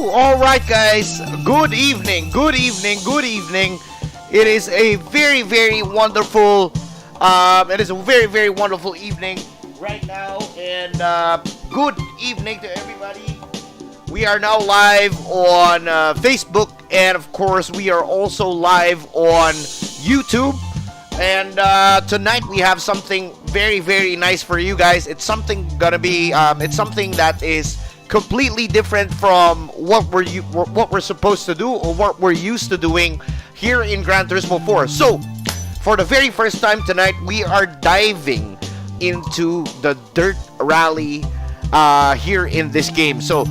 All right, guys. Good evening. Good evening. Good evening. It is a very wonderful. It is a very wonderful evening right now, and good evening to everybody. We are now live on Facebook, and of course, we are also live on YouTube. And tonight we have something very nice for you guys. It's something gonna be. It's something that is completely different from what we're supposed to do or what we're used to doing here in Gran Turismo 4. So, for the very first time tonight, we are diving into the dirt rally here in this game. So,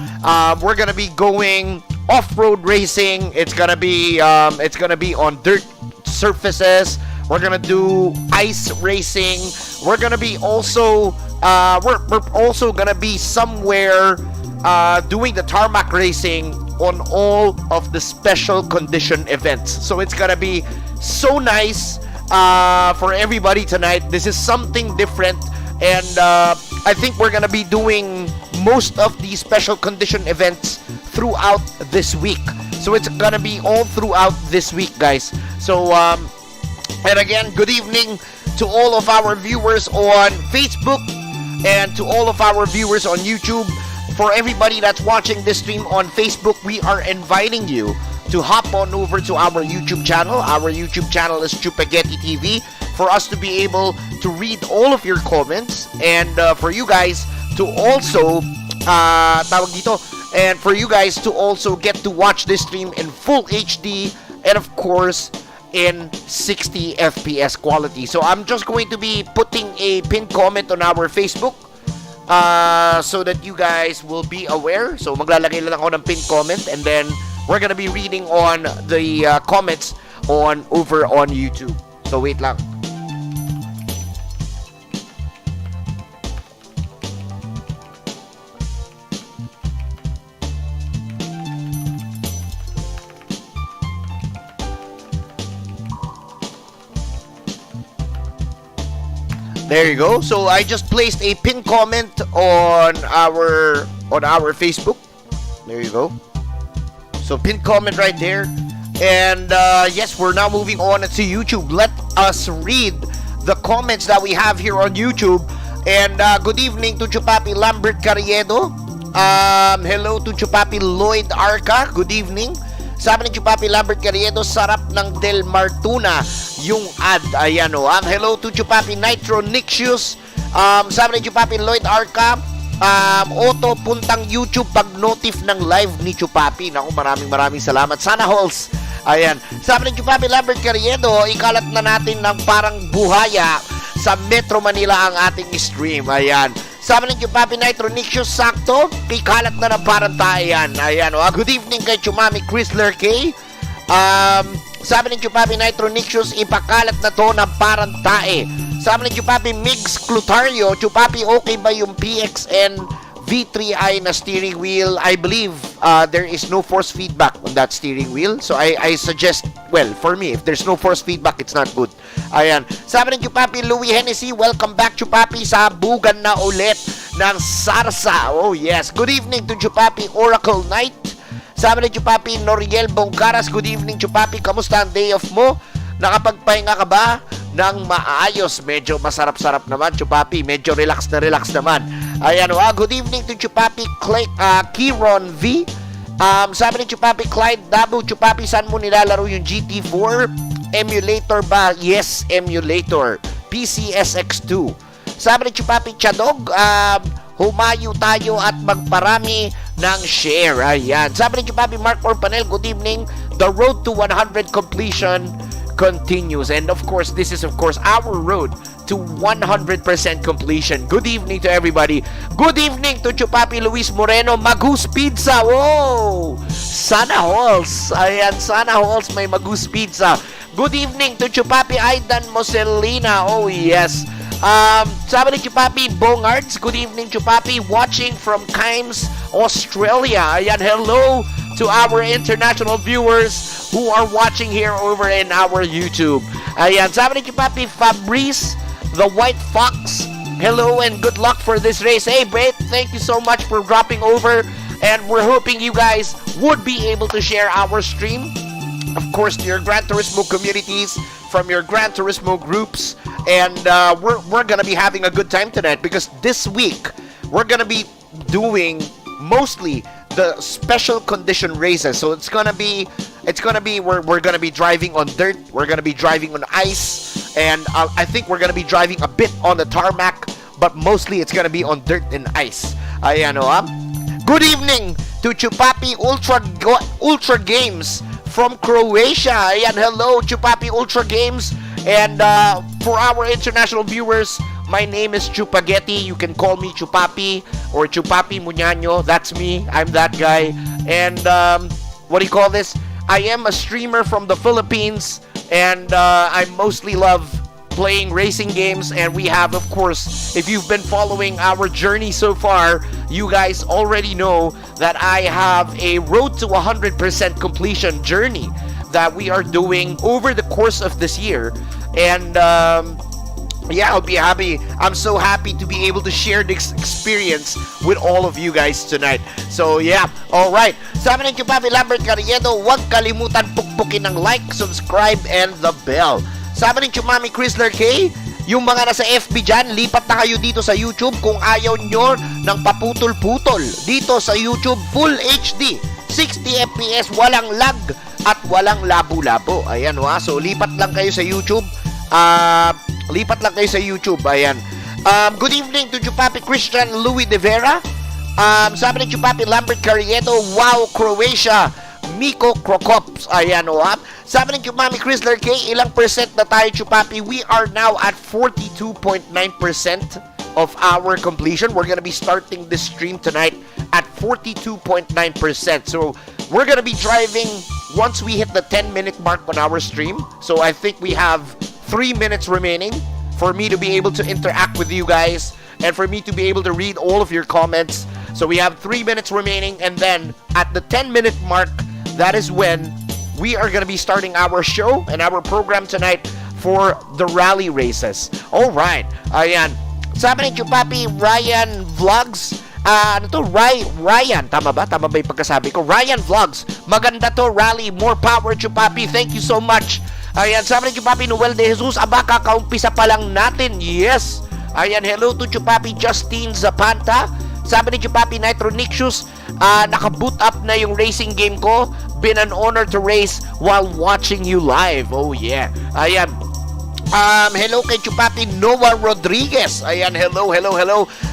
we're gonna be going off-road racing. It's gonna be on dirt surfaces. We're gonna do ice racing. We're gonna be also we're also gonna be somewhere doing the tarmac racing on all of the special condition events. So it's gonna be so nice for everybody tonight. This is something different, and I think we're gonna be doing most of the special condition events throughout this week. So it's gonna be all throughout this week, guys. So and again, good evening to all of our viewers on Facebook and to all of our viewers on YouTube. For everybody that's watching this stream on Facebook, we are inviting you to hop on over to our YouTube channel. Our YouTube channel is Chupageti TV, for us to be able to read all of your comments, and for you guys to also and for you guys to also get to watch this stream in full HD, and of course in 60 FPS quality. So I'm just going to be putting a pinned comment on our Facebook so that you guys will be aware. So maglalagay lang ako ng pinned comment, and then we're gonna be reading on the comments over on YouTube. So wait lang. There you go. So I just placed a pinned comment on our Facebook. There you go. So pinned comment right there. And yes, we're now moving on to YouTube. Let us read the comments that we have here on YouTube. And good evening to Chupapi Lambert Carriedo. Hello to Chupapi Lloyd Arca. Good evening. Sabi ni Chupapi Lambert Carriedo, sarap ng Del Martuna yung ad. Ayan o. Hello to Chupapi Nitro Nixius. Sabi ni Chupapi Lloyd Arca, Otto, puntang YouTube pag notif ng live ni Chupapi. Naku, maraming salamat. Sana halls. Ayan. Sabi ni Chupapi Lambert Carriedo, ikalat na natin ng parang buhaya sa Metro Manila ang ating stream. Ayan. Sabi ng Chupapi Nitro Nixius, sakto, ikalat na ng parang tayan. Ayan. Good evening kay Chumami Chrysler K. Sabi ng Chupapi Nitro Nixius, ipakalat na to ng parang tae. Sabi ng Chupapi Migs Clutario, Chupapi, okay ba yung PXN V3i na steering wheel? I believe there is no force feedback on that steering wheel. So I suggest, well, for me, if there's no force feedback, it's not good. Ayan. Sabi ng Chupapi Louis Hennessy, welcome back Chupapi sa bugan na ulit ng Sarsa. Oh yes. Good evening to Chupapi Oracle Knight. Sabi ng Chupapi Noriel Bongcaras, good evening Chupapi. Kamusta ang day off mo? Nakapagpahinga ka ba ng maayos? Medyo masarap-sarap naman Chupapi. Medyo relax naman. Ayan. Good evening to Chupapi Kiron V. Sabi ni Chupapi Clyde Dabu, Chupapi, saan mo nilalaro yung GT4? Emulator ba? Yes, emulator. PCSX2. Sabi ni Chupapi Chadog, humayo tayo at magparami ng share. Ayan. Sabi ni Chupapi Mark Orpanel, good evening. The road to 100 completion continues. And of course, this is of course our road to 100% completion. Good evening to everybody. Good evening to Chupapi Luis Moreno, Magus Pizza. Whoa! Sana halls. Ayan, sana halls may Magus Pizza. Good evening to Chupapi Aidan Moselina. Oh yes. Sabi ni Chupapi Bongards, good evening Chupapi, watching from Kimes, Australia. Ayan, hello to our international viewers who are watching here over in our YouTube. Ayan, sabi ni Chupapi Fabrice, the White Fox, hello and good luck for this race. Hey, Brett, thank you so much for dropping over And we're hoping you guys would be able to share our stream, of course, to your Gran Turismo communities, from your Gran Turismo groups. And we're going to be having a good time tonight because this week, we're going to be doing mostly the special condition races. So it's gonna be we're gonna be driving on dirt, we're gonna be driving on ice, and I think we're gonna be driving a bit on the tarmac, but mostly it's gonna be on dirt and ice. Ayan o. Good evening to Chupapi Ultra Games from Croatia. Ayan, hello Chupapi Ultra Games. And for our international viewers, my name is Chupageti. You can call me Chupapi or Chupapi Muñaño. That's me. I'm that guy. And what do you call this? I am a streamer from the Philippines, and I mostly love playing racing games. And we have, of course, if you've been following our journey so far, you guys already know that I have a road to 100% completion journey that we are doing over the course of this year. And yeah, I'll be happy. I'm so happy to be able to share this experience with all of you guys tonight. So yeah, alright. Sabi ng Chupapi Lambert Carriedo, huwag kalimutan pukpukin ng like, subscribe, and the bell. Sabi ng Chumami Chrysler K, yung mga nasa FB dyan, lipat na kayo dito sa YouTube kung ayaw nyo ng paputol-putol. Dito sa YouTube, Full HD, 60 FPS, walang lag, at walang labo-labo. Ayan, so lipat lang kayo sa YouTube. Ayan. Good evening to Chupapi Christian Louis de Vera. Sabi ni Chupapi Lambert Carriedo, wow, Croatia, Miko Krokops. Ayan, Sabi ni Chumami Chrysler K, ilang percent na tayo, Chupapi? We are now at 42.9% of our completion. We're gonna be starting this stream tonight at 42.9%. So we're gonna be driving once we hit the 10-minute mark on our stream. So I think we have 3 minutes remaining for me to be able to interact with you guys and for me to be able to read all of your comments. So we have 3 minutes remaining, and then at the 10-minute mark, that is when we are going to be starting our show and our program tonight for the rally races. Alright, ayan. Sabi ni Chupapi Ryan Vlogs, Ryan, tama ba? Tama ba yung pagkasabi ko? Ryan Vlogs, maganda to rally, more power Chupapi, thank you so much. Ayan, sabi ni Chupapi Noel de Jesus, abaka kaumpisa pa lang natin, yes. Ayan, hello to Chupapi Justine Zapanta. Sabi ni Chupapi Nitro Nixus, naka-boot up na yung racing game ko. Been an honor to race while watching you live. Oh yeah. Ayan. Hello kay Chupapi Noah Rodriguez. Ayan, hello.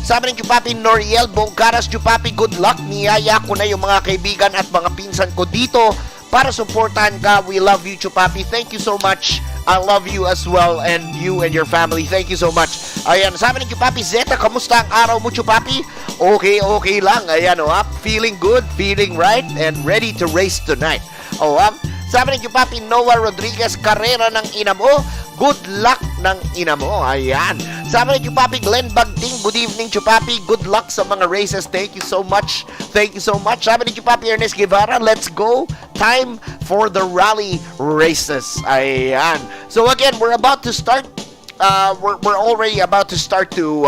Sabi ni Chupapi Noriel Bongcaras, Chupapi, good luck. Niyaya ko na yung mga kaibigan at mga pinsan ko dito para supportahan ka. We love you, Chupapi. Thank you so much. I love you as well, and you and your family. Thank you so much. Ayan, sabi ni Chupapi Zeta, kamusta ang araw mo, Chupapi? Okay lang. Ayan, feeling good, feeling right, and ready to race tonight. Sabi ni Chupapi Noah Rodriguez, karera ng ina mo. Good luck ng ina mo. Ayan. Sabi ni Chupapi Glenn Bagting, good evening, Chupapi. Good luck sa mga races. Thank you so much. Sabi ni Chupapi Ernest Guevara, let's go. Time for the rally races. Ayan. So again, we're about to start. We're already about to start to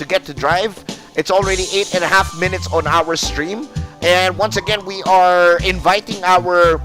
get to drive. It's already 8.5 minutes on our stream. And once again, we are inviting our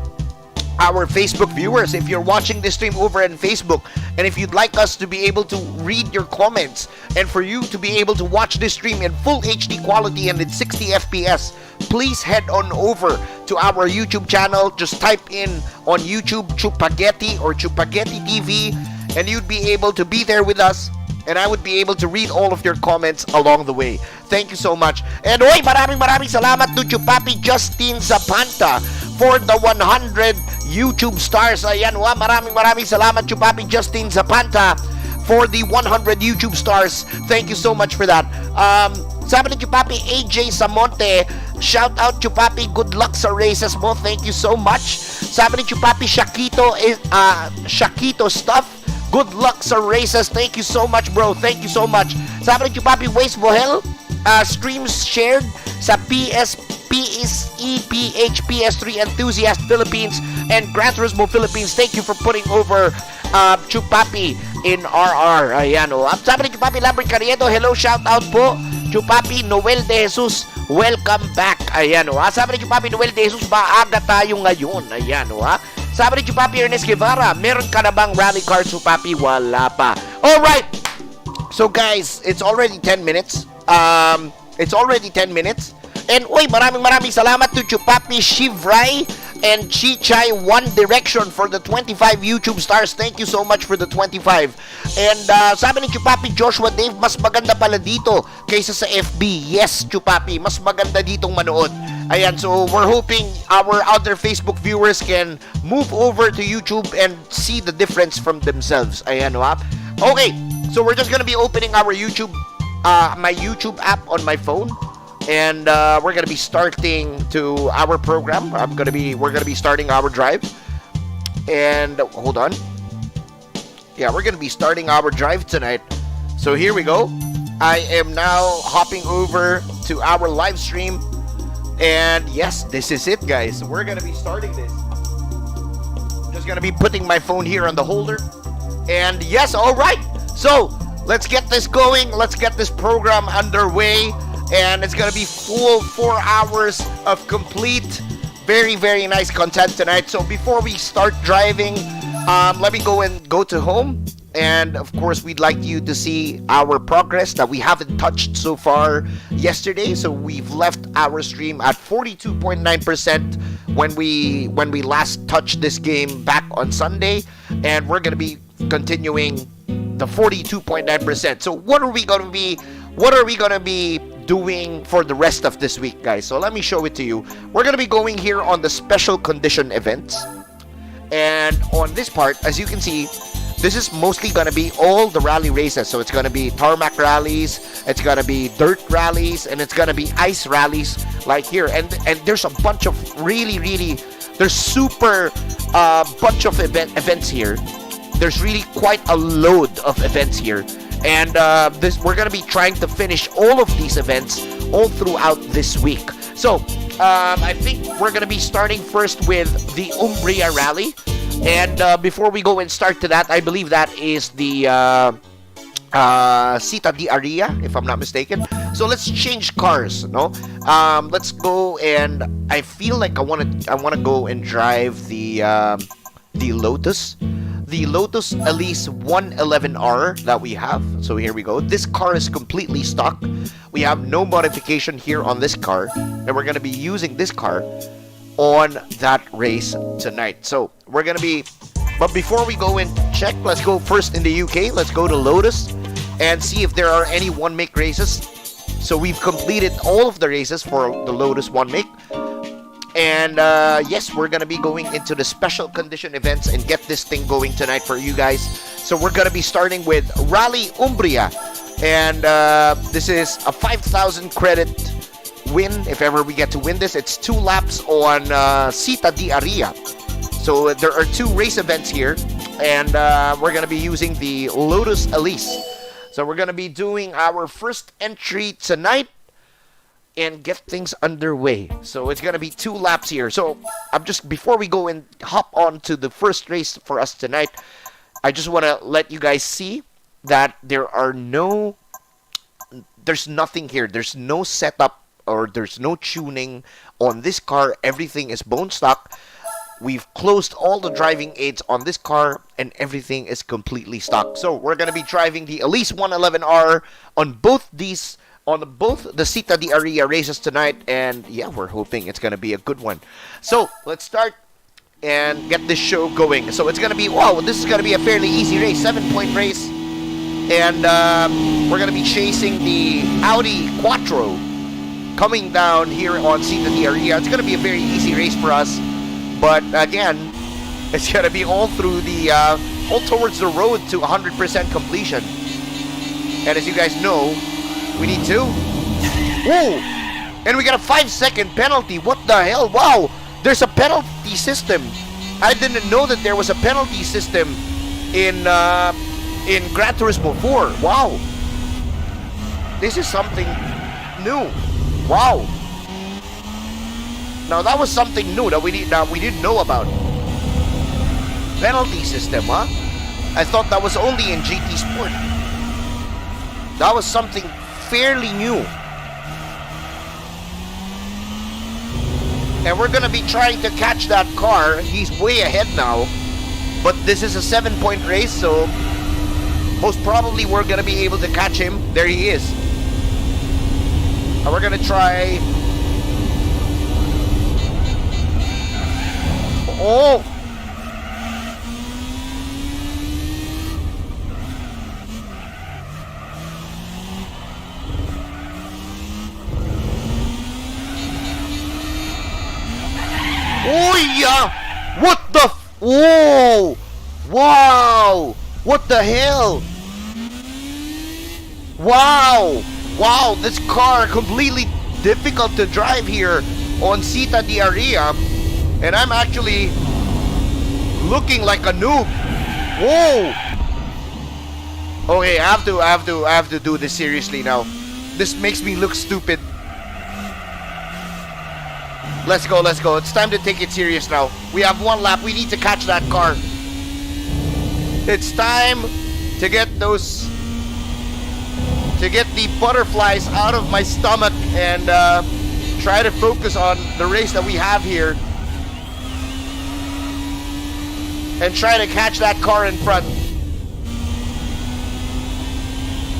Facebook viewers. If you're watching this stream over on Facebook, and if you'd like us to be able to read your comments, and for you to be able to watch this stream in full HD quality and in 60 FPS, please head on over to our YouTube channel. Just type in on YouTube Chupageti or Chupageti TV, and you'd be able to be there with us, and I would be able to read all of your comments along the way. Thank you so much. And maraming salamat to Chupapi Justine Zapanta for the 100 YouTube stars. Ayan, maraming salamat Chupapi Justine Zapanta for the 100 YouTube stars. Thank you so much for that. Sabi ni Chupapi AJ Samonte, shout out Chupapi, good luck sa races mo. Thank you so much. Sabi ni Chupapi Shakito Stuff, good luck sa races. Thank you so much, bro. Thank you so much. Sabi ni Chupapi Waste Vohel, streams shared sa PS3 Enthusiast Philippines and Gran Turismo Philippines. Thank you for putting over Chupapi in RR. Ayan, sabi ni Chupapi Lambert Carriedo, hello, shout out po. Chupapi Noel de Jesus, welcome back. Ayan, ha? Sabi ni Papi Noel De Jesus, maaga tayo ngayon. Ayan, ha? Sabi ni Papi Ernest Guevara, meron ka na bang rally car, Papi? Wala pa. Alright. So, guys, it's already 10 minutes. It's already 10 minutes. And, maraming salamat to Chupapi Shivrai and Chichai One Direction for the 25 YouTube stars. Thank you so much for the 25. And sabi ni Chupapi Joshua Dave, mas maganda pala dito kaysa sa FB. Yes, Chupapi, mas maganda ditong manood. Ayan, so we're hoping our other Facebook viewers can move over to YouTube and see the difference from themselves. Ayan, ha? Okay, so we're just gonna be opening our YouTube, my YouTube app on my phone. And we're gonna be starting to our program. We're gonna be starting our drive. And hold on. Yeah, we're gonna be starting our drive tonight. So here we go. I am now hopping over to our live stream. And yes, this is it, guys. We're gonna be starting this. I'm just gonna be putting my phone here on the holder. And yes, all right. So let's get this going. Let's get this program underway. And it's gonna be full 4 hours of complete, very, very nice content tonight. So before we start driving, let me go to home. And of course, we'd like you to see our progress that we haven't touched so far yesterday. So we've left our stream at 42.9% when we last touched this game back on Sunday, and we're gonna be continuing the 42.9%. So what are we gonna be doing for the rest of this week, guys? So let me show it to you. We're gonna be going here on the special condition events, and on this part, as you can see, this is mostly gonna be all the rally races. So it's gonna be tarmac rallies, it's gonna be dirt rallies, and it's gonna be ice rallies like here. And there's a bunch of there's super bunch of events here. There's really quite a load of events here. And we're gonna be trying to finish all of these events all throughout this week. So I think we're gonna be starting first with the Umbria rally. And before we go and start to that, I believe that is the Costa di Amalfi, if I'm not mistaken. So let's change cars, no? Let's go, and I feel like I wanna go and drive the Lotus. The Lotus Elise 111R that we have. So here we go. This car is completely stock. We have no modification here on this car, and we're gonna be using this car on that race tonight. So we're gonna be, but before we go and check, let's go first in the UK. Let's go to Lotus and see if there are any one make races. So we've completed all of the races for the Lotus one make. And yes, we're gonna be going into the special condition events and get this thing going tonight for you guys. So we're gonna be starting with Rally Umbria, and this is a 5,000 credit win if ever we get to win this. It's 2 laps on Costa di Amalfi. So there are 2 race events here, and we're gonna be using the Lotus Elise. So we're gonna be doing our first entry tonight and get things underway. So it's gonna be 2 laps here. So before we go and hop on to the first race for us tonight, I just want to let you guys see that there's nothing here. There's no setup or there's no tuning on this car. Everything is bone stock. We've closed all the driving aids on this car, and everything is completely stock. So we're gonna be driving the Elise 111R on both the Costa di Amalfi races tonight, and yeah, we're hoping it's gonna be a good one. So let's start and get this show going. So it's gonna be, this is gonna be a fairly easy race, 7-point race, and we're gonna be chasing the Audi Quattro coming down here on Costa di Amalfi. It's gonna be a very easy race for us, but again, it's gonna be all through all towards the road to 100% completion. And as you guys know, we need to. Whoa! And we got a 5-second penalty. What the hell? Wow! There's a penalty system. I didn't know that there was a penalty system in Gran Turismo 4. Wow! This is something new. Wow! Now that was something new that we didn't know about. Penalty system, huh? I thought that was only in GT Sport. That was something fairly new. And we're gonna be trying to catch that car. He's way ahead now. But this is a 7-point race, so most probably we're gonna be able to catch him. There he is. And we're gonna try. Oh! Oh yeah! What the? Whoa! Wow! What the hell? Wow! Wow! This car completely difficult to drive here on Costa di Amalfi, and I'm actually looking like a noob. Whoa! Okay, I have to do this seriously now. This makes me look stupid. Let's go, let's go. It's time to take it serious now. We have one lap. We need to catch that car. It's time to get those, to get the butterflies out of my stomach and try to focus on the race that we have here. And try to catch that car in front.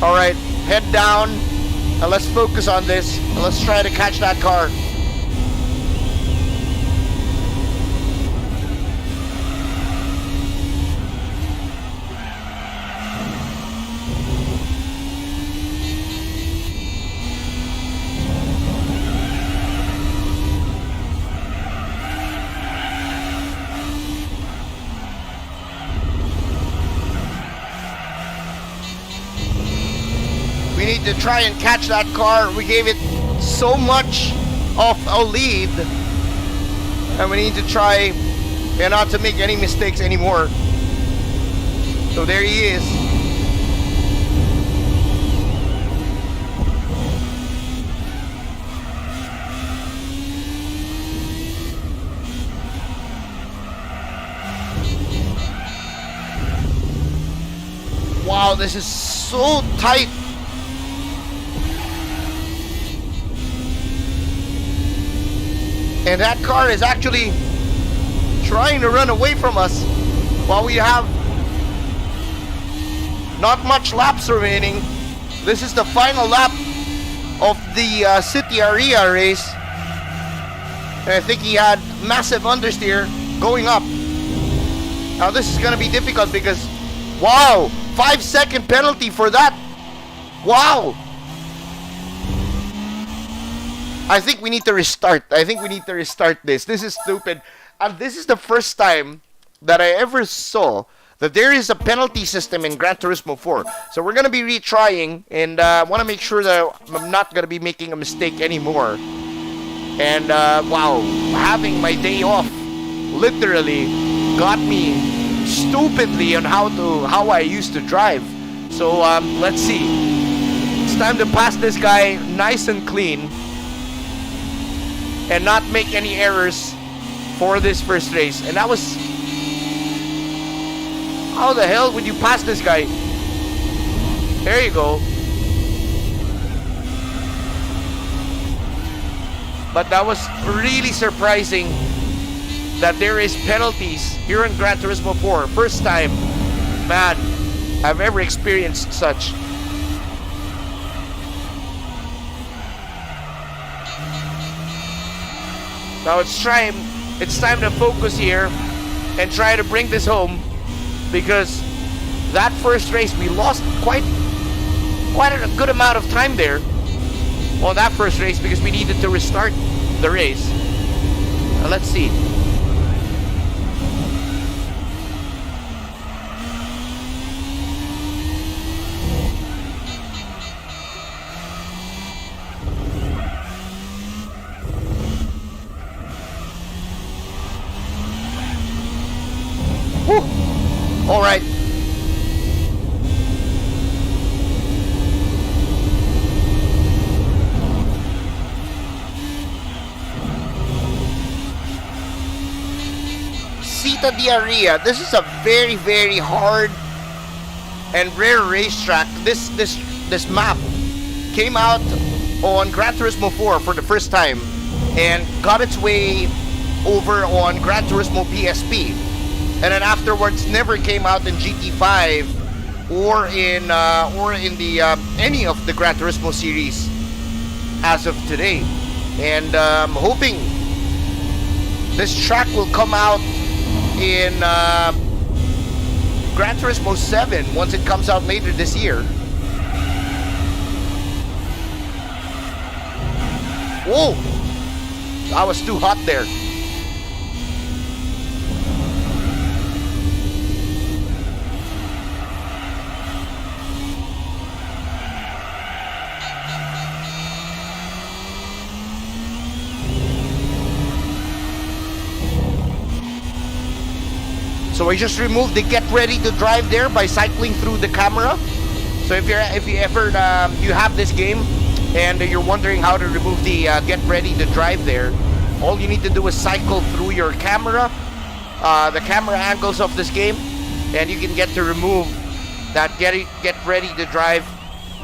Alright, head down. And let's focus on this. And let's try to catch that car. We need to try and catch that car. We gave it so much of a lead, and we need to try and not to make any mistakes anymore. So there he is. Wow, this is so tight. And that car is actually trying to run away from us while we have not much laps remaining. This is the final lap of the City Area race. And I think he had massive understeer going up. Now this is going to be difficult because, wow, 5-second penalty for that. Wow. I think we need to restart. I think we need to restart this. This is stupid. And this is the first time that I ever saw that there is a penalty system in Gran Turismo 4. So we're going to be retrying, and I want to make sure that I'm not going to be making a mistake anymore. And wow, having my day off literally got me stupidly on how I used to drive. So let's see. It's time to pass this guy nice and clean and not make any errors for this first race. And that was... How the hell would you pass this guy? There you go. But that was really surprising that there is penalties here in Gran Turismo 4. First time, man, I've ever experienced such. Now it's time to focus here and try to bring this home, because that first race we lost quite a good amount of time there on that first race because we needed to restart the race. Now let's see. All right. Costa di Amalfi. This is a very, very hard and rare racetrack. This map came out on Gran Turismo 4 for the first time, and got its way over on Gran Turismo PSP, and then afterwards never came out in GT5 or in the any of the Gran Turismo series as of today. And I'm hoping this track will come out in Gran Turismo 7 once it comes out later this year. Whoa! I was too hot there. So I just removed the get ready to drive there by cycling through the camera. So if you ever you have this game and you're wondering how to remove the get ready to drive there, all you need to do is cycle through your camera, the camera angles of this game, and you can get to remove that get ready to drive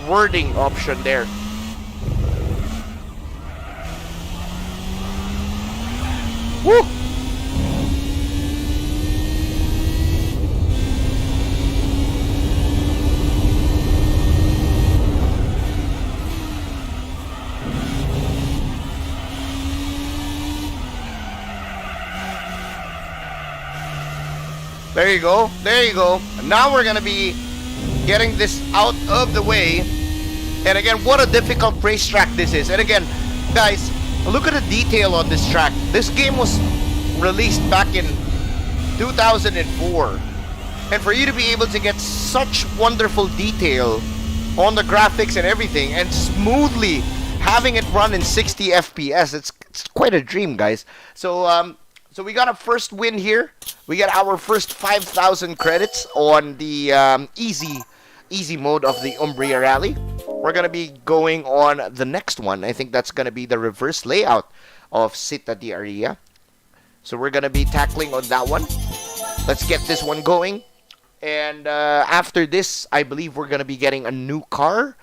wording option there. Woo! There you go, there you go. Now we're gonna be getting this out of the way. And again, what a difficult racetrack this is. And again, guys, look at the detail on this track. This game was released back in 2004. And for you to be able to get such wonderful detail on the graphics and everything, and smoothly having it run in 60 FPS, it's quite a dream, guys. So we got a first win here. We got our first 5,000 credits on the easy mode of the Umbria Rally. We're gonna be going on the next one. I think that's gonna be the reverse layout of Costa di Amalfi. So we're gonna be tackling on that one. Let's get this one going. And after this, I believe we're gonna be getting a new car.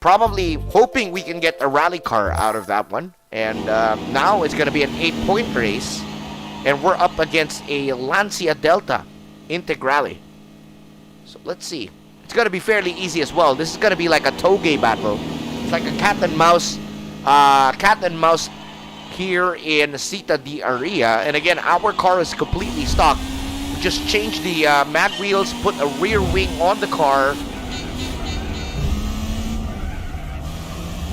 Probably hoping we can get a rally car out of that one. And now it's gonna be an 8-point race. And we're up against a Lancia Delta Integrale. So let's see. It's going to be fairly easy as well. This is going to be like a toge battle. It's like a cat and mouse here in Costa di Amalfi. And again, our car is completely stock. We just changed the mag wheels, put a rear wing on the car.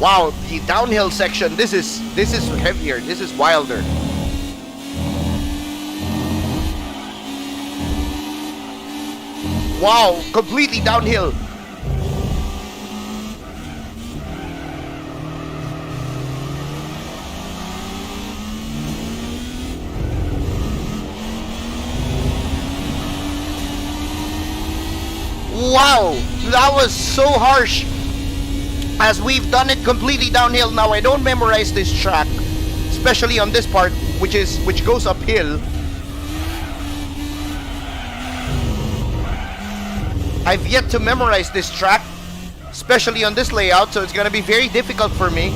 Wow, the downhill section, this is heavier. This is wilder. Wow, completely downhill. Wow, that was so harsh. As we've done it completely downhill. Now I don't memorize this track, especially on this part, which goes uphill. I've yet to memorize this track, especially on this layout, so it's going to be very difficult for me.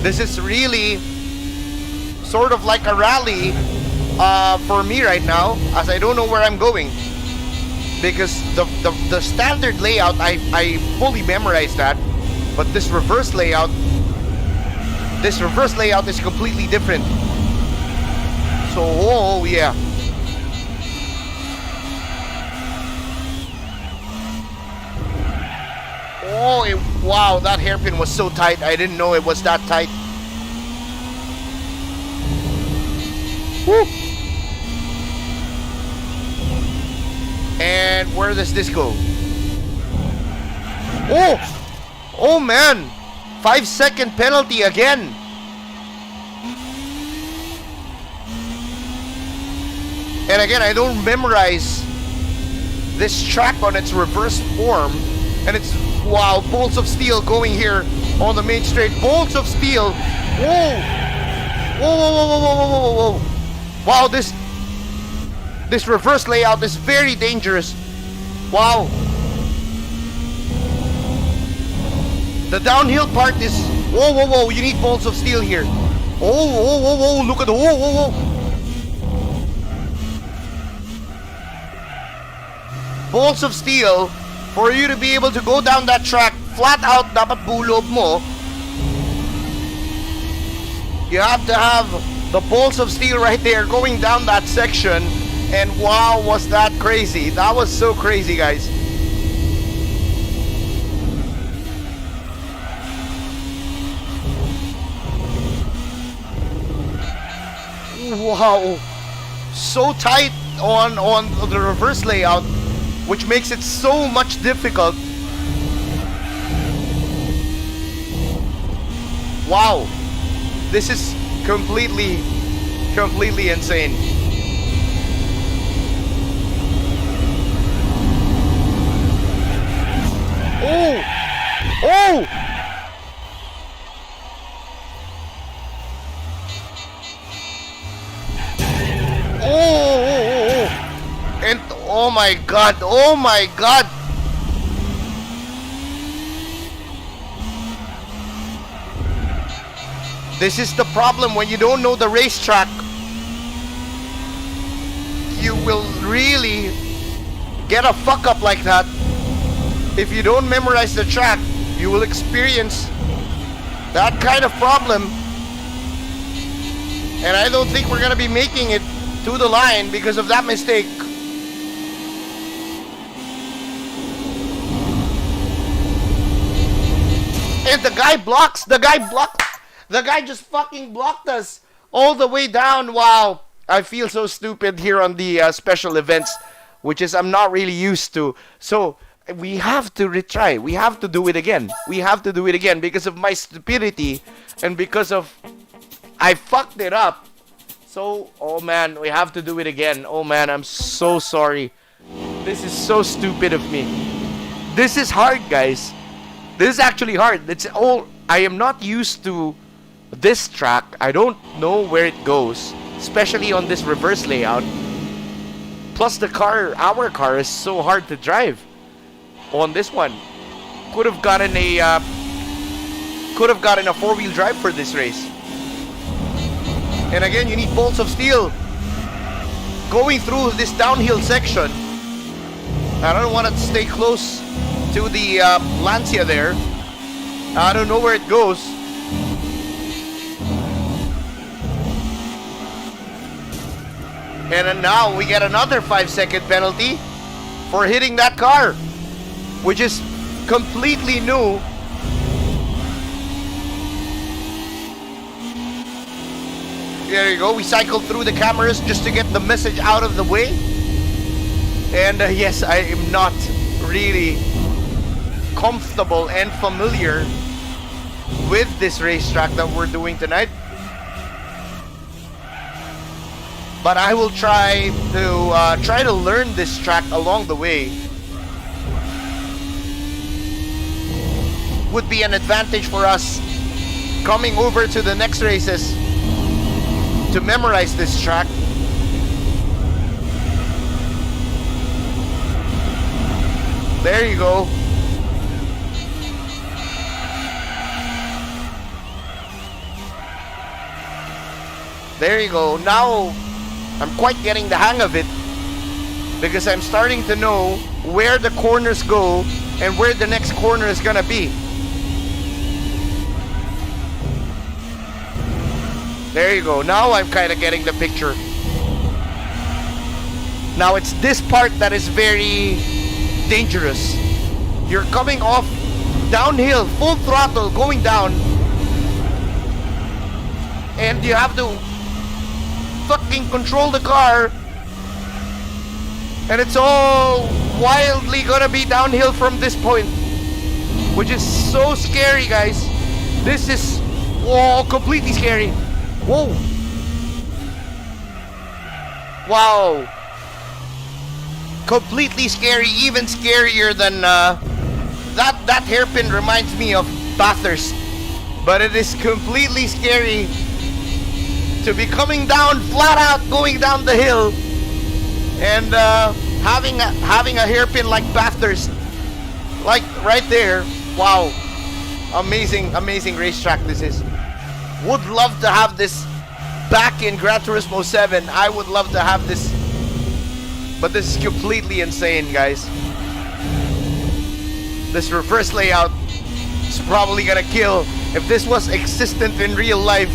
This is really sort of like a rally for me right now, as I don't know where I'm going. Because the standard layout, I fully memorized that, but this reverse layout is completely different. So, oh yeah. Oh, wow, that hairpin was so tight. I didn't know it was that tight. Woo! And where does this go? Oh man, 5-second penalty again. And again, I don't memorize this track on its reverse form. And it's, wow, bolts of steel going here on the main straight. Bolts of steel. Whoa. Whoa, whoa, whoa, whoa, whoa, whoa, whoa. Wow, this reverse layout is very dangerous. Wow. The downhill part is, whoa, whoa, whoa, you need bolts of steel here. Oh, look at the, whoa. Balls of steel for you to be able to go down that track flat out. Dapat bulob mo. You have to have the balls of steel right there going down that section. And wow, was that crazy. That was so crazy, guys. Wow, so tight on the reverse layout, which makes it so much difficult. Wow, this is completely insane. Oh. And oh my god. This is the problem when you don't know the racetrack. You will really get a fuck up like that. If you don't memorize the track, you will experience that kind of problem. And I don't think we're gonna be making it to the line because of that mistake. And the guy just fucking blocked us all the way down. Wow, I feel so stupid here on the special events, which is I'm not really used to. So we have to retry. We have to do it again. Because of my stupidity and because of I fucked it up. So, oh man, we have to do it again. Oh man, I'm so sorry. This is so stupid of me. This is hard, guys. This is actually hard. I am not used to this track. I don't know where it goes, especially on this reverse layout. Plus our car is so hard to drive on this one. Could have gotten a four-wheel drive for this race. And again, you need bolts of steel going through this downhill section. I don't want to stay close to the Lancia there. I don't know where it goes. And then now we get another 5-second penalty for hitting that car, which is completely new. There you go. We cycled through the cameras just to get the message out of the way. And yes, I am not really comfortable and familiar with this racetrack that we're doing tonight. But I will try to learn this track along the way. Would be an advantage for us coming over to the next races to memorize this track. There you go. There you go. Now I'm quite getting the hang of it because I'm starting to know where the corners go and where the next corner is gonna be. There you go. Now I'm kind of getting the picture. Now it's this part that is very dangerous. You're coming off downhill, full throttle, going down, and you have to fucking control the car, and it's all wildly gonna be downhill from this point, which is so scary, guys. This is completely scary. Whoa. Wow. Completely scary, even scarier than that hairpin reminds me of Bathurst. But it is completely scary to be coming down flat out, going down the hill, and having a hairpin like Bathurst, like right there. Wow, amazing racetrack this is. Would love to have this back in Gran Turismo 7. I would love to have this. But this is completely insane, guys. This reverse layout is probably gonna kill. If this was existent in real life,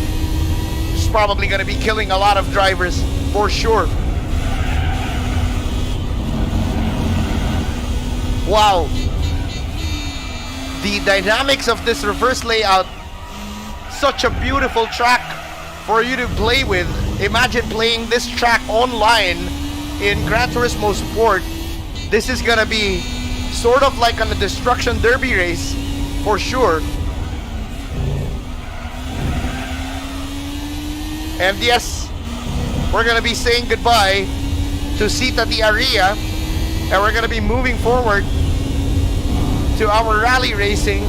it's probably gonna be killing a lot of drivers, for sure. Wow. The dynamics of this reverse layout, such a beautiful track for you to play with. Imagine playing this track online in Gran Turismo Sport. This is gonna be sort of like on a destruction derby race, for sure. And yes, we're gonna be saying goodbye to Costa di Amalfi, and we're gonna be moving forward to our rally racing.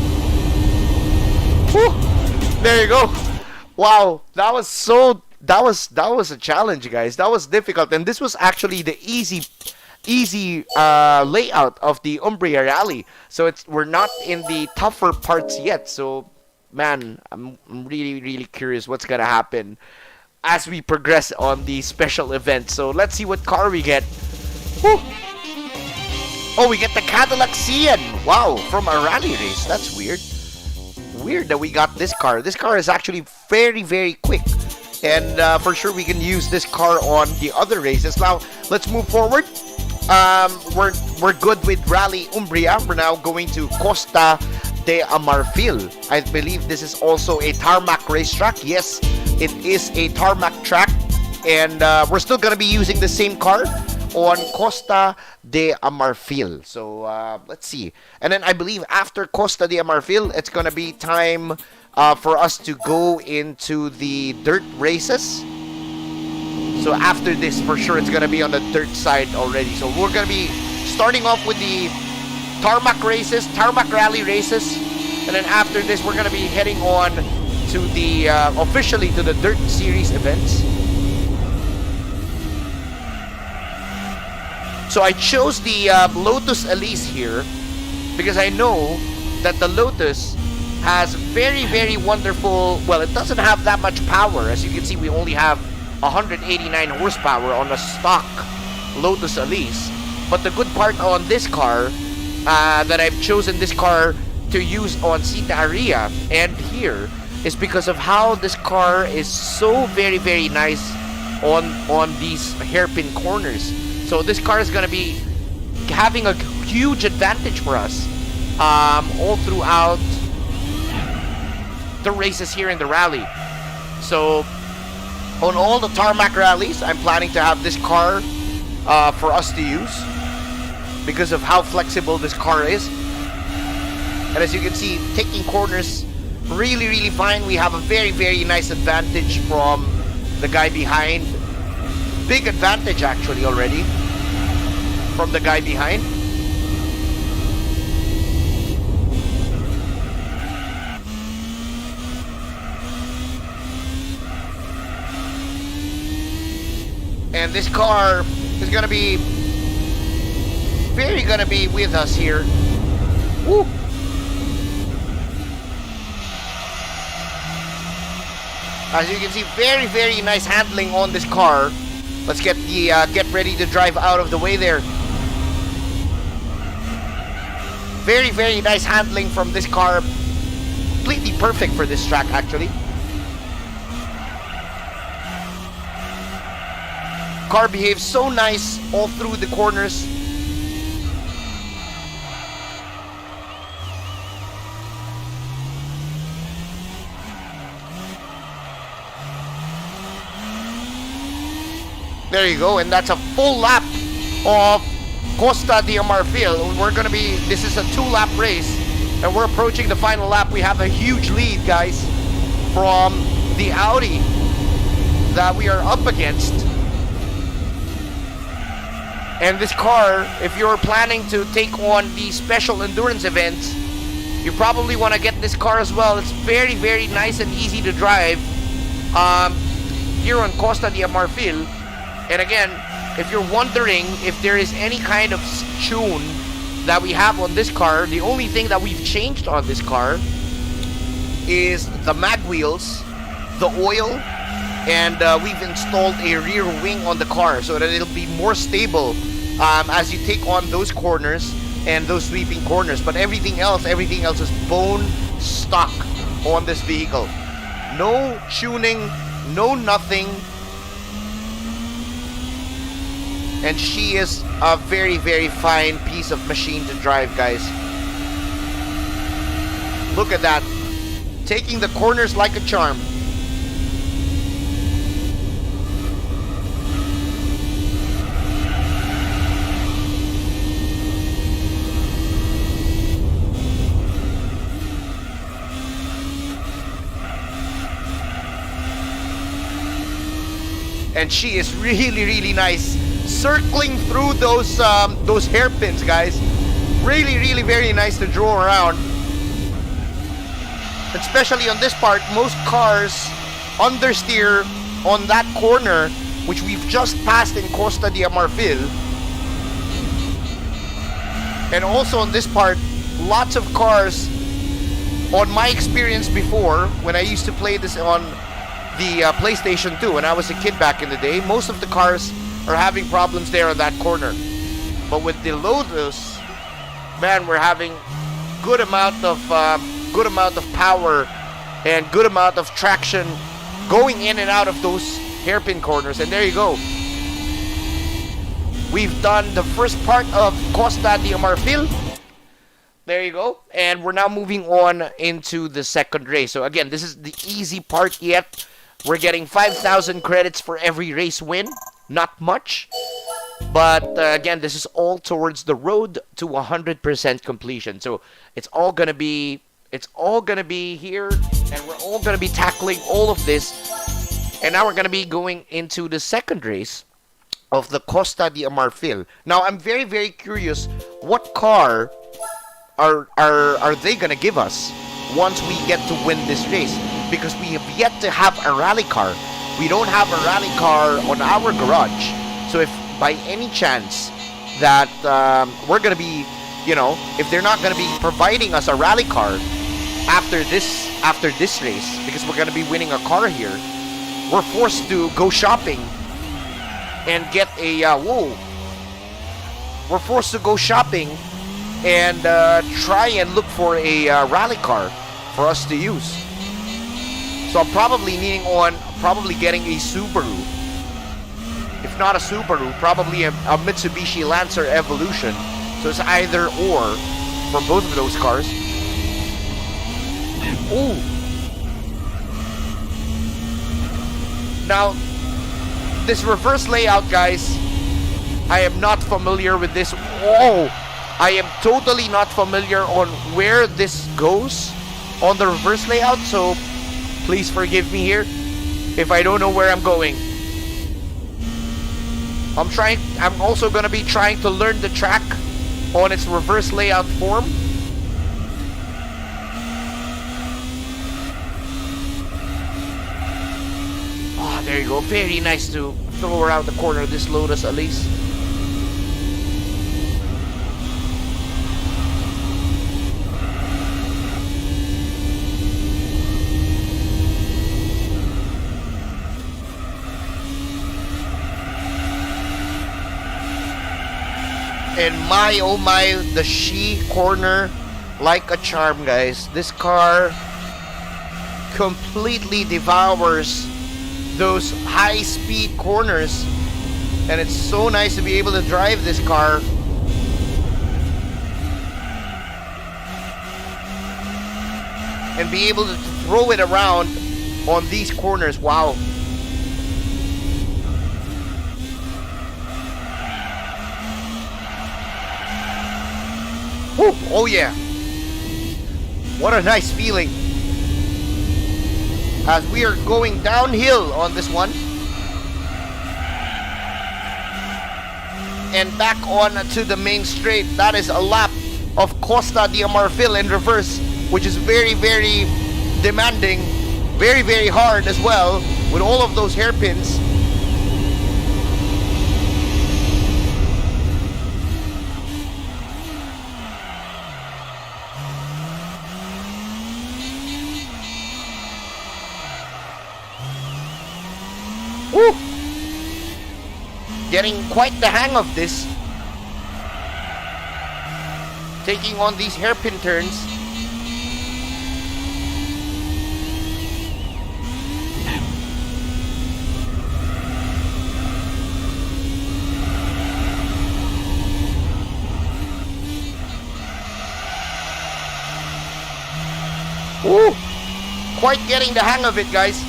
Whew. There you go. Wow, that was a challenge, guys. That was difficult, and this was actually the easy layout of the Umbria rally. So we're not in the tougher parts yet. So, man, I'm really curious what's gonna happen as we progress on the special event. So let's see what car we get. Whew. Oh, we get the Cadillac Cian. Wow, from a rally race. That's weird. Weird that we got this car. This car is actually very quick. And for sure we can use this car on the other races. Now, let's move forward. We're good with Rally Umbria. We're now going to Costa di Amalfi. I believe this is also a tarmac racetrack. Yes, it is a tarmac track. And we're still going to be using the same car on Costa di Amalfi. So let's see. And then I believe after Costa di Amalfi, it's gonna be time for us to go into the dirt races. So after this, for sure, it's gonna be on the dirt side already. So we're gonna be starting off with the tarmac races, tarmac rally races, and then after this, we're gonna be heading on to the officially to the dirt series events. So I chose the Lotus Elise here because I know that the Lotus has very wonderful, well, it doesn't have that much power. As you can see, we only have 189 horsepower on a stock Lotus Elise. But the good part on this car, that I've chosen this car to use on Sita Area and here, is because of how this car is so very nice on these hairpin corners. So this car is going to be having a huge advantage for us all throughout the races here in the rally. So on all the tarmac rallies, I'm planning to have this car for us to use because of how flexible this car is. And as you can see, taking corners really fine. We have a very nice advantage from the guy behind. Big advantage actually already from the guy behind. And this car is gonna be with us here. Woo! As you can see, very nice handling on this car. Let's get ready to drive out of the way there. Very nice handling from this car. Completely perfect for this track, actually. Car behaves so nice all through the corners. There you go, and that's a full lap of Costa di Amalfi. This is a 2-lap race, and we're approaching the final lap. We have a huge lead, guys, from the Audi that we are up against. And this car, if you're planning to take on the special endurance events, you probably want to get this car as well. It's very nice and easy to drive here on Costa di Amalfi. And again, if you're wondering if there is any kind of tune that we have on this car, the only thing that we've changed on this car is the mag wheels the oil, and we've installed a rear wing on the car so that it'll be more stable as you take on those corners and those sweeping corners. But everything else is bone stock on this vehicle. No tuning, no nothing. And she is a very, very fine piece of machine to drive, guys. Look at that. Taking the corners like a charm. And she is really, really nice. Circling through those hairpins, guys. Really, really very nice to draw around. Especially on this part, most cars understeer on that corner, which we've just passed in Costa di Amalfi. And also on this part, lots of cars, on my experience before, when I used to play this on the PlayStation 2 when I was a kid back in the day, most of the cars are having problems there on that corner. But with the Lotus, man, we're having good amount of power and good amount of traction going in and out of those hairpin corners. And there you go. We've done the first part of Costa di Amalfi. There you go. And we're now moving on into the second race. So again, this is the easy part yet. We're getting 5,000 credits for every race win. Not much. But again, this is all towards the road to 100% completion. So it's all gonna be here, and we're all gonna be tackling all of this. And now we're gonna be going into the second race of the Costa di Amalfi. Now I'm very, very curious, what car are they gonna give us once we get to win this race? Because we have yet to have a rally car. We don't have a rally car on our garage. So if by any chance that we're gonna be, if they're not gonna be providing us a rally car after this race, because we're gonna be winning a car here, we're forced to go shopping and get a we're forced to go shopping and try and look for a rally car for us to use. So I'm probably getting a Subaru. If not a Subaru, probably a Mitsubishi Lancer Evolution. So it's either or for both of those cars. Ooh. Now, this reverse layout, guys, I am not familiar with this. Oh, I am totally not familiar on where this goes on the reverse layout, so please forgive me here if I don't know where I'm going. I'm also gonna be trying to learn the track on its reverse layout form. Oh, there you go. Very nice to throw around the corner of this Lotus, at least. And my, oh my, the she corner like a charm, guys. This car completely devours those high-speed corners. And it's so nice to be able to drive this car. And be able to throw it around on these corners. Wow. Woo. Oh yeah. What a nice feeling. As we are going downhill on this one. And back on to the main straight. That is a lap of Costa di Amalfi in reverse, which is very, very demanding. Very, very hard as well, with all of those hairpins. getting quite the hang of this. Taking on these hairpin turns. Ooh, quite getting the hang of it, guys.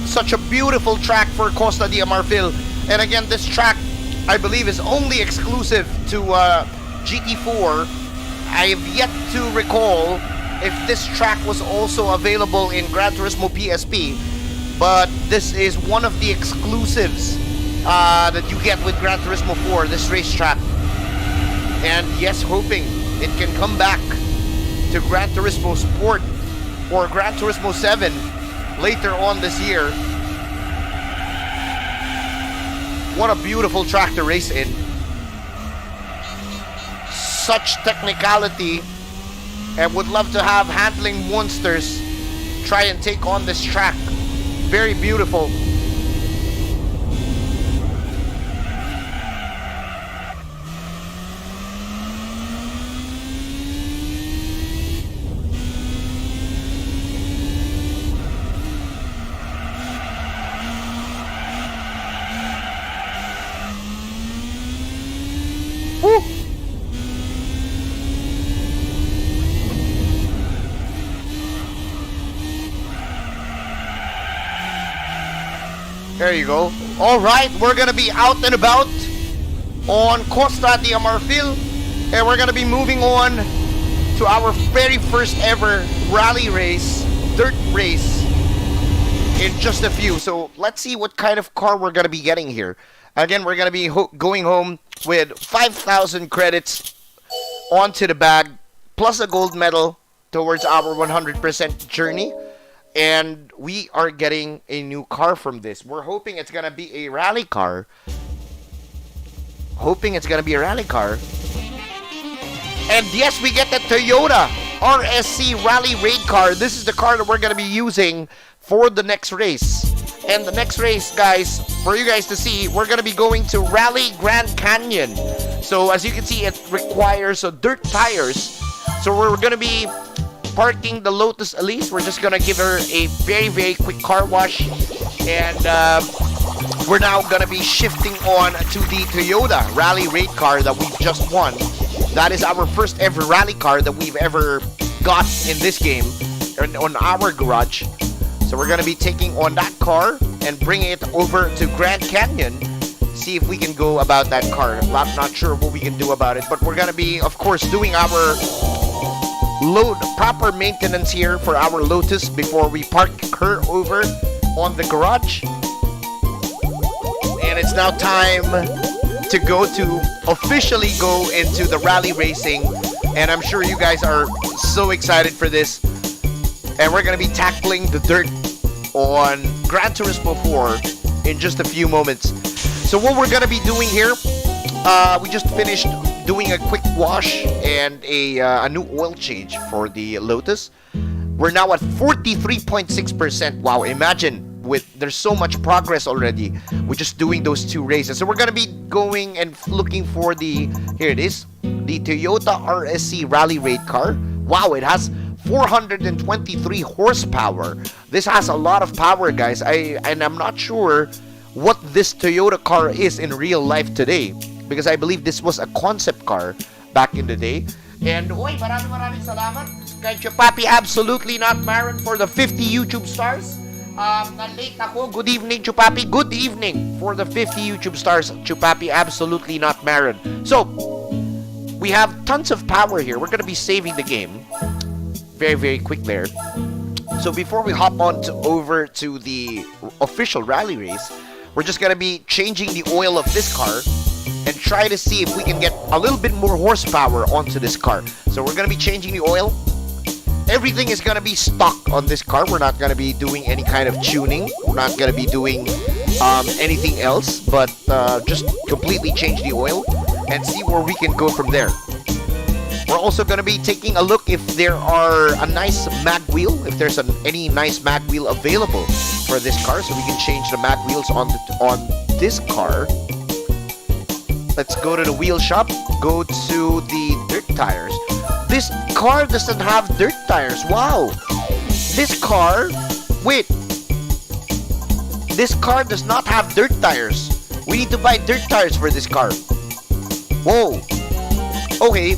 Such a beautiful track for Costa di Amalfi. And again, this track, I believe, is only exclusive to GT4. I have yet to recall if this track was also available in Gran Turismo PSP. But this is one of the exclusives that you get with Gran Turismo 4, this racetrack. And yes, hoping it can come back to Gran Turismo Sport or Gran Turismo 7 later on this year. What a beautiful track to race in. Such technicality, and would love to have handling monsters try and take on this track. Very beautiful. Woo! There you go. All right, we're gonna be out and about on Costa di Amalfi, and we're gonna be moving on to our very first ever rally race, dirt race, in just a few. So let's see what kind of car we're gonna be getting here. Again, we're gonna be going home with 5,000 credits onto the bag, plus a gold medal towards our 100% journey. And we are getting a new car from this. We're hoping it's gonna be a rally car. And yes, we get the Toyota RSC Rally Raid car. This is the car that we're gonna be using for the next race. And the next race, guys, for you guys to see, we're gonna be going to Rally Grand Canyon. So as you can see, it requires dirt tires. So we're gonna be parking the Lotus Elise. We're just gonna give her a very, very quick car wash. And we're now gonna be shifting on to the Toyota Rally Raid car that we've just won. That is our first ever rally car that we've ever got in this game, on our garage. So we're gonna be taking on that car and bringing it over to Grand Canyon. See if we can go about that car. I'm not sure what we can do about it, but we're gonna be, of course, doing our proper maintenance here for our Lotus before we park her over on the garage. And it's now time to officially go into the rally racing, and I'm sure you guys are so excited for this. And we're gonna be tackling the dirt on Gran Turismo 4 in just a few moments. So what we're gonna be doing here, we just finished doing a quick wash and a new oil change for the Lotus. We're now at 43.6%. Wow, imagine, there's so much progress already with just doing those two races. So we're gonna be going and looking for the Toyota RSC Rally Raid car. Wow, it has 423 horsepower. This has a lot of power, guys. I'm not sure what this Toyota car is in real life today, because I believe this was a concept car back in the day. And maraming salamat kay Chupapi Absolutely Not Marin for the 50 YouTube stars. Na-late ako. Good evening, Chupapi. Good evening for the 50 YouTube stars, Chupapi Absolutely Not Marin. So, we have tons of power here. We're gonna be saving the game. Very, very quick there. So before we hop on over to the official rally race, we're just gonna be changing the oil of this car and try to see if we can get a little bit more horsepower onto this car. So we're gonna be changing the oil. Everything is gonna be stock on this car. We're not gonna be doing any kind of tuning. We're not gonna be doing anything else, but just completely change the oil and see where we can go from there. We're also going to be taking a look if there are a nice mag wheel, if there's any nice mag wheel available for this car, so we can change the mag wheels on this car. Let's go to the wheel shop, go to the dirt tires. This car doesn't have dirt tires. Wow. This car, wait. This car does not have dirt tires. We need to buy dirt tires for this car. Whoa. Okay.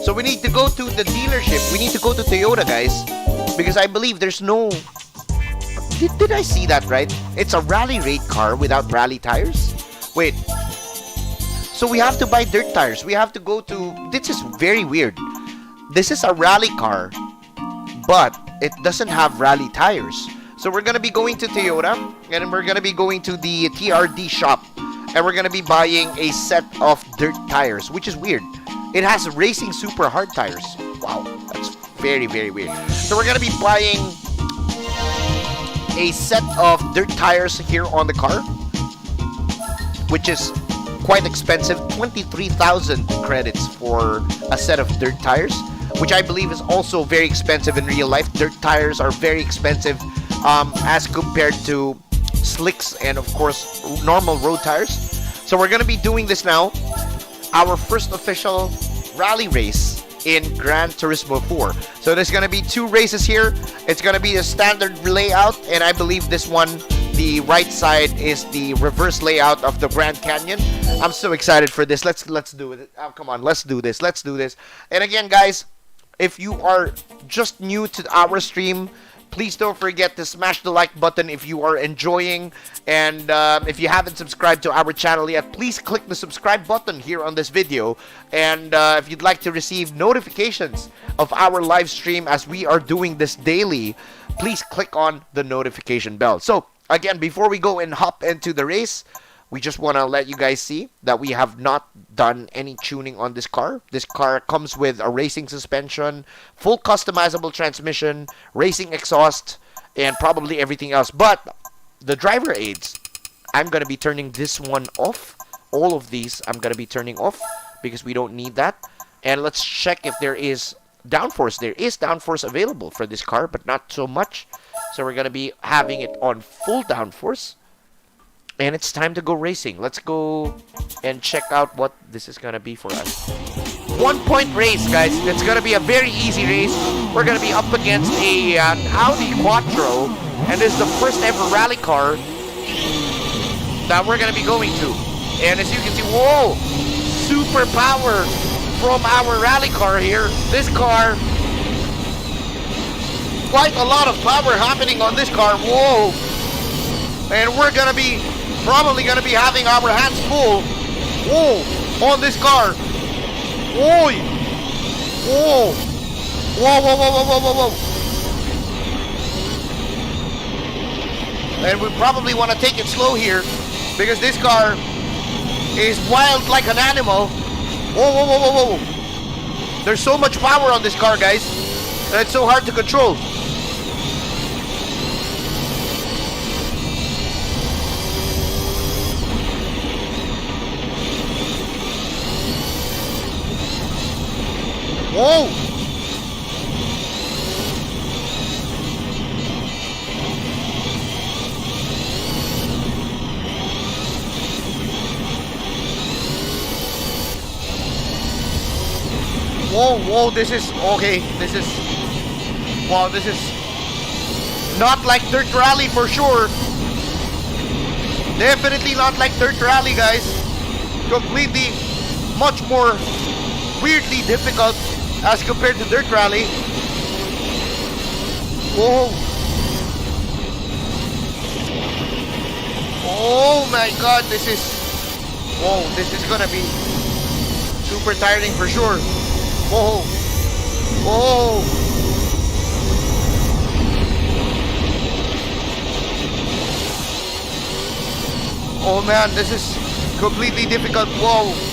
So we need to go to the dealership. We need to go to Toyota, guys. Because I believe there's no... Did I see that right? It's a rally raid car without rally tires? Wait. So we have to buy dirt tires. We have to go to... This is very weird. This is a rally car, but it doesn't have rally tires. So we're going to be going to Toyota, and we're going to be going to the TRD shop, and we're going to be buying a set of dirt tires, which is weird. It has racing super hard tires. Wow, that's very, very weird. So we're going to be buying a set of dirt tires here on the car, which is quite expensive. 23,000 credits for a set of dirt tires, which I believe is also very expensive in real life. Dirt tires are very expensive as compared to slicks and of course normal road tires. So we're going to be doing this now, our first official rally race in Gran Turismo 4. So there's going to be 2 races here. It's going to be a standard layout, and I believe this one, the right side, is the reverse layout of the Grand Canyon. I'm so excited for this. Let's do it. Oh, come on, let's do this. Let's do this. And again, guys, if you are just new to our stream, please don't forget to smash the like button if you are enjoying. And if you haven't subscribed to our channel yet, please click the subscribe button here on this video. And if you'd like to receive notifications of our live stream as we are doing this daily, please click on the notification bell. So again, before we go and hop into the race, we just want to let you guys see that we have not done any tuning on this car. This car comes with a racing suspension, full customizable transmission, racing exhaust, and probably everything else. But the driver aids, I'm going to be turning this one off. All of these I'm going to be turning off because we don't need that. And let's check if there is downforce. There is downforce available for this car, but not so much. So we're going to be having it on full downforce. And it's time to go racing. Let's go and check out what this is going to be for us. 1-point race, guys. It's going to be a very easy race. We're going to be up against an Audi Quattro. And this is the first ever rally car that we're going to be going to. And as you can see, whoa! Super power from our rally car here. This car, quite a lot of power happening on this car. Whoa! And we're going to be probably going to be having our hands full. Whoa, on this car. Whoa. Whoa. Whoa, whoa, whoa, whoa, whoa, whoa. And we probably want to take it slow here because this car is wild like an animal. Whoa, whoa, whoa, whoa, whoa. There's so much power on this car, guys, and it's so hard to control. Whoa! Whoa, whoa, this is, okay, this is, wow, this is not like Dirt Rally for sure. Definitely not like Dirt Rally, guys. Completely, much more weirdly difficult as compared to Dirt Rally. Whoa. Oh my god, this is, whoa, this is gonna be super tiring for sure. Whoa. Whoa. Oh man, this is completely difficult. Whoa.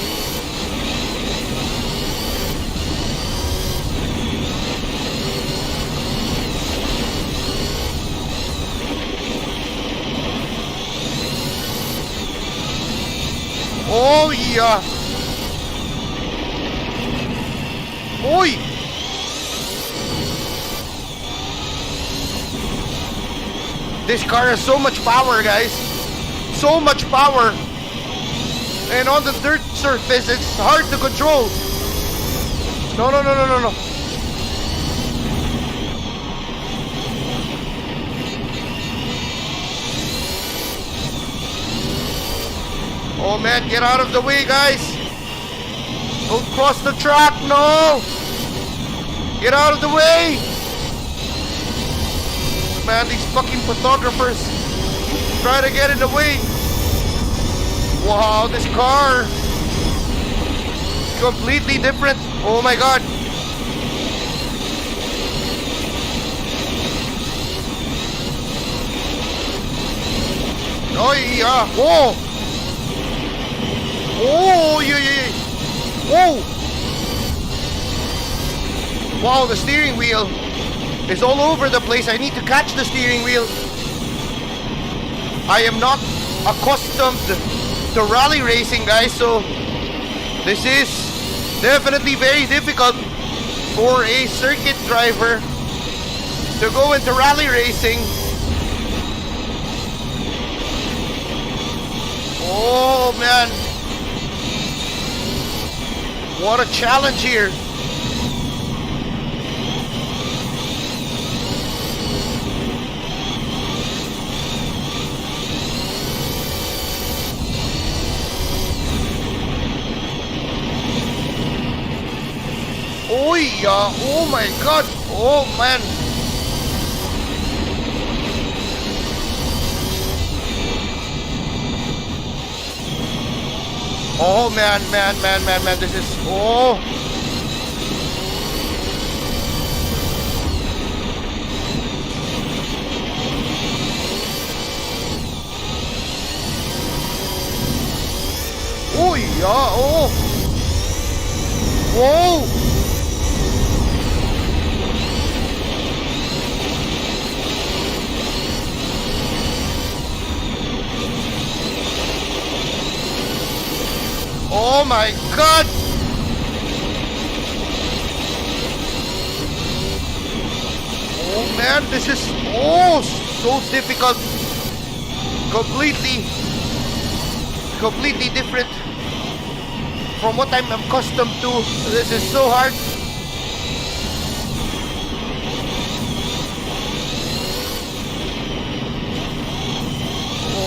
Oh yeah. Oi! This car has so much power, guys. So much power. And on the dirt surface, it's hard to control. No, no, no, no, no, no. Oh man, get out of the way, guys. Don't cross the track, no. Get out of the way. Man, these fucking photographers try to get in the way. Wow, this car. Completely different. Oh my god. Oh yeah. Whoa. Oh yeah, yeah, yeah. Whoa. Wow, the steering wheel is all over the place. I need to catch the steering wheel. I am not accustomed to rally racing, guys, so this is definitely very difficult for a circuit driver to go into rally racing. Oh man, what a challenge here. Oh yeah, oh my god, oh man. Oh man, man, this is, oh. Oh yeah, oh. Whoa. Oh my god! Oh man, this is so difficult. Completely different from what I'm accustomed to. This is so hard.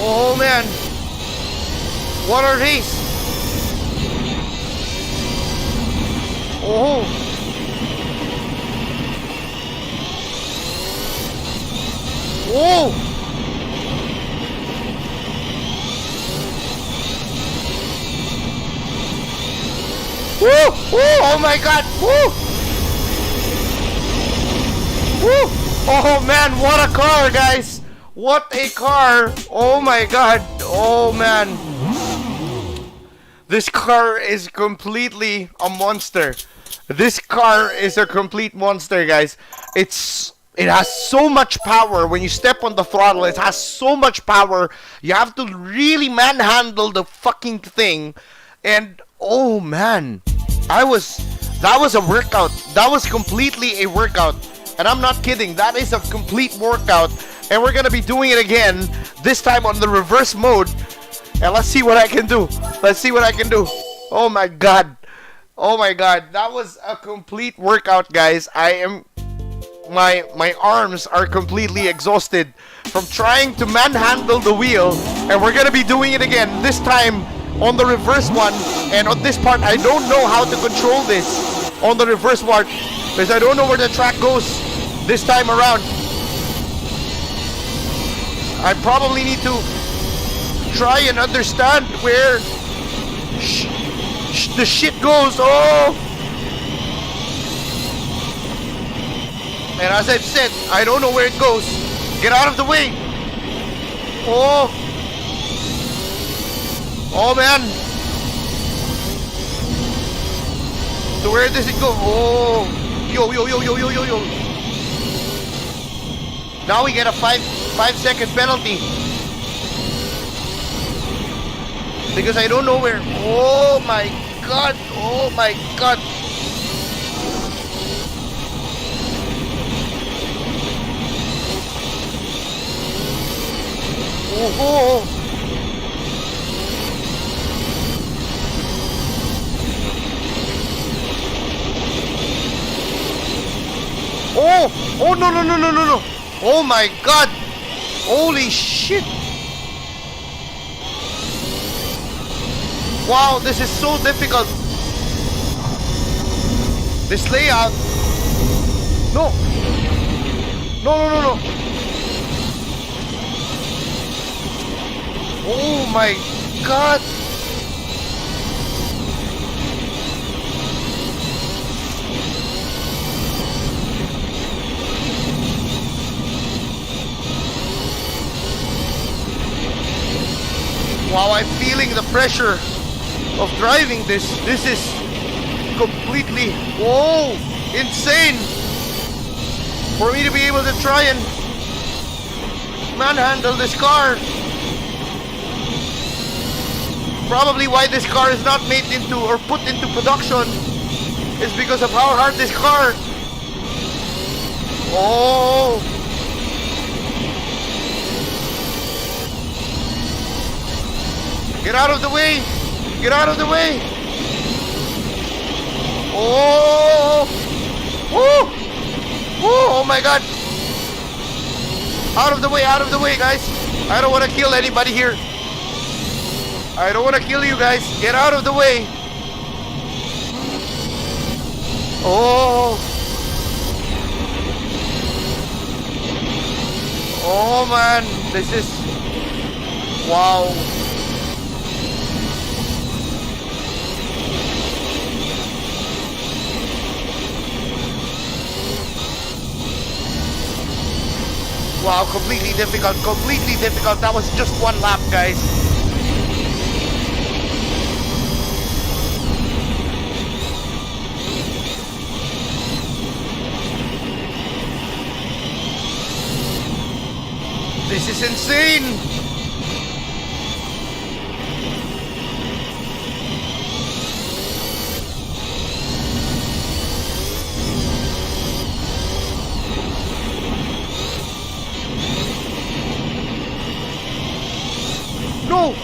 Oh man, what a race! Oh! Oh! Woo! Woo! Oh my god! Woo! Woo! Oh man, what a car, guys! What a car! Oh my god! Oh man! This car is completely a monster. This car is a complete monster, guys. It has so much power. When you step on the throttle, it has so much power. You have to really manhandle the fucking thing. And oh man, that was a workout. That was completely a workout. And I'm not kidding. That is a complete workout. And we're gonna be doing it again, this time on the reverse mode. And let's see what I can do. Let's see what I can do. Oh my god. Oh my god. That was a complete workout, guys. My arms are completely exhausted from trying to manhandle the wheel. And we're gonna be doing it again, this time on the reverse one. And on this part, I don't know how to control this on the reverse part, because I don't know where the track goes this time around. I probably need to try and understand where the shit goes. Oh! And as I've said, I don't know where it goes. Get out of the way. Oh! Oh man! So where does it go? Oh! Yo. Now we get a 5-second penalty. Because I don't know where. Oh my god. Oh my god. Oh, oh, no, no, no, no, no, no. Oh my God. Holy shit. Wow, this is so difficult. This layout. No. No, no, no, no. Oh my God. Wow, I'm feeling the pressure of driving this. This is completely, whoa, insane for me to be able to try and manhandle this car. Probably why this car is not made into or put into production is because of how hard this car. Oh. Get out of the way! Get out of the way! Oh! Woo! Woo! Oh my God! Out of the way, guys! I don't want to kill anybody here. I don't want to kill you guys. Get out of the way! Oh! Oh man, this is wow. Wow, completely difficult, completely difficult. That was just one lap, guys. This is insane. No!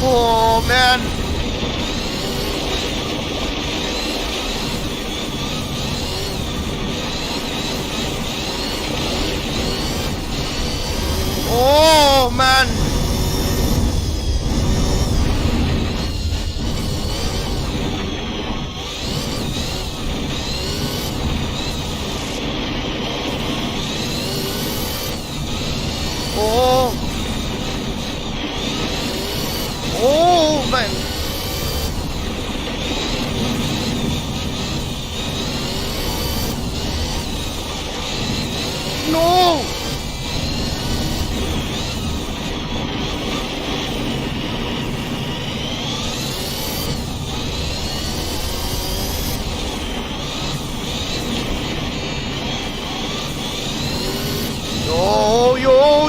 Oh man! Oh man! Oh! Oh man! No!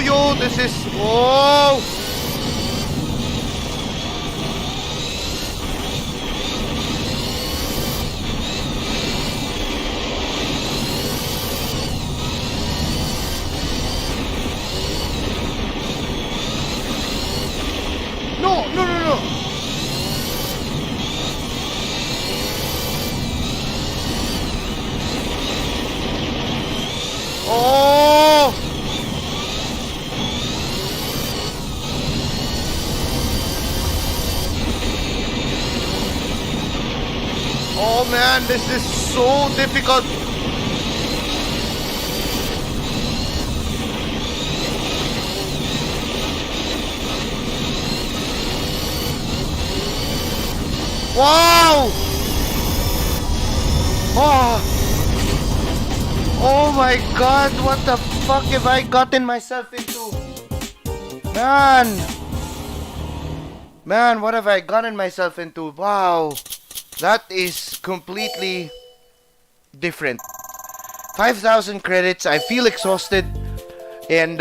Yo, this is, whoa! No, no, no, no! Oh! Oh man, this is so difficult. Wow! Oh! Oh my God, what the fuck have I gotten myself into? Man, what have I gotten myself into? Wow! That is completely different. 5,000 credits. I feel exhausted. And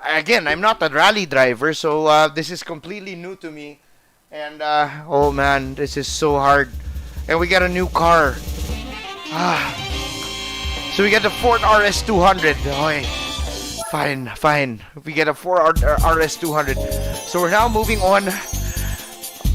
again, I'm not a rally driver, so this is completely new to me. And oh man, this is so hard. And we got a new car. So we get the Ford RS200. Okay. Fine. We get a Ford RS200. So we're now moving on.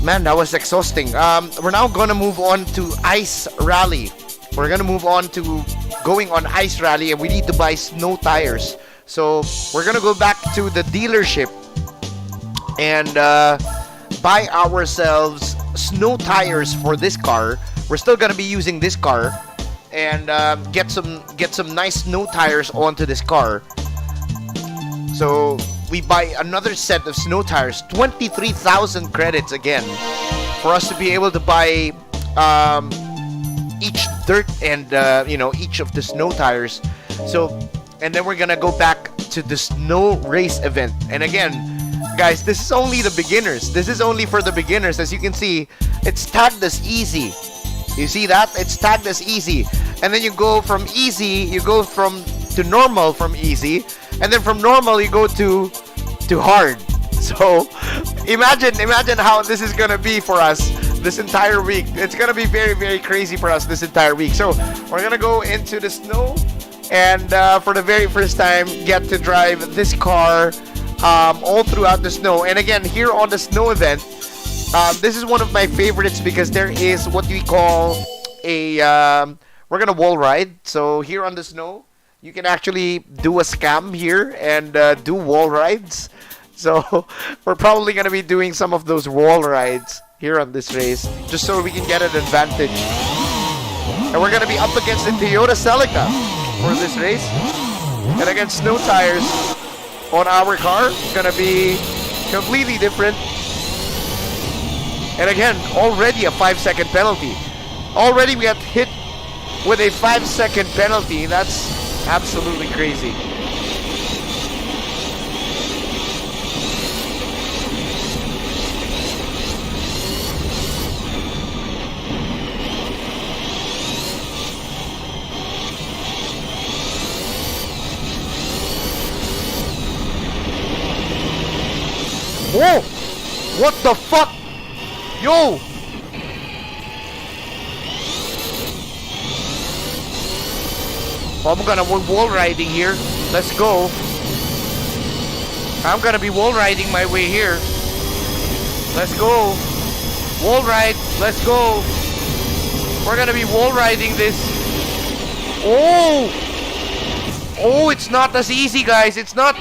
Man, that was exhausting. We're now gonna move on to Ice Rally. We're gonna move on to going on Ice Rally, and we need to buy snow tires. So we're gonna go back to the dealership and buy ourselves snow tires for this car. We're still gonna be using this car, and get some nice snow tires onto this car. So we buy another set of snow tires, 23,000 credits again, for us to be able to buy each dirt and each of the snow tires. So, and then we're gonna go back to the snow race event. And again, guys, this is only the beginners. This is only for the beginners. As you can see, it's tagged as easy. You see that? It's tagged as easy. And then you go from easy, you go to normal from easy, and then from normal you go to hard. So imagine how this is gonna be for us this entire week. It's gonna be very, very crazy for us this entire week. So we're gonna go into the snow, and for the very first time get to drive this car all throughout the snow. And again, here on the snow event, this is one of my favorites because there is what we call we're gonna wall ride. So here on the snow, you can actually do a scam here and do wall rides. So we're probably gonna be doing some of those wall rides here on this race, just so we can get an advantage. And we're gonna be up against the Toyota Celica for this race, and against snow tires on our car. Gonna be completely different. And again, already a 5-second penalty. Already we got hit with a 5-second penalty. That's absolutely crazy. Whoa! What the fuck? Yo! I'm gonna wall riding here. Let's go. I'm gonna be wall riding my way here. Let's go. Wall ride. Let's go. We're gonna be wall riding this. Oh! Oh, it's not as easy, guys. It's not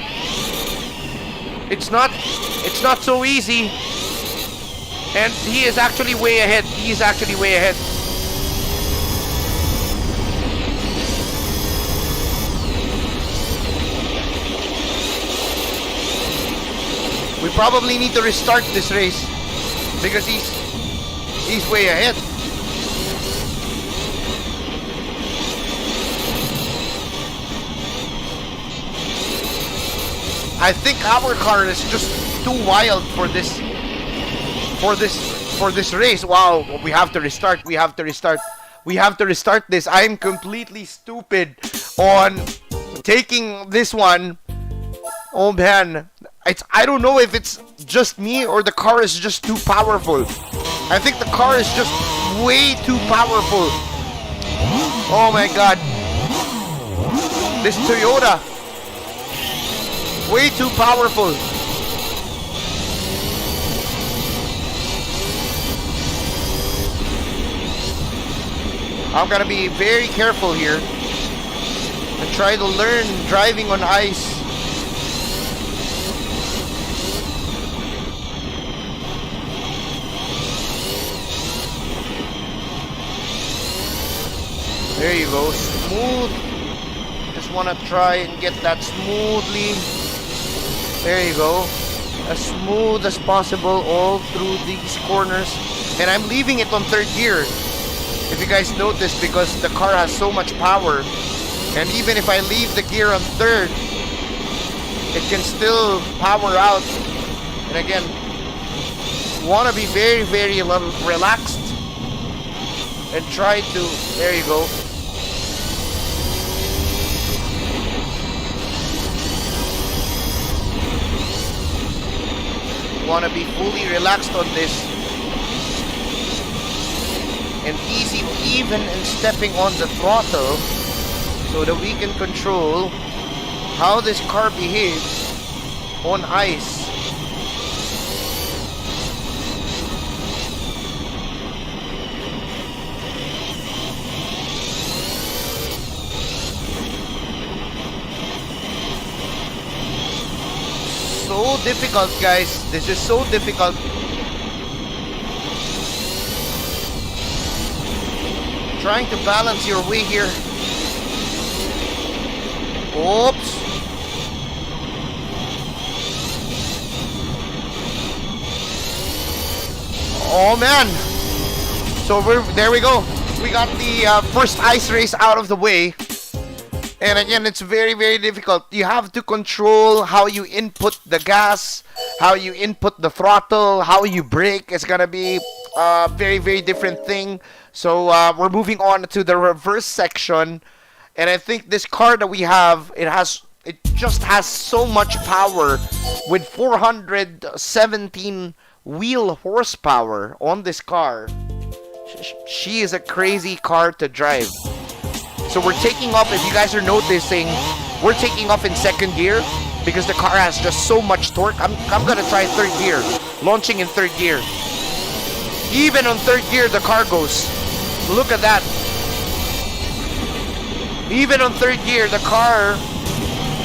so easy. And he is actually way ahead. He is actually way ahead. We probably need to restart this race because he's way ahead. I think our car is just too wild for this race. Wow, we have to restart. We have to restart this. I'm completely stupid on taking this one. Oh man, I don't know if it's just me or the car is just too powerful. I think the car is just way too powerful. Oh my god. This Toyota, way too powerful. I'm gonna be very careful here and try to learn driving on ice. There you go, smooth. Just want to try and get that smoothly. There you go. As smooth as possible all through these corners. And I'm leaving it on third gear, if you guys notice, because the car has so much power. And even if I leave the gear on third, it can still power out. And again, want to be very, very relaxed and try to, there you go, want to be fully relaxed on this and easy even in stepping on the throttle so that we can control how this car behaves on ice. So difficult, guys. This is so difficult. Trying to balance your way here. Oops. Oh man. So there we go. We got the first ice race out of the way. And again, it's very, very difficult. You have to control how you input the gas, how you input the throttle, how you brake. It's gonna be a very, very different thing. So we're moving on to the reverse section. And I think this car that we have, it just has so much power with 417 wheel horsepower on this car. She is a crazy car to drive. So we're taking off, if you guys are noticing, we're taking off in second gear because the car has just so much torque. I'm gonna try third gear, launching in third gear. Even on third gear, the car goes. Look at that. Even on third gear, the car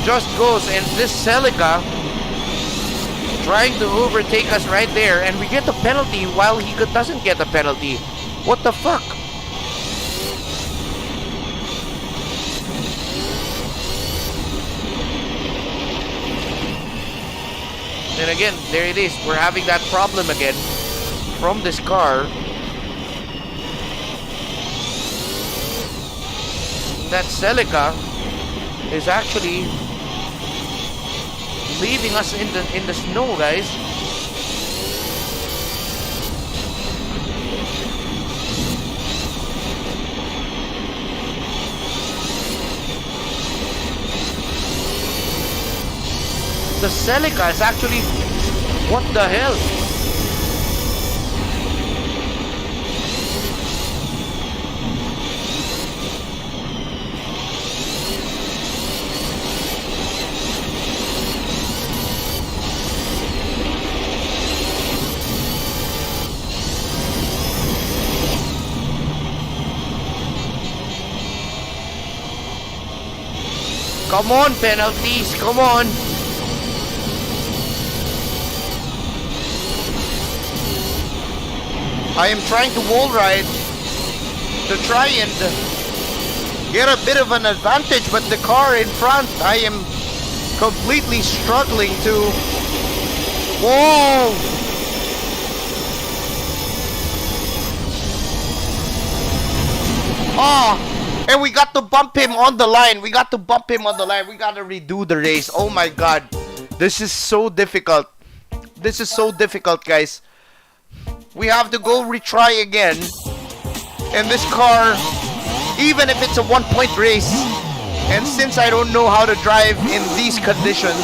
just goes. And this Celica trying to overtake us right there, and we get the penalty while he doesn't get the penalty. What the fuck? And again, there it is. We're having that problem again from this car. That Celica is actually leaving us in the snow, guys. The Celica is actually... What the hell? Come on, penalties, come on. I am trying to wall ride to try and get a bit of an advantage, but the car in front, I am completely struggling to... Whoa! Oh, and we got to bump him on the line. We got to redo the race. Oh my god. This is so difficult. This is so difficult, guys. We have to go retry again. And this car, even if it's a 1-point race, and since I don't know how to drive in these conditions,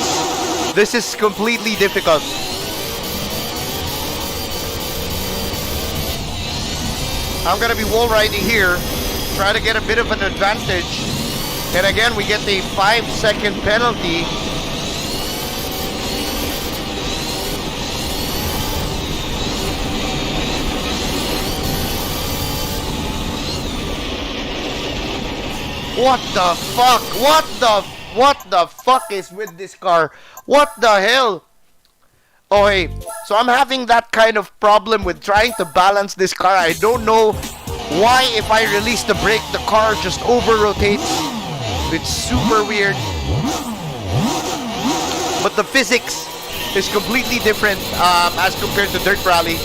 this is completely difficult. I'm gonna be wall riding here, try to get a bit of an advantage. And again, we get a 5-second penalty. What the fuck? What the fuck is with this car? What the hell? Oh hey, so I'm having that kind of problem with trying to balance this car. I don't know why if I release the brake, the car just over-rotates. It's super weird. But the physics is completely different as compared to Dirt Rally.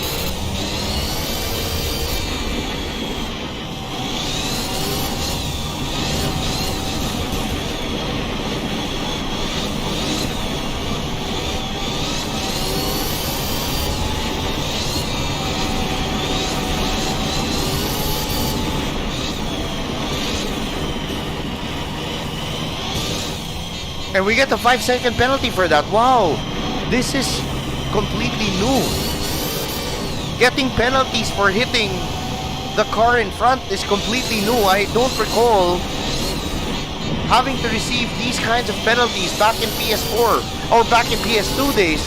And we get the 5-second penalty for that. Wow, this is completely new. Getting penalties for hitting the car in front is completely new. I don't recall having to receive these kinds of penalties back in PS4 or back in PS2 days.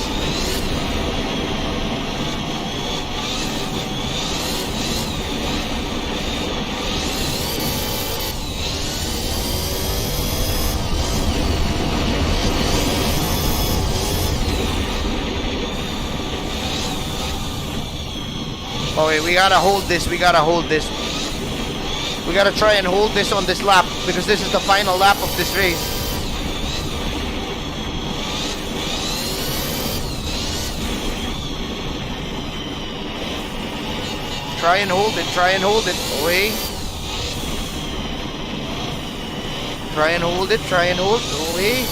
Oh wait, we gotta hold this, we gotta hold this. We gotta try and hold this on this lap because this is the final lap of this race. Try and hold it, try and hold it. Away. Try and hold it, try and hold. Away.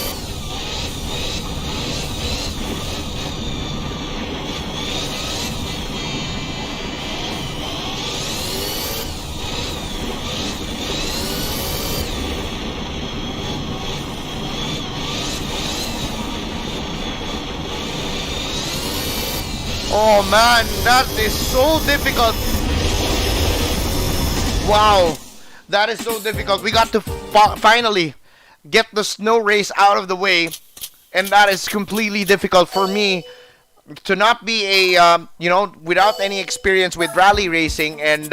Oh man, that is so difficult. Wow, that is so difficult. We got to finally get the snow race out of the way, and that is completely difficult for me to not be a, without any experience with rally racing, and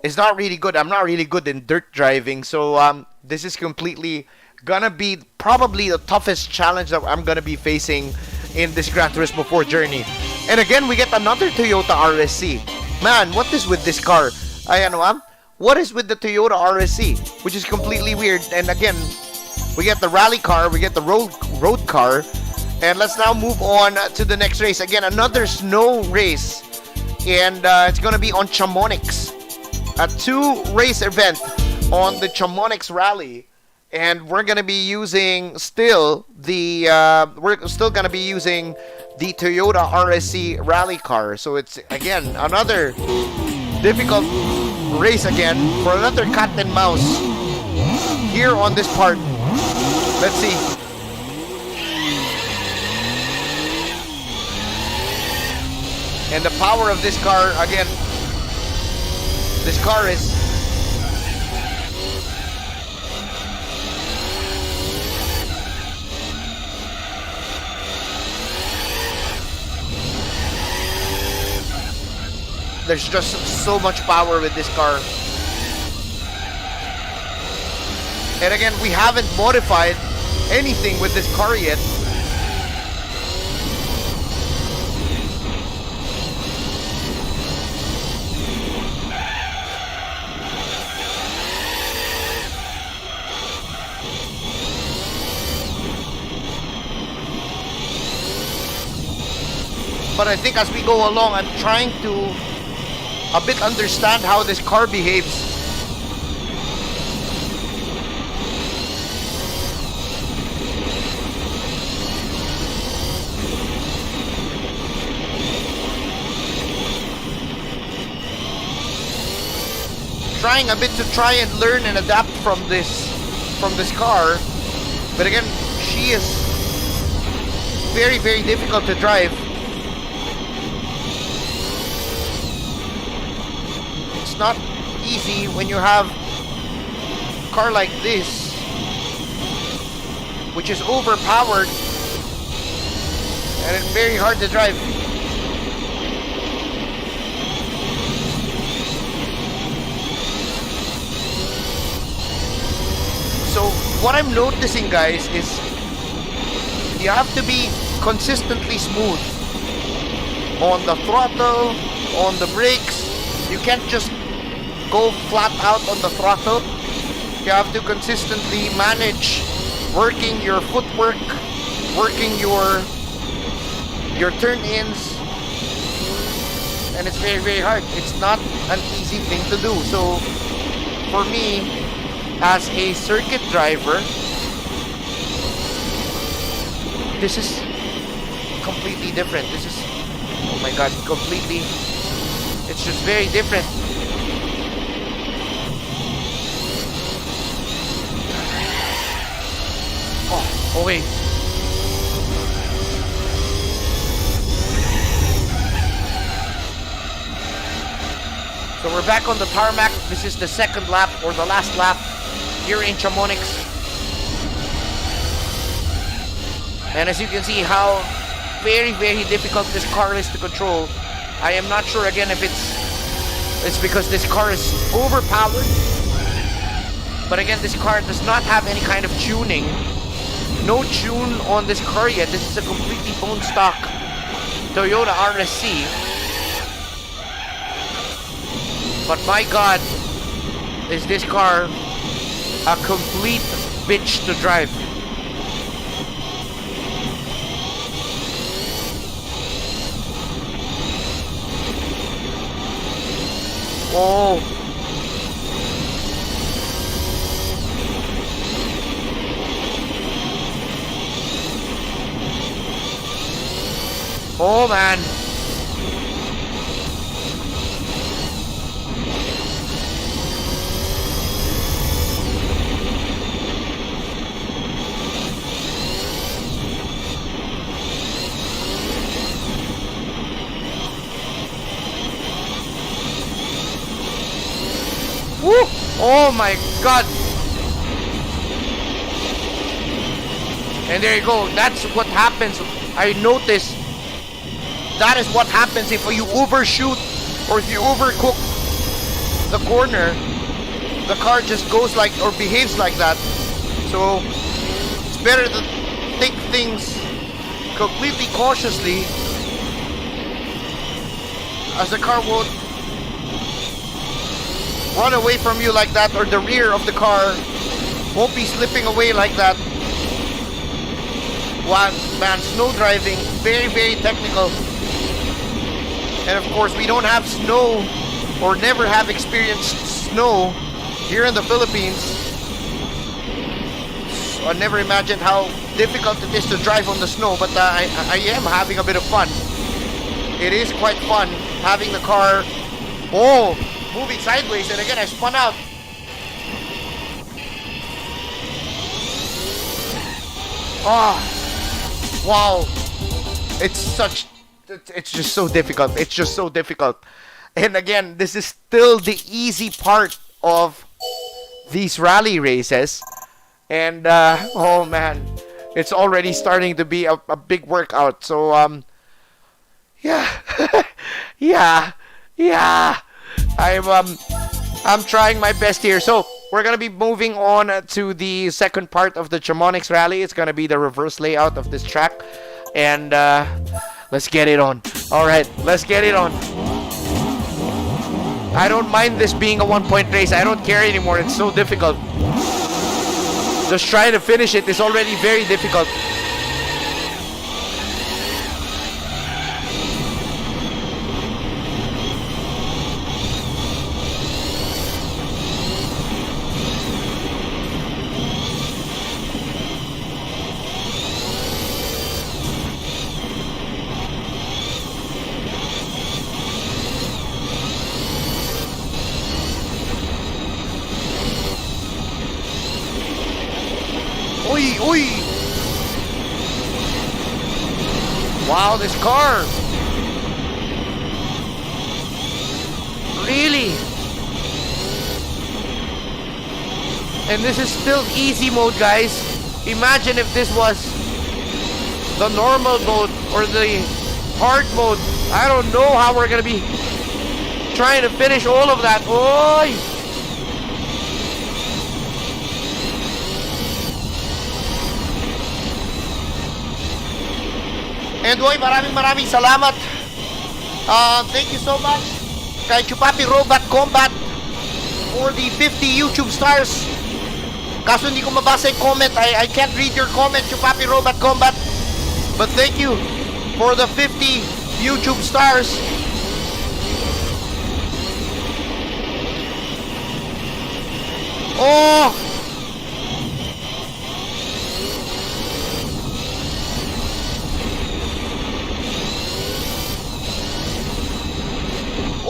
it's not really good. I'm not really good in dirt driving, so this is completely gonna be probably the toughest challenge that I'm gonna be facing in this Gran Turismo 4 journey. And again, we get another Toyota RSC. Man, what is with this car? What is with the Toyota RSC? Which is completely weird. And again, we get the rally car, we get the road car. And let's now move on to the next race. Again, another snow race. And it's going to be on Chamonix. A 2-race event on the Chamonix Rally. And we're going to be using we're still going to be using the Toyota RSC rally car. So it's again another difficult race again for another cat and mouse here on this part. Let's see. And the power of this car again. This car is there's just so much power with this car. And again, we haven't modified anything with this car yet. But I think as we go along, I'm trying to a bit understand how this car behaves. Trying a bit to try and learn and adapt from this car. But again, she is very, very difficult to drive. Not easy when you have a car like this, which is overpowered and it's very hard to drive. So what I'm noticing, guys, is you have to be consistently smooth on the throttle, on the brakes. You can't just go flat out on the throttle. You have to consistently manage working your footwork, working your turn-ins, and it's very, very hard. It's not an easy thing to do. So for me, as a circuit driver, this is completely different. This is, oh my god, completely, it's just very different. Oh wait. So we're back on the tarmac. This is the second lap or the last lap here in Chamonix. And as you can see how very, very difficult this car is to control. I am not sure again if it's because this car is overpowered. But again, this car does not have any kind of tuning. No tune on this car yet. This is a completely bone stock Toyota RSC. But my God, is this car a complete bitch to drive. Oh. Oh man. Woo! Oh my God. And there you go. That's what happens. I noticed. That is what happens if you overshoot or if you overcook the corner. The car just goes like or behaves like that. So it's better to take things completely cautiously, as the car won't run away from you like that, or the rear of the car won't be slipping away like that. Wow, man, snow driving, very, very technical. And of course, we don't have snow or never have experienced snow here in the Philippines. So I never imagined how difficult it is to drive on the snow, but I am having a bit of fun. It is quite fun having the car, moving sideways, and again I spun out. Oh, wow. It's just so difficult. It's just so difficult. And again, this is still the easy part of these rally races. And, oh man, it's already starting to be a big workout. So, yeah, yeah. I'm trying my best here. So, we're going to be moving on to the second part of the Chamonix rally. It's going to be the reverse layout of this track. And, let's get it on. Alright, let's get it on. I don't mind this being a one-point race. I don't care anymore. It's so difficult. Just trying to finish it is already very difficult. Oi! Wow, this car! Really? And this is still easy mode, guys. Imagine if this was the normal mode or the hard mode. I don't know how we're gonna be trying to finish all of that. Oi! And maraming salamat. Thank you so much kay Chupapi Robot Combat for the 50 YouTube stars. Kaso hindi ko mabasa yung comment. I can't read your comment, Chupapi Robot Combat. But thank you for the 50 YouTube stars. Oh!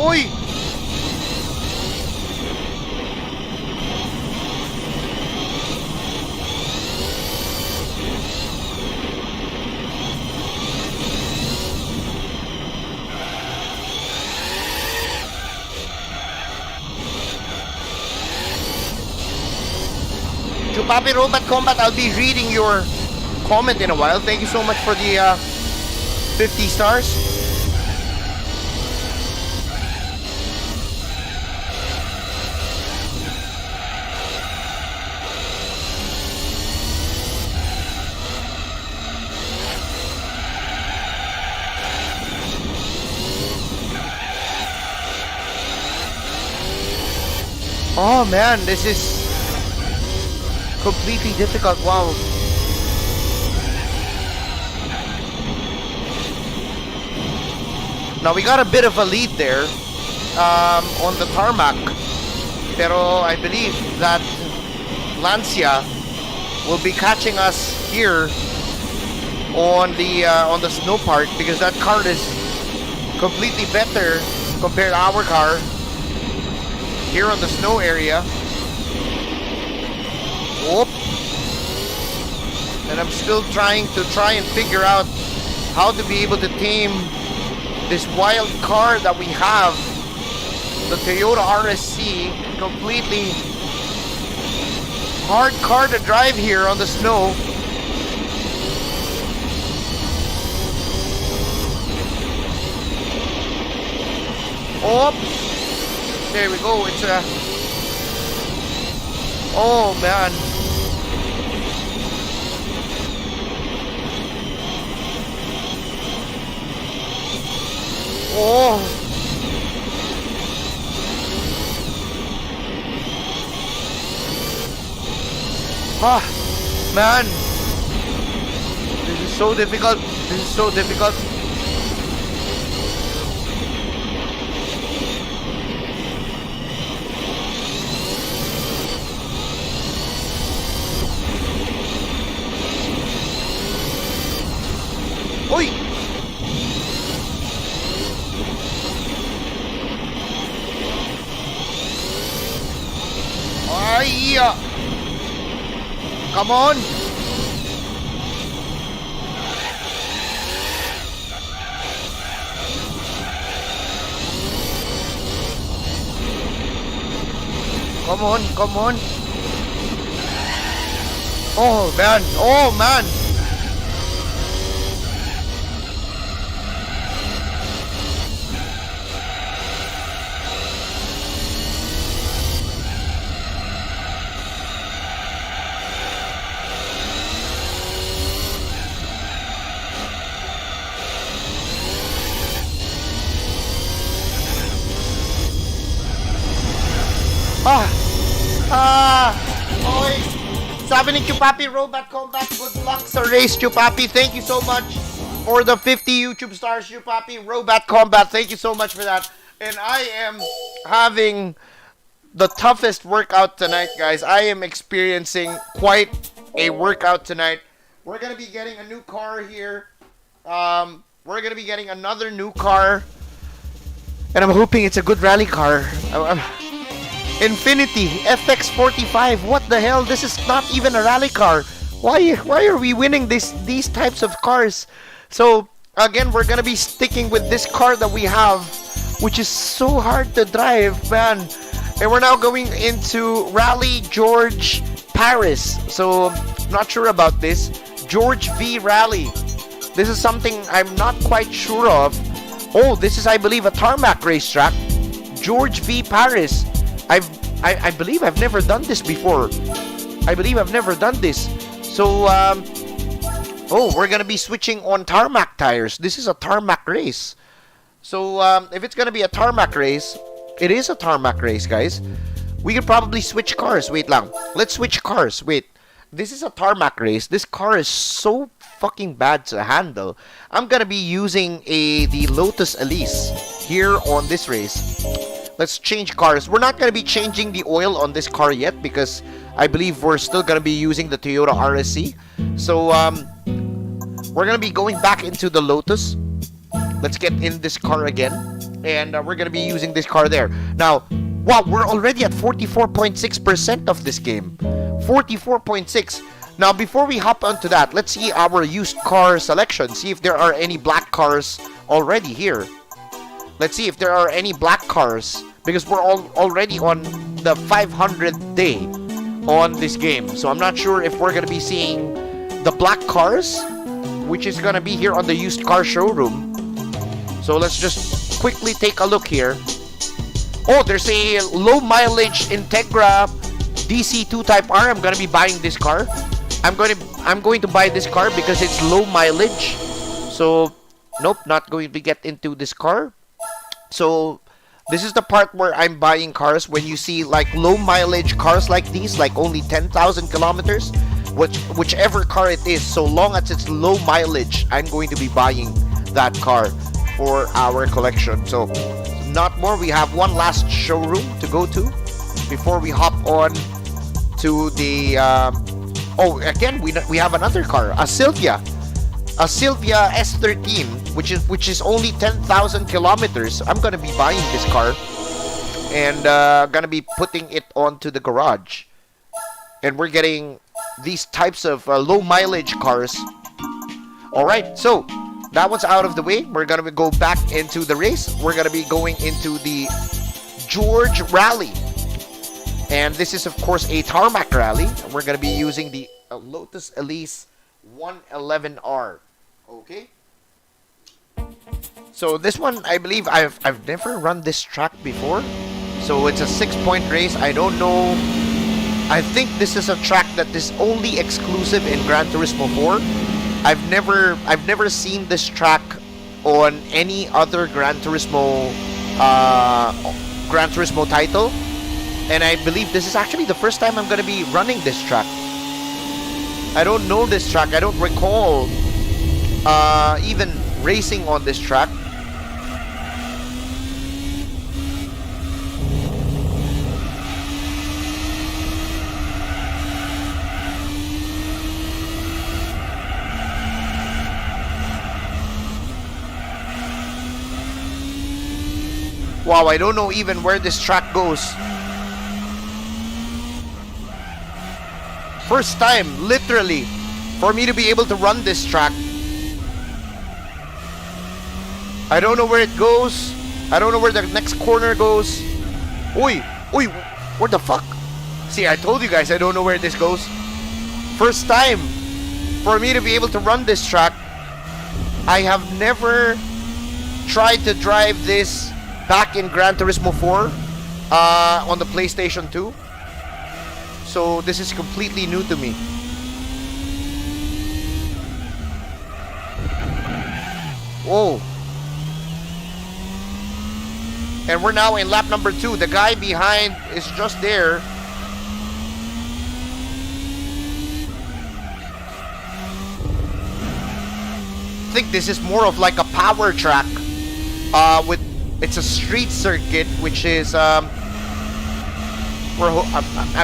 Uy! Papi Robot Combat, I'll be reading your comment in a while. Thank you so much for the 50 stars. Oh man, this is completely difficult. Wow. Now we got a bit of a lead there on the tarmac, pero I believe that Lancia will be catching us here on the snow part, because that car is completely better compared to our car here on the snow area. Whoop. And I'm still trying and figure out how to be able to tame this wild car that we have, the Toyota RSC. Completely hard car to drive here on the snow. Oh, there we go. It's a... Oh man. Oh. Ah, man. This is so difficult. This is so difficult. Oi! Ay! Come on! Come on, come on! Oh man! Oh man! Oy! Sabi ni Chupapi Robot Combat, good luck sa race, Chupapi. Thank you so much for the 50 YouTube stars, Chupapi Robot Combat. Thank you so much for that. And I am having the toughest workout tonight, guys. I am experiencing quite a workout tonight. We're going to be getting a new car here. We're going to be getting another new car. And I'm hoping it's a good rally car. Infinity FX45. What the hell? This is not even a rally car. Why are we winning these types of cars? So again, we're gonna be sticking with this car that we have, which is so hard to drive, man. And we're now going into Rally George Paris. So not sure about this. George V Rally. This is something I'm not quite sure of. Oh, this is, I believe, a tarmac racetrack. George V Paris. I believe I've never done this before. I believe I've never done this. So, oh, we're gonna be switching on tarmac tires. This is a tarmac race. So, if it's gonna be a tarmac race, it is a tarmac race, guys. We could probably switch cars. Wait lang. Let's switch cars. Wait. This is a tarmac race. This car is so fucking bad to handle. I'm gonna be using the Lotus Elise here on this race. Let's change cars. We're not gonna be changing the oil on this car yet because I believe we're still gonna be using the Toyota RSC. So we're gonna be going back into the Lotus. Let's get in this car again, and we're gonna be using this car there. Now, wow, we're already at 44.6% of this game. 44.6. Now, before we hop onto that, let's see our used car selection. See if there are any black cars already here. Let's see if there are any black cars, because we're already on the 500th day on this game. So I'm not sure if we're gonna be seeing the black cars, which is gonna be here on the used car showroom. So let's just quickly take a look here. Oh, there's a low mileage Integra DC2 Type R. I'm gonna be buying this car. I'm going to buy this car because it's low mileage. So nope, not going to get into this car. So this is the part where I'm buying cars. When you see like low mileage cars like these, like only 10,000 kilometers, whichever car it is, so long as it's low mileage, I'm going to be buying that car for our collection. So not more. We have one last showroom to go to before we hop on to the oh, again we have another car, a Sylvia S13, which is only 10,000 kilometers. I'm gonna be buying this car and gonna be putting it onto the garage. And we're getting these types of low mileage cars. All right, so that one's out of the way. We're gonna go back into the race. We're gonna be going into the George Rally, and this is of course a tarmac rally. We're gonna be using the Lotus Elise 111R. Okay. So this one, I believe I've never run this track before. So it's a 6-point race. I don't know. I think this is a track that is only exclusive in Gran Turismo 4. I've never seen this track on any other Gran Turismo title, and I believe this is actually the first time I'm gonna be running this track. I don't know this track. I don't recall even racing on this track. Wow, I don't know even where this track goes. First time, literally, for me to be able to run this track. I don't know where it goes. I don't know where the next corner goes. Oi, what the fuck? See, I told you guys I don't know where this goes. First time for me to be able to run this track. I have never tried to drive this back in Gran Turismo 4 on the PlayStation 2. So this is completely new to me. Whoa. And we're now in lap number 2. The guy behind is just there. I think this is more of like a power track. It's a street circuit, which is I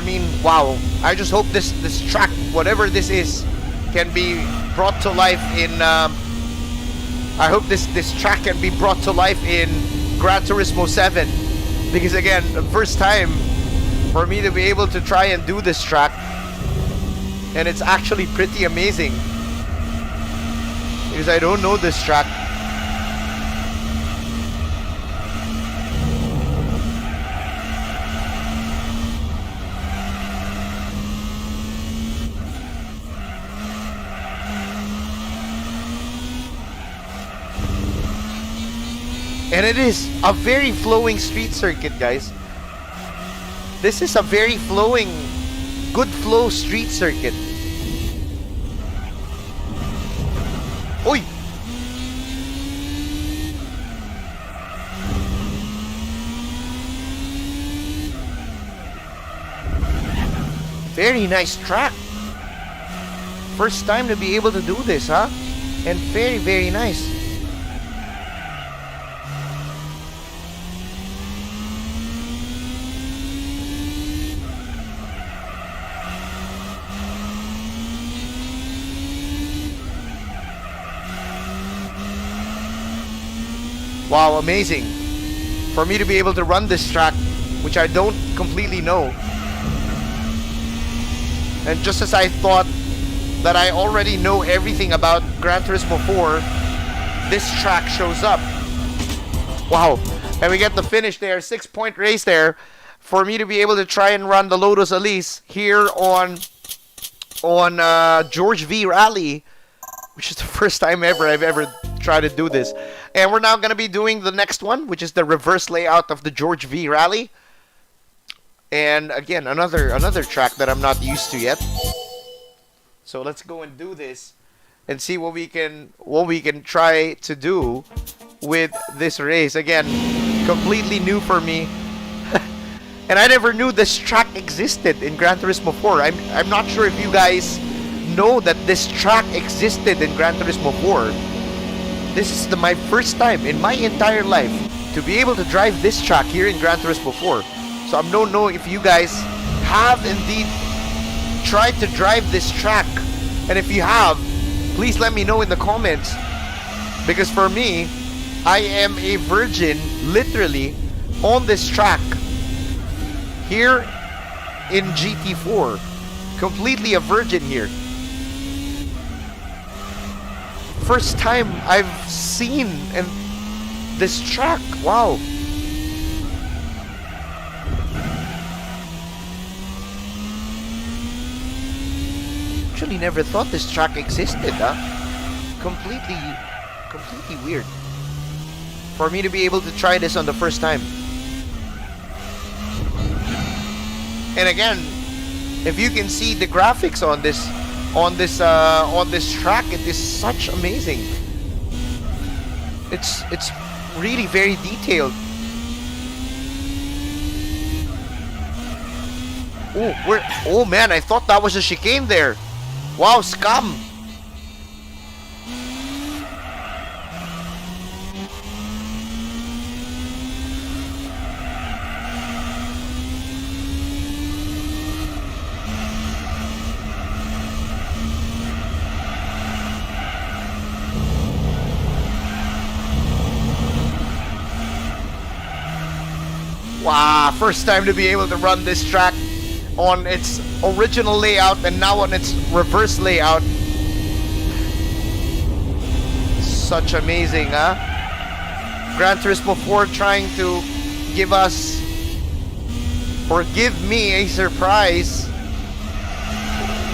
mean, wow. I just hope this track, whatever this is, can be brought to life in I hope this track can be brought to life in Gran Turismo 7, because again, the first time for me to be able to try and do this track, and it's actually pretty amazing because I don't know this track. And it is a very flowing street circuit, guys. This is a very flowing, good flow street circuit. Oi! Very nice track. First time to be able to do this, huh? And very, very nice. Wow, amazing. For me to be able to run this track, which I don't completely know. And just as I thought that I already know everything about Gran Turismo 4, this track shows up. Wow. And we get the finish there. 6-point race there for me to be able to try and run the Lotus Elise here on George V Rally, which is the first time ever I've ever tried to do this. And we're now going to be doing the next one, which is the reverse layout of the George V Rally. And again, another track that I'm not used to yet. So let's go and do this and see what we can try to do with this race. Again, completely new for me. And I never knew this track existed in Gran Turismo 4. I'm not sure if you guys know that this track existed in Gran Turismo 4. This is my first time in my entire life to be able to drive this track here in Gran Turismo 4. So I don't know if you guys have indeed tried to drive this track. And if you have, please let me know in the comments. Because for me, I am a virgin, literally, on this track here in GT4. Completely a virgin here. First time I've seen this track. Wow. Actually never thought this track existed, huh? Completely weird for me to be able to try this on the first time. And again, if you can see the graphics on this track, it is such amazing. It's really very detailed. Oh man, I thought that was a chicane there. Wow, scum. Wow, first time to be able to run this track on its original layout and now on its reverse layout. Such amazing, huh? Gran Turismo 4 trying to give us, or give me, a surprise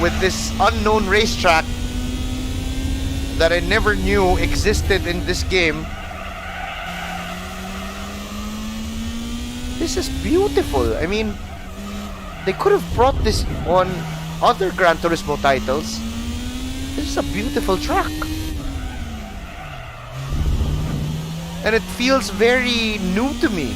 with this unknown racetrack that I never knew existed in this game. This is beautiful. I mean, they could have brought this on other Gran Turismo titles. This is a beautiful track. And it feels very new to me.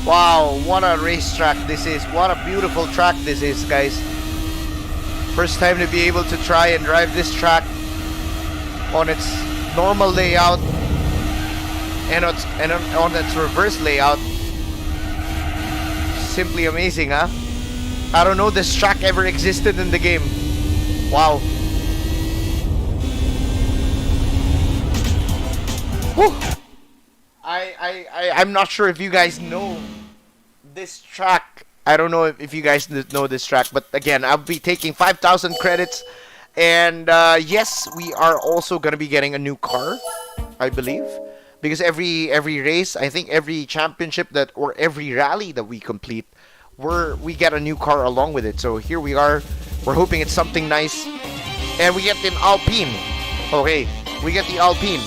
Wow, what a racetrack this is. What a beautiful track this is, guys. First time to be able to try and drive this track on its normal layout and on its reverse layout. Simply amazing, huh? I don't know this track ever existed in the game. Wow. Whew. I'm not sure if you guys know this track. I don't know if you guys know this track, but again, I'll be taking 5,000 credits. And yes, we are also going to be getting a new car, I believe. Because every race, I think every championship or every rally that we complete, we get a new car along with it. So here we are. We're hoping it's something nice. And we get an Alpine. Okay, we get the Alpine.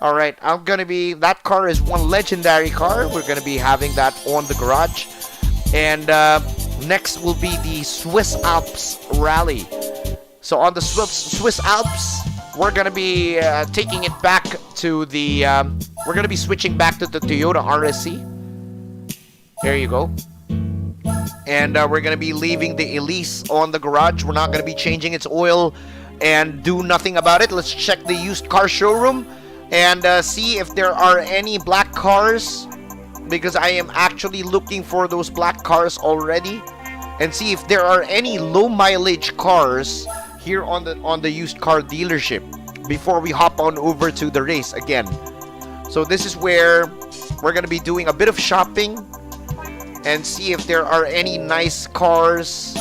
Alright, that car is one legendary car. We're going to be having that on the garage. And next will be the Swiss Alps Rally. So on the Swiss Alps, we're going to be taking it back to the... we're going to be switching back to the Toyota RSC. There you go. And we're going to be leaving the Elise on the garage. We're not going to be changing its oil and do nothing about it. Let's check the used car showroom and see if there are any black cars because I am actually looking for those black cars already, and see if there are any low mileage cars here on the used car dealership before we hop on over to the race again. So this is where we're gonna be doing a bit of shopping and see if there are any nice cars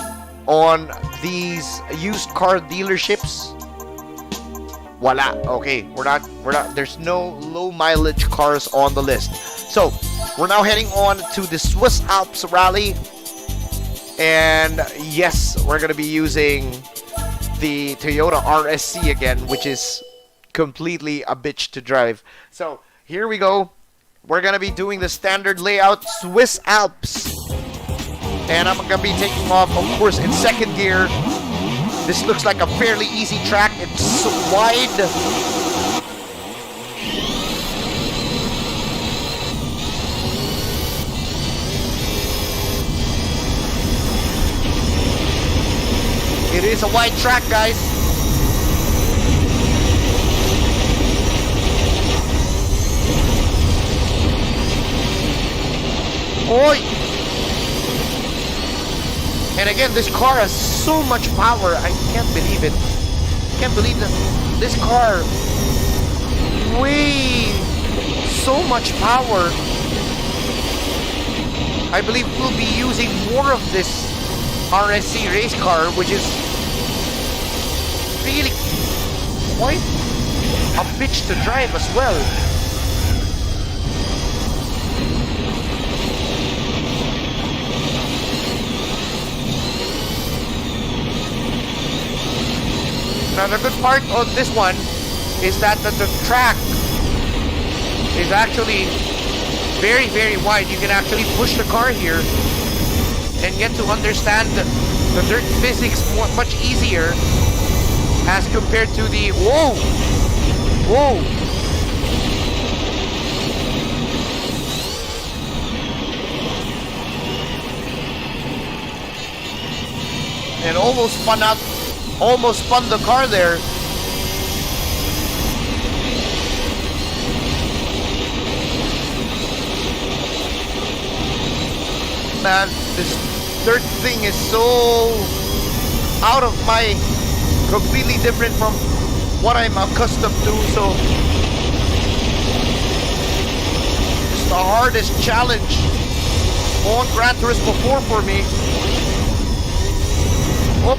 on these used car dealerships. Voila. Okay, we're not there's no low mileage cars on the list. So we're now heading on to the Swiss Alps rally, and yes, we're gonna be using the Toyota RSC again, which is completely a bitch to drive. So here we go. We're gonna be doing the standard layout Swiss Alps, and I'm gonna be taking off, of course, in second gear. This looks like a fairly easy track. It's so wide. It is a wide track, guys. Oi! And again, this car has so much power. I can't believe it. Can't believe that this car, so much power. I believe we'll be using more of this RSC race car, which is really quite a bitch to drive as well. Now the good part of this one is that the track is actually very, very wide. You can actually push the car here and get to understand the dirt physics much easier as compared to the whoa. And almost spun the car there. Man, this dirt thing is so out of my, completely different from what I'm accustomed to, so it's the hardest challenge on Gran Turismo 4 for me. Oh.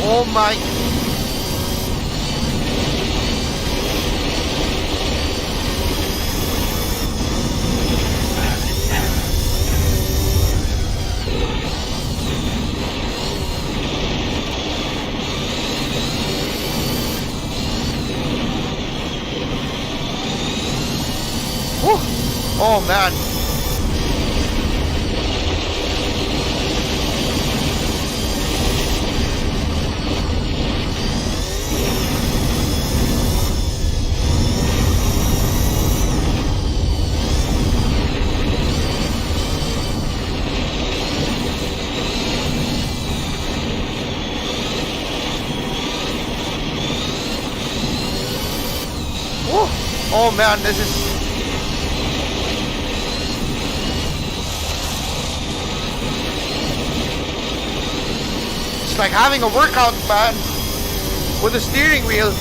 Oh my. Oh man. Oh man, this is... It's like having a workout, man, with a steering wheel.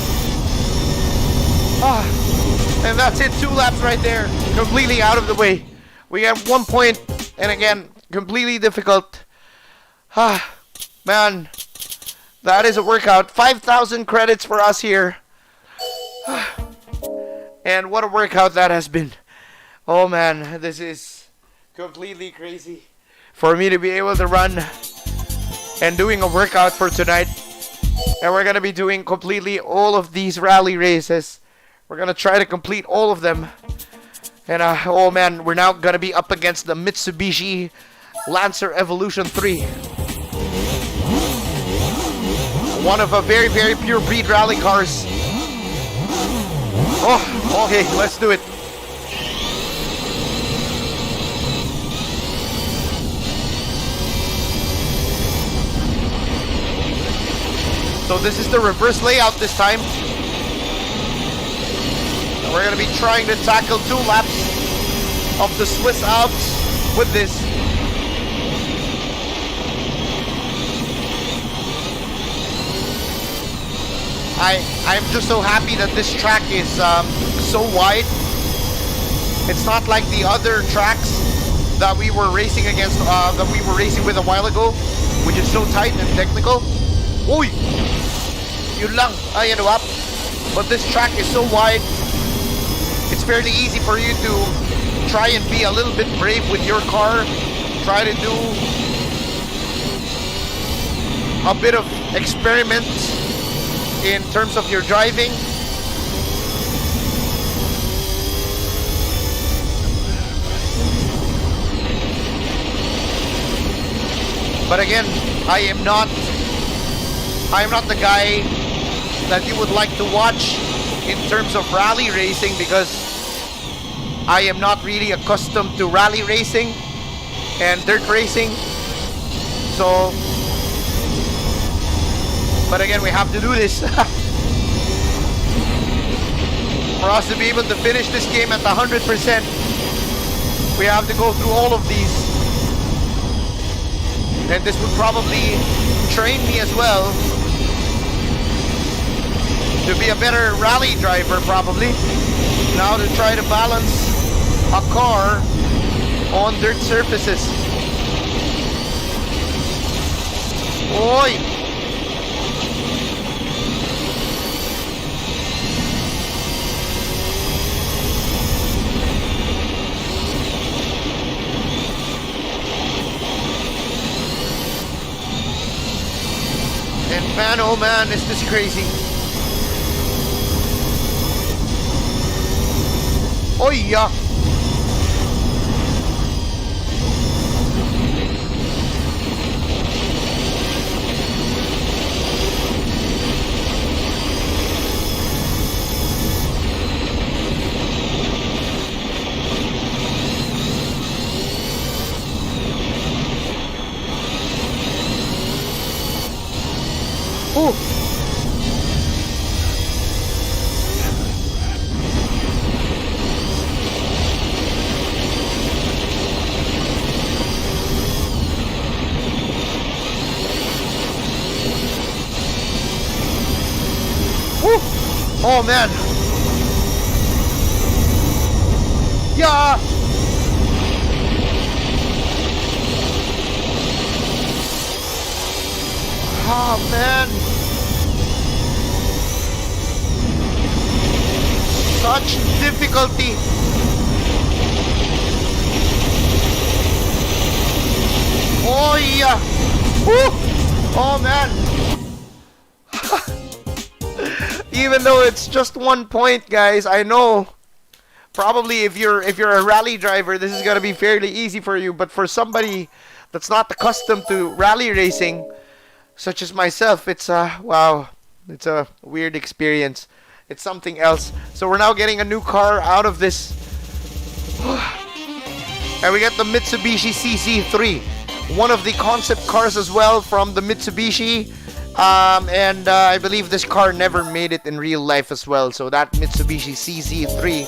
And that's it, 2 laps right there, completely out of the way. We have 1 point, and again, completely difficult. Man, that is a workout. 5,000 credits for us here. And what a workout that has been. Oh man, this is completely crazy for me to be able to run and doing a workout for tonight. And we're going to be doing completely all of these rally races. We're going to try to complete all of them. And oh man, we're now going to be up against the Mitsubishi Lancer Evolution 3. One of a very, very pure breed rally cars. Oh, okay, let's do it. So this is the reverse layout this time. And we're going to be trying to tackle 2 laps of the Swiss Alps with this. I'm just so happy that this track is so wide. It's not like the other tracks that we were racing against, that we were racing with a while ago, which is so tight and technical. Uy! Yun lang. Ay, ano up. But this track is so wide, it's fairly easy for you to try and be a little bit brave with your car. Try to do a bit of experiments in terms of your driving. But again, I am not the guy that you would like to watch in terms of rally racing, because I am not really accustomed to rally racing and dirt racing. So, but again, we have to do this. For us to be able to finish this game at 100%, we have to go through all of these. And this would probably train me as well to be a better rally driver, probably. Now to try to balance a car on dirt surfaces. Oi! And man, oh man, is this crazy. Oh yeah. Oh. Oh man. Yeah. Oh man. Such difficulty. Oh yeah. Woo. Oh man. Even though it's just 1 point, guys, I know probably if you're a rally driver, this is gonna be fairly easy for you. But for somebody that's not accustomed to rally racing, such as myself, it's wow, it's a weird experience. It's something else. So we're now getting a new car out of this, and we get the Mitsubishi CC3, one of the concept cars as well from the Mitsubishi. And I believe this car never made it in real life as well. So that Mitsubishi CC3,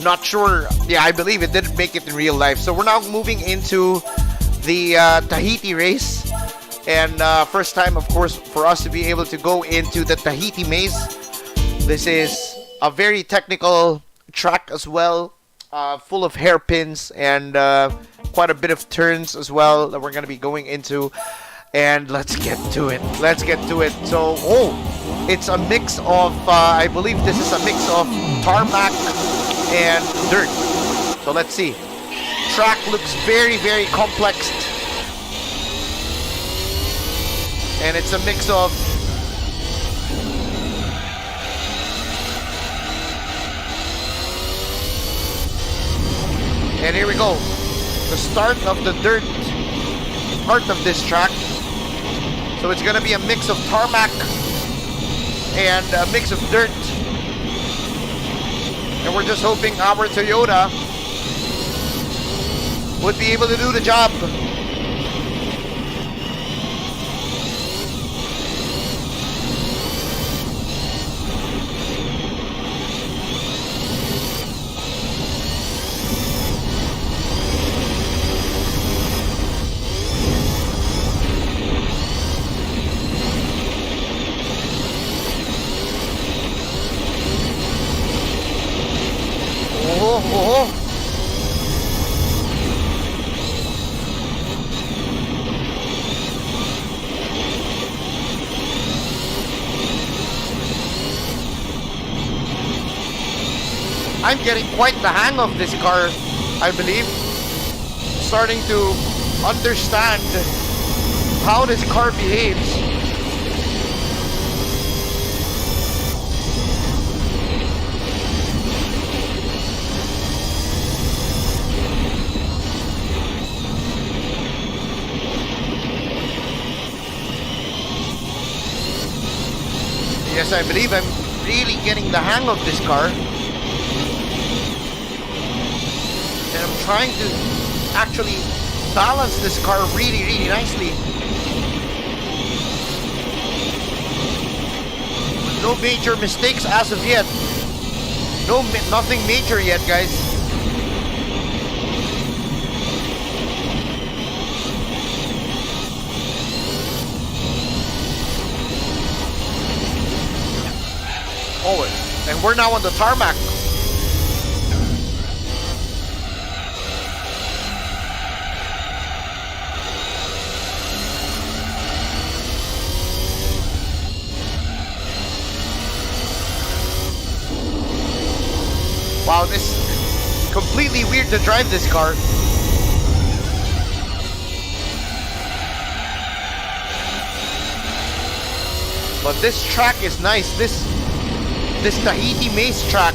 not sure. Yeah, I believe it didn't make it in real life. So we're now moving into the Tahiti race. And first time, of course, for us to be able to go into the Tahiti maze. This is a very technical track as well, full of hairpins and quite a bit of turns as well that we're going to be going into. And let's get to it. Let's get to it. So, oh, it's a mix of, I believe this is a mix of tarmac and dirt. So let's see. Track looks very, very complex. And it's a mix of and here we go. The start of the dirt part of this track. So it's gonna be a mix of tarmac and a mix of dirt. And we're just hoping our Toyota would be able to do the job. I'm getting quite the hang of this car, I believe. Starting to understand how this car behaves. Yes, I believe I'm really getting the hang of this car. And I'm trying to actually balance this car really, really nicely. No major mistakes as of yet. Nothing major yet, guys. Oh, and we're now on the tarmac. Wow, this is completely weird to drive this car. But this track is nice. This Tahiti maze track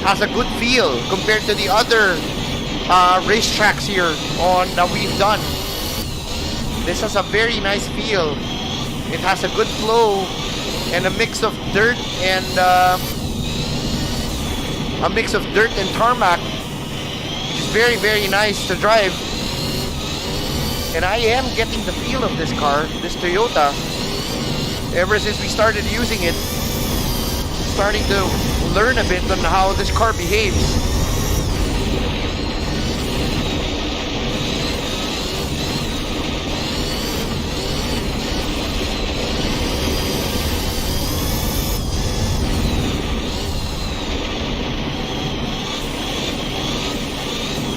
has a good feel compared to the other racetracks here that we've done. This has a very nice feel. It has a good flow and a mix of dirt and tarmac, which is very, very nice to drive. And I am getting the feel of this car, this Toyota. Ever since we started using it, starting to learn a bit on how this car behaves.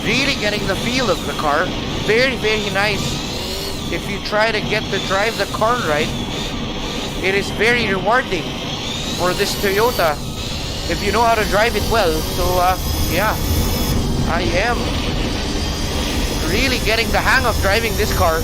Really getting the feel of the car. Very, very nice. If you try to get to drive the car right, it is very rewarding for this Toyota if you know how to drive it well. So yeah, I am really getting the hang of driving this car.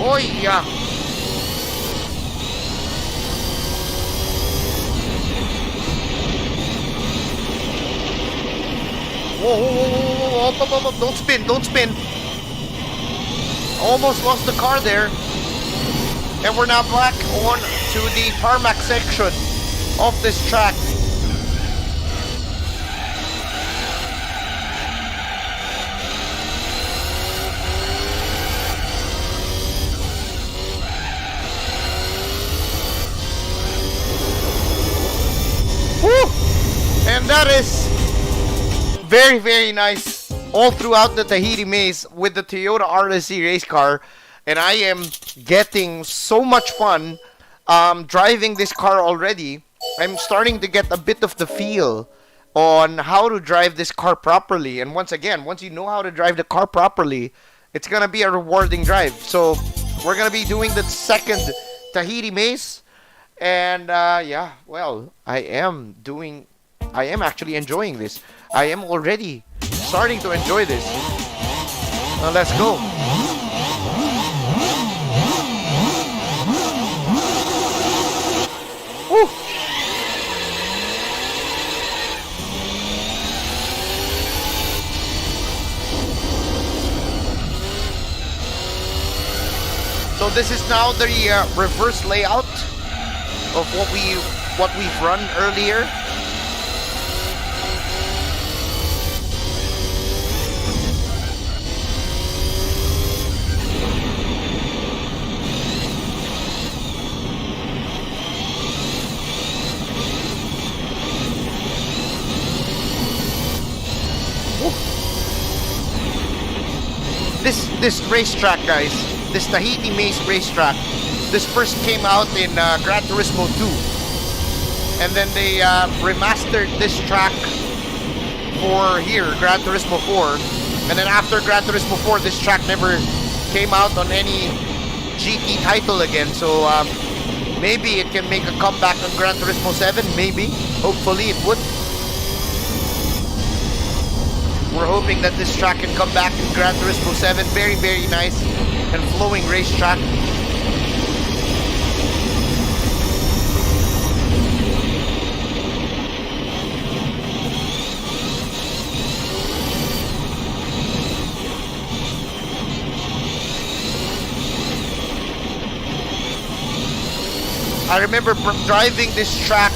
Oh yeah. Whoa. Don't spin. Almost lost the car there. And we're now back on to the tarmac section of this track. And that is very, very nice all throughout the Tahiti maze with the Toyota RSC race car. And I am getting so much fun driving this car already. I'm starting to get a bit of the feel on how to drive this car properly. And once again, once you know how to drive the car properly, it's going to be a rewarding drive. So we're going to be doing the second Tahiti maze. And yeah, well, I am actually enjoying this. I am already starting to enjoy this. Now let's go. Woo. So this is now the reverse layout of what we've run earlier. this racetrack, guys, this Tahiti Maze racetrack, this first came out in Gran Turismo 2, and then they remastered this track for here, Gran Turismo 4, and then after Gran Turismo 4, this track never came out on any GT title again. So maybe it can make a comeback on Gran Turismo 7, maybe, hopefully it would. We're hoping that this track can come back in Gran Turismo 7. Very, very nice and flowing racetrack. I remember driving this track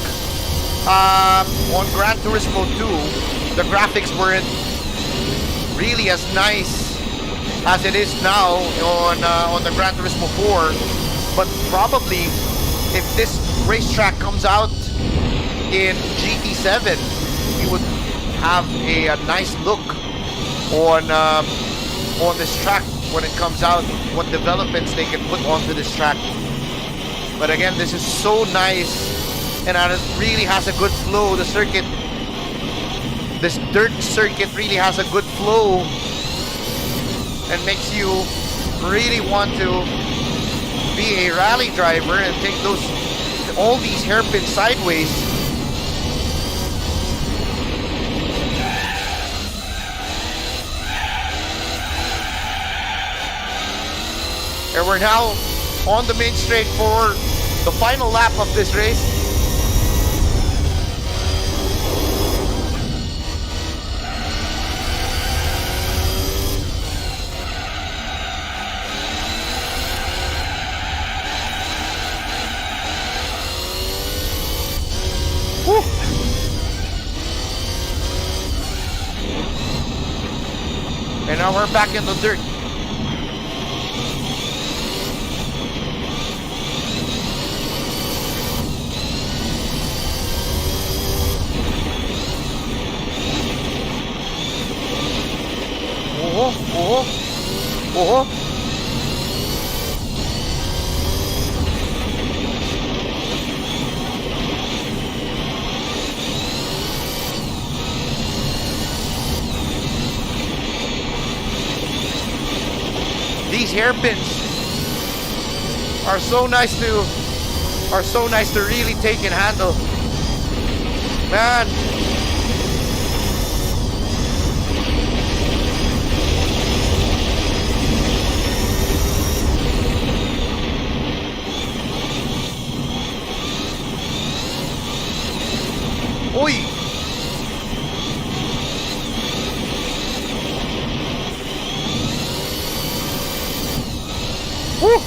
on Gran Turismo 2. The graphics weren't really as nice as it is now on the Gran Turismo 4, but probably if this racetrack comes out in GT7, we would have a nice look on this track when it comes out, what developments they can put onto this track. But again, this is so nice, and it really has a good flow. The circuit, this dirt circuit really has a good flow and makes you really want to be a rally driver and take all these hairpins sideways. And we're now on the main straight for the final lap of this race. Woo. And now we're back in the dirt. Oh. These hairpins are so nice to really take and handle. Man. Oi! Woo!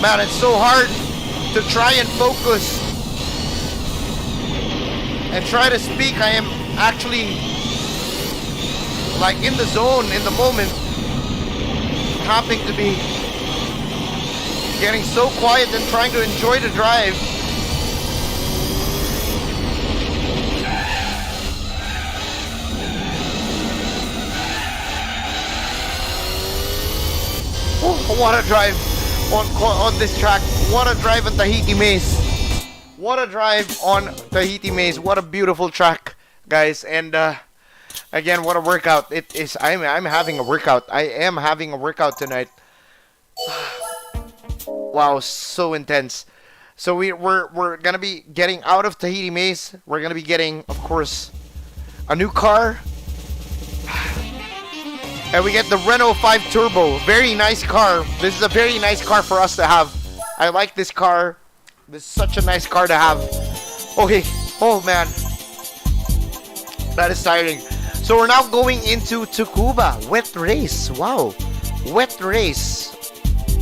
Man, it's so hard to try and focus and try to speak. I am actually like in the zone in the moment, having to be getting so quiet and trying to enjoy the drive. Oh, what a drive on this track. What a drive on Tahiti Maze. What a drive on Tahiti Maze. What a beautiful track, guys. And again, what a workout it is. I'm having a workout. I am having a workout tonight. Wow, so intense. So we're gonna be getting out of Tahiti Maze. We're gonna be getting, of course, a new car. And we get the Renault 5 Turbo. Very nice car. This is a very nice car for us to have. I like this car. This is such a nice car to have. Okay. Oh, man. That is tiring. So we're now going into Tsukuba. Wet race. Wow. Wet race.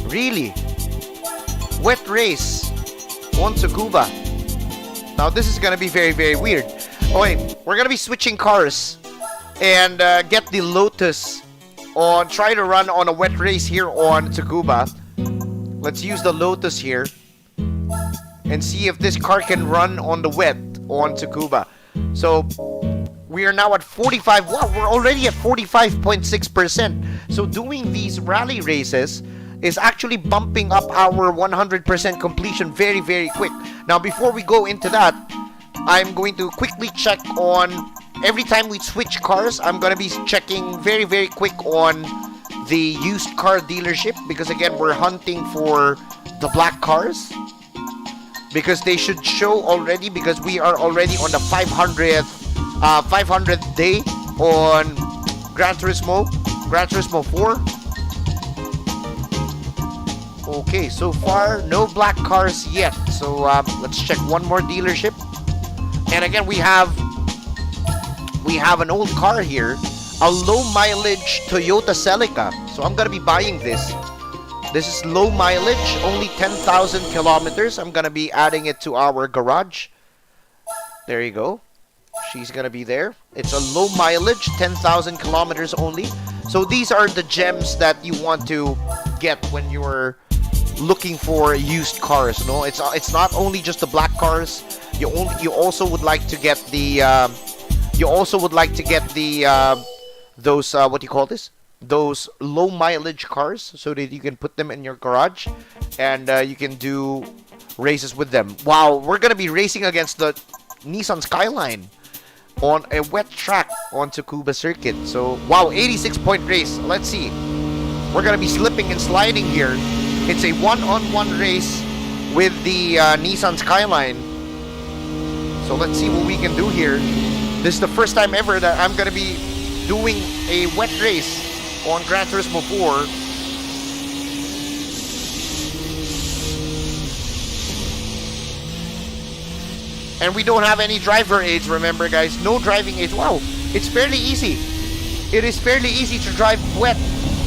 Really? Wet race. on Tsukuba. Now this is gonna be very, very weird. Oh wait, we're gonna be switching cars and get the Lotus on. Try to run on a wet race here on Tsukuba. Let's use the Lotus here and see if this car can run on the wet on Tsukuba. So we are now at 45. Wow, we're already at 45.6%. So doing these rally races is actually bumping up our 100% completion very, very quick. Now, before we go into that, I'm going to quickly check on every time we switch cars. I'm going to be checking very, very quick on the used car dealership, because again, we're hunting for the black cars, because they should show already, because we are already on the 500th day on Gran Turismo 4. Okay, so far no black cars yet. So let's check one more dealership. And again, we have an old car here, a low mileage Toyota Celica. So I'm gonna be buying this. This is low mileage, only 10,000 kilometers. I'm gonna be adding it to our garage. There you go. She's gonna be there. It's a low mileage, 10,000 kilometers only. So these are the gems that you want to get when you're looking for used cars. No, it's not only just the black cars. You also would like to get the those what do you call this? Those low mileage cars, so that you can put them in your garage and you can do races with them. Wow, we're gonna be racing against the Nissan Skyline on a wet track on Tsukuba circuit. So wow, 86-point race. Let's see. We're gonna be slipping and sliding here. It's a one-on-one race with the Nissan Skyline. So let's see what we can do here. This is the first time ever that I'm gonna be doing a wet race on Gran Turismo 4. And we don't have any driver aids, remember guys, no driving aids. Wow, it's fairly easy. It is fairly easy to drive wet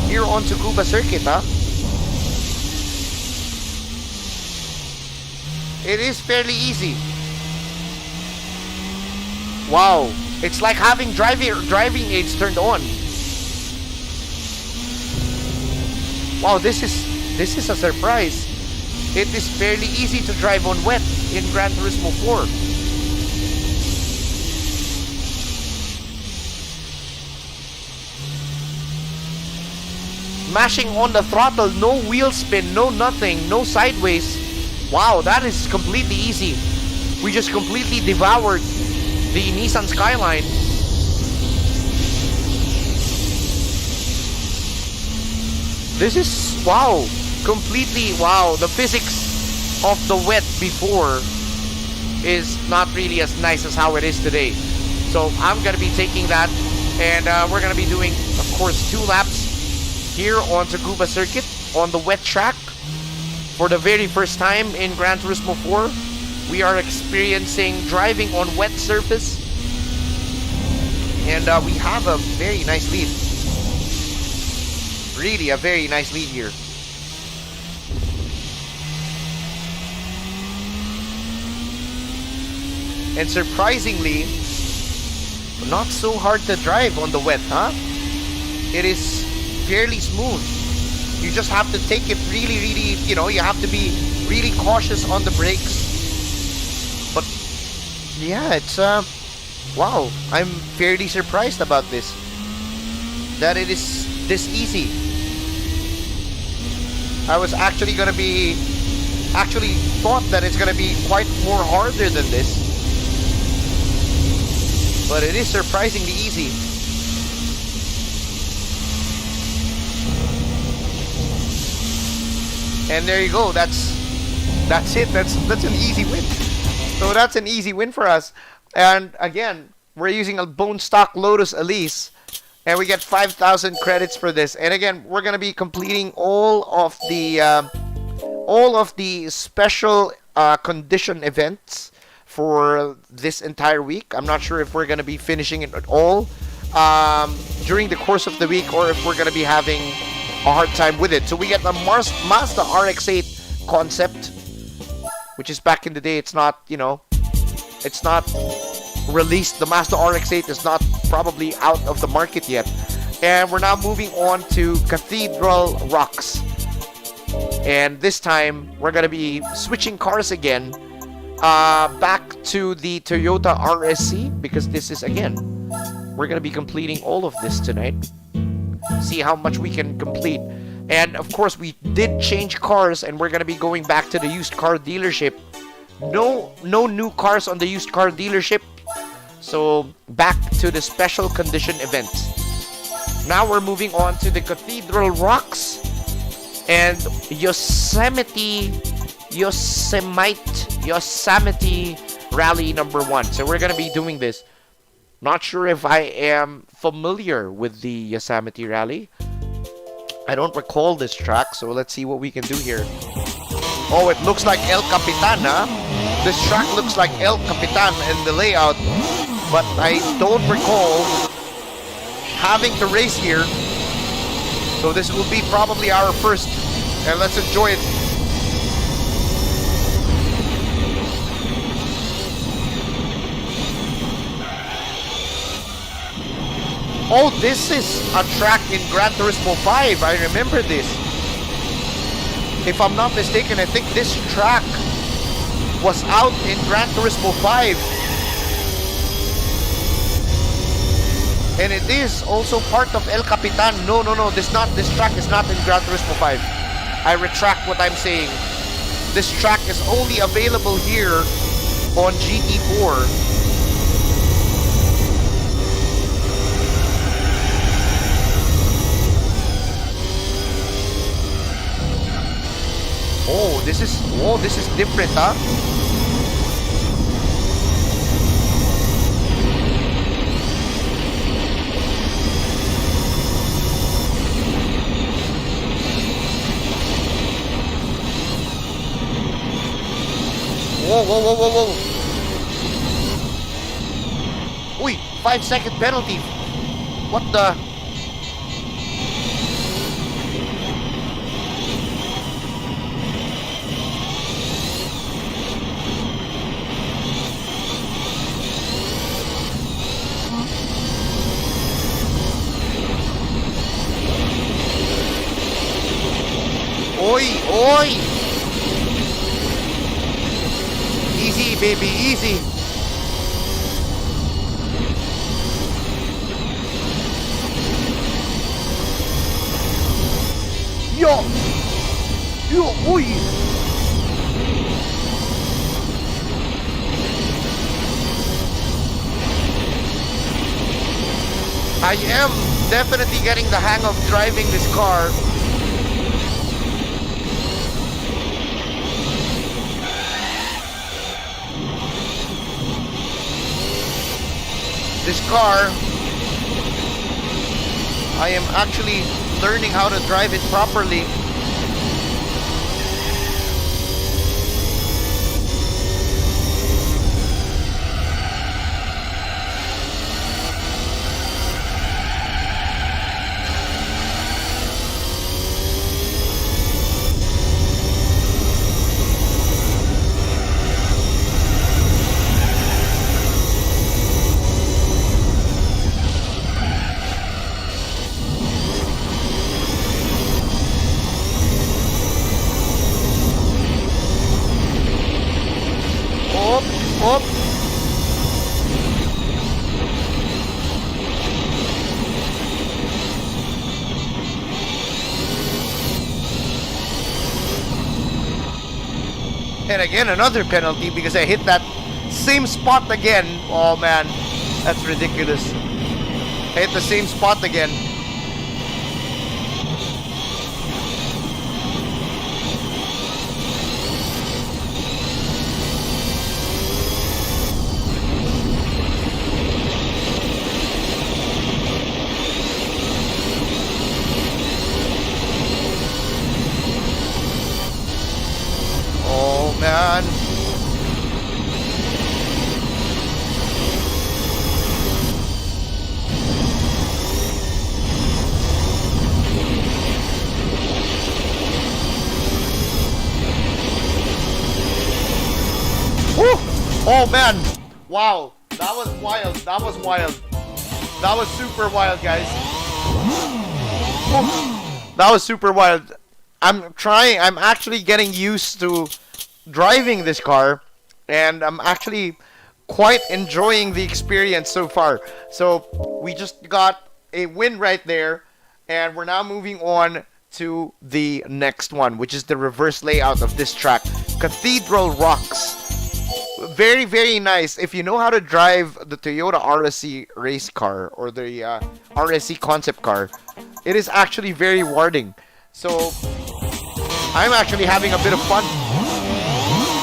here on Tsukuba circuit, huh? It is fairly easy. Wow, it's like having driving aids turned on. Wow, this is a surprise. It is fairly easy to drive on wet in Gran Turismo 4. Mashing on the throttle, no wheel spin, no nothing, no sideways. Wow, that is completely easy. We just completely devoured the Nissan Skyline. This is, wow, completely, wow. The physics of the wet before is not really as nice as how it is today. So I'm gonna be taking that, and we're gonna be doing, of course, 2 laps here on Tsukuba circuit on the wet track. For the very first time in Gran Turismo 4, we are experiencing driving on wet surface, and we have a very nice lead. Really a very nice lead here. And surprisingly, not so hard to drive on the wet, huh? It is fairly smooth. You just have to take it really, really, you know, you have to be really cautious on the brakes. But yeah, it's wow, I'm fairly surprised about this, that it is this easy. I was actually thought that it's gonna be quite more harder than this, but it is surprisingly easy. And there you go. That's it. That's an easy win. So that's an easy win for us. And again, we're using a bone stock Lotus Elise, and we get 5,000 credits for this. And again, we're gonna be completing all of the special condition events for this entire week. I'm not sure if we're gonna be finishing it at all during the course of the week, or if we're gonna be having a hard time with it. So we get the Mazda RX-8 concept, which is back in the day. It's not, you know, it's not released. The Mazda RX-8 is not probably out of the market yet. And we're now moving on to Cathedral Rocks. And this time, we're going to be switching cars again. Back to the Toyota RSC, because this is, again, we're going to be completing all of this tonight. See how much we can complete. And of course, we did change cars, and we're going to be going back to the used car dealership. No new cars on the used car dealership. So back to the special condition events. Now we're moving on to the Cathedral Rocks and Yosemite Rally number 1. So we're going to be doing this. Not sure if I am familiar with the Yosemite Rally. I don't recall this track, so let's see what we can do here. Oh, it looks like El Capitan, huh? This track looks like El Capitan in the layout, but I don't recall having to race here. So this will be probably our first, and let's enjoy it. Oh, this is a track in Gran Turismo 5. I remember this. If I'm not mistaken, I think this track was out in Gran Turismo 5. And it is also part of El Capitan. No. This track is not in Gran Turismo 5. I retract what I'm saying. This track is only available here on GT4. Oh, this is different, huh? Whoa. Uy, 5-second penalty. What the? Oi! Easy, baby, easy. Yo, oi. I am definitely getting the hang of driving this car. This car, I am actually learning how to drive it properly. Up. And again, another penalty because I hit that same spot again. Oh man, that's ridiculous. I hit the same spot again. Man. Oh man! Wow, that was wild. That was wild. That was super wild, guys. That was super wild. I'm actually getting used to driving this car, and I'm actually quite enjoying the experience so far. So we just got a win right there, and we're now moving on to the next one, which is the reverse layout of this track, Cathedral Rocks. Very, very nice. If you know how to drive the Toyota RSC race car or the RSC concept car, it is actually very rewarding. So I'm actually having a bit of fun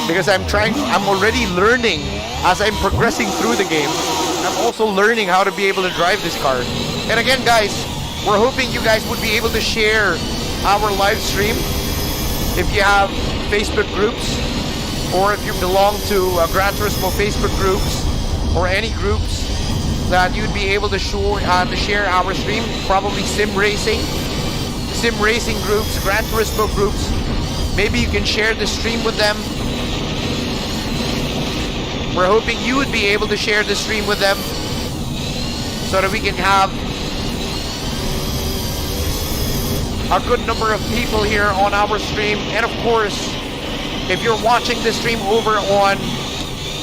because I'm already learning as I'm progressing through the game. I'm also learning how to be able to drive this car. And again, guys, we're hoping you guys would be able to share our live stream if you have Facebook groups, or if you belong to Gran Turismo Facebook groups or any groups that you'd be able to share our stream. Probably sim racing groups, Gran Turismo groups. Maybe you can share the stream with them. We're hoping you would be able to share the stream with them so that we can have a good number of people here on our stream. And of course, if you're watching the stream over on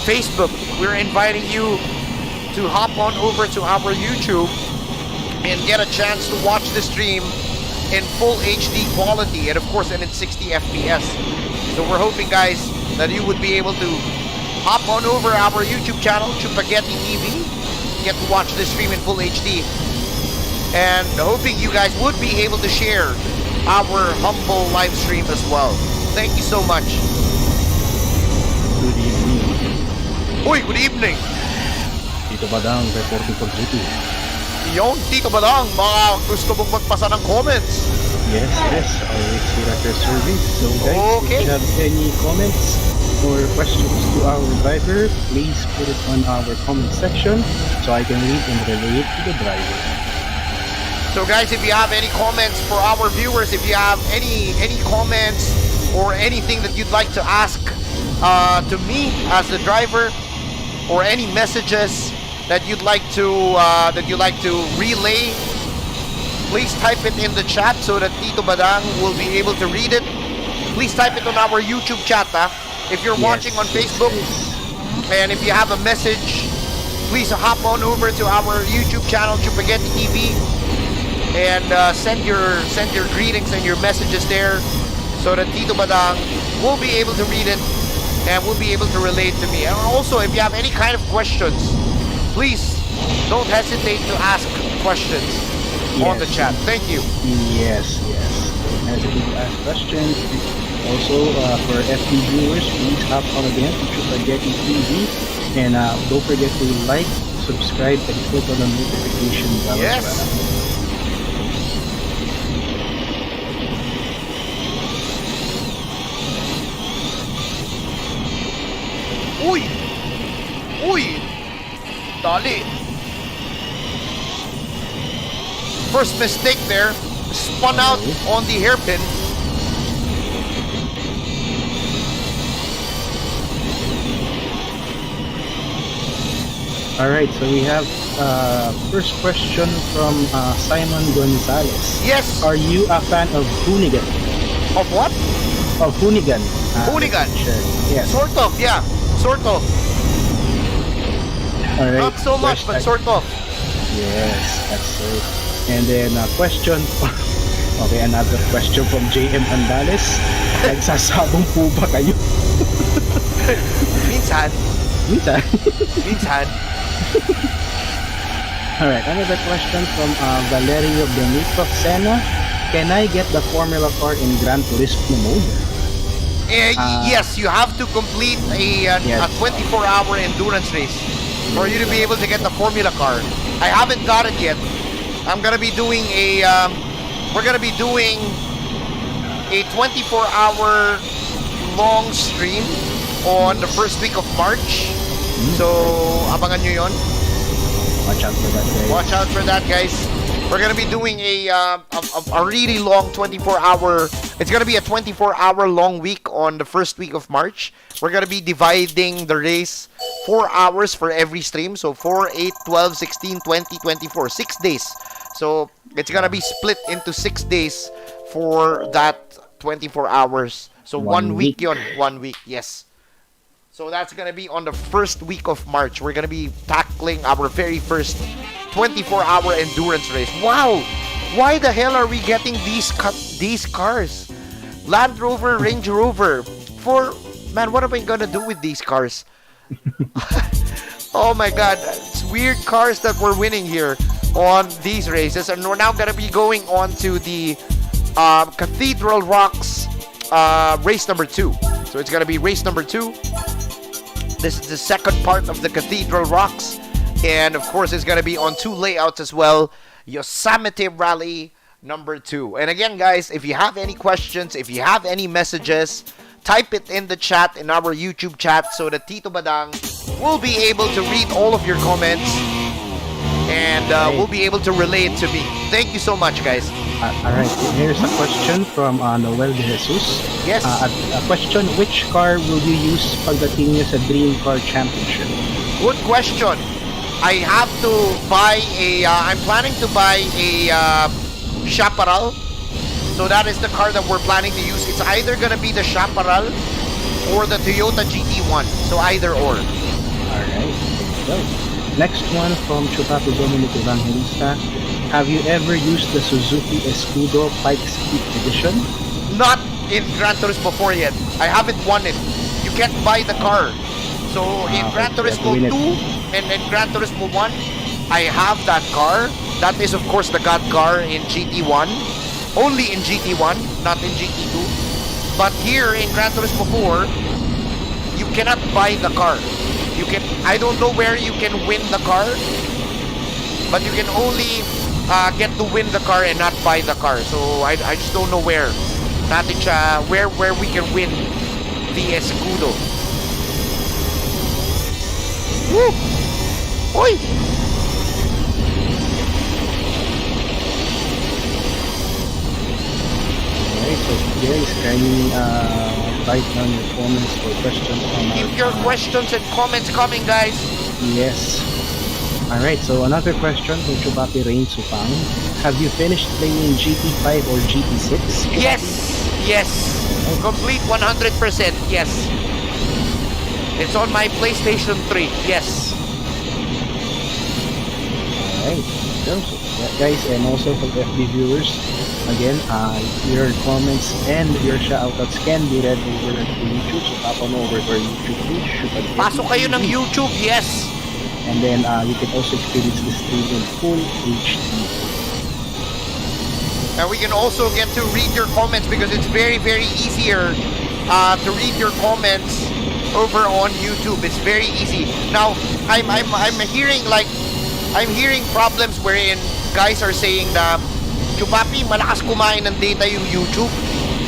Facebook, we're inviting you to hop on over to our YouTube and get a chance to watch the stream in full HD quality, and of course in 60 FPS. So we're hoping, guys, that you would be able to hop on over our YouTube channel, Spaghetti TV, get to watch the stream in full HD, and hoping you guys would be able to share our humble live stream as well. Thank you so much. Good evening. Uy, good evening. Tito Badang, reporting for GT. Yung Tito Badang, baka gusto mong magpasa ng comments. Yes, always here at your service. So guys, Okay. if you have any comments or questions to our driver, please put it on our comment section so I can read and relay it to the driver. So guys, if you have any comments for our viewers, if you have any comments or anything that you'd like to ask to me as the driver, or any messages that you'd like to relay, please type it in the chat so that Tito Badang will be able to read it. Please type it on our YouTube chat. If you're watching on Facebook, and if you have a message, please hop on over to our YouTube channel, Spaghetti TV, and send your greetings and your messages there, so that Tito Badang will be able to read it and will be able to relate to me. And also, if you have any kind of questions, please don't hesitate to ask questions on the chat. Thank you. Yes. Don't hesitate to ask questions. Also, for FB viewers, please hop on again to Spaghetti TV, and don't forget to like, subscribe, and click on the notification bell as well. Uy! Dali! First mistake there. Spun out on the hairpin. Alright, so we have first question from Simon Gonzalez. Yes! Are you a fan of Hoonigan? Of what? Of Hoonigan. Hoonigan? Sure. Yes. Sort of, yeah. Sort of. Alright. Not so much, but sort of. Yes, that's so. And then question okay, another question from JM Andales. Nagsasabong po ba kayo? Minsan. Alright, another question from Valerio Benito Sena. Can I get the Formula car in Gran Turismo mode? Yes, you have to complete a 24-hour endurance race for you to be able to get the Formula car. I haven't got it yet. I'm gonna be doing we're gonna be doing a 24-hour long stream on the first week of March. So, abangan nyo yun. Watch out for that, guys. Watch out for that, guys. We're gonna be doing a really long 24-hour. It's gonna be a 24-hour long week on the first week of March. We're gonna be dividing the race 4 hours for every stream. So 4, 8, 12, 16, 20, 24. 6 days. So it's gonna be split into 6 days for that 24 hours. So 1 week yun. 1 week, yes. So that's gonna be on the first week of March. We're gonna be tackling our very first 24-hour endurance race. Wow! Why the hell are we getting these cars? Land Rover, Range Rover. Man, what am I gonna do with these cars? Oh my God, it's weird cars that we're winning here on these races, and we're now gonna be going on to the Cathedral Rocks race number 2. So it's gonna be race number 2. This is the second part of the Cathedral Rocks, and of course it's gonna be on 2 layouts as well. Yosemite Rally number 2. And again, guys, if you have any questions, if you have any messages, type it in the chat, in our YouTube chat, so that Tito Badang will be able to read all of your comments and will be able to relay it to me. Thank you so much, guys. Alright, here's a question from Noel de Jesus. Yes. A question, which car will you use pagdating nyo sa Dream Car Championship? Good question. I have to buy I'm planning to buy a Chaparral. So that is the car that we're planning to use. It's either gonna be the Chaparral or the Toyota GT1. So either or. Alright, so next one from Chupapi Dominic Evangelista. Have you ever used the Suzuki Escudo Pikes Peak Edition? Not in Gran Turismo 4 yet. I haven't won it. You can't buy the car. So in Gran Turismo 2 and in Gran Turismo 1, I have that car. That is of course the God car in GT1. Only in GT1, not in GT2. But here in Gran Turismo 4, you cannot buy the car. I don't know where you can win the car, but you can only get to win the car and not buy the car. So I just don't know where. Natin siya, where we can win the Escudo. Woo! Oy! Alright, so guys, kindly write down your comments or questions on Keep your questions and comments coming, guys. Yes. Alright, so another question from Chubapi Rain Supang. Have you finished playing GT5 or GT6? Yes! Yes! Complete 100%, yes. It's on my PlayStation 3, yes. Alright, so guys, and also for FB viewers, again, your comments and your shoutouts can be read over at YouTube. So tap on over to our YouTube page. Pasok kayo ng YouTube, yes! And then you can also experience the stream in full HD. And we can also get to read your comments because it's very, very easier to read your comments over on YouTube. It's very easy. Now, I'm hearing problems wherein guys are saying na Chupapi, malakas kumain ng data yung YouTube.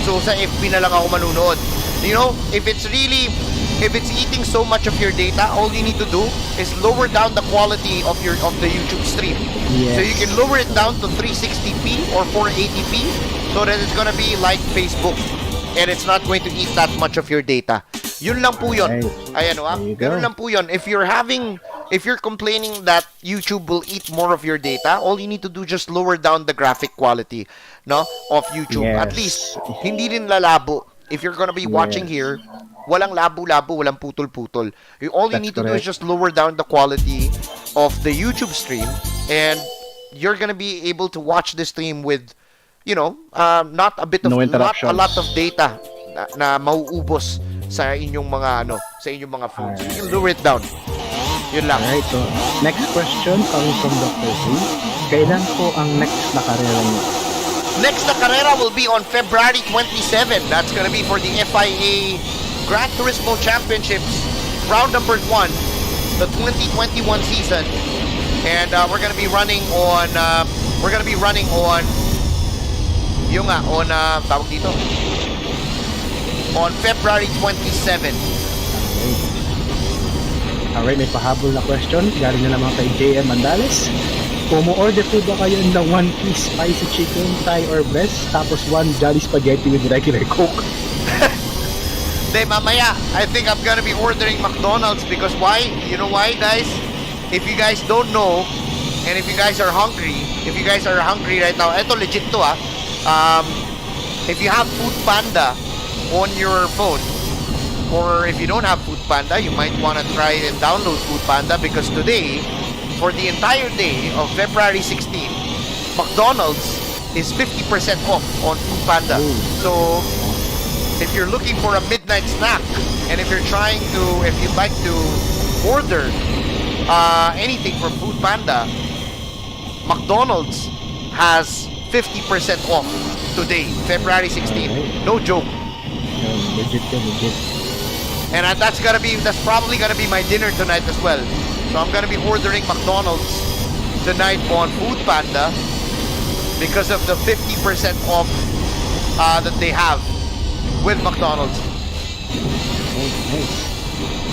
So sa FB na lang ako manunod. You know, if it's eating so much of your data, all you need to do is lower down the quality of the YouTube stream. Yes. So you can lower it down to 360p or 480p so that it's gonna be like Facebook and it's not going to eat that much of your data. Yun lang po yun. Ayan o, ganun lang po yun. If you're complaining that YouTube will eat more of your data, all you need to do just lower down the graphic quality, no, of YouTube. Yes. At least hindi rin lalabo. If you're gonna be watching here, walang labo-labo, walang putol-putol. All you need to do is just lower down the quality of the YouTube stream and you're gonna be able to watch the stream with, you know, not a lot of data na mauubos sa inyong mga phones. So you can lower it down. Yun lang. Alright, so next question coming from Dr. Z. Kailan po ang next na karera niyo? Next na karera will be on February 27. That's gonna be for the FIA Gran Turismo Championships, round number 1, the 2021 season. And we're gonna be running on tawag dito, on February 27. Alright, may pahabol na question. Galing na naman kay JM Mandales. Kung mo-order po ba kayo ng 1 piece spicy chicken, thigh or breast, tapos 1 Jolly Spaghetti with regular Coke? Then mamaya, I think I'm gonna be ordering McDonald's because why? You know why, guys? If you guys don't know, and if you guys are hungry right now, eto legit to if you have Food Panda on your phone, or if you don't have Food Panda, you might want to try and download Food Panda because today, for the entire day of February 16, McDonald's is 50% off on Food Panda. Ooh. So if you're looking for a midnight snack, and if you'd like to order anything from Food Panda, McDonald's has 50% off today, February 16. No joke. Legit. And that's probably gonna be my dinner tonight as well. So I'm gonna be ordering McDonald's tonight on Food Panda because of the 50% off that they have with McDonald's. Nice.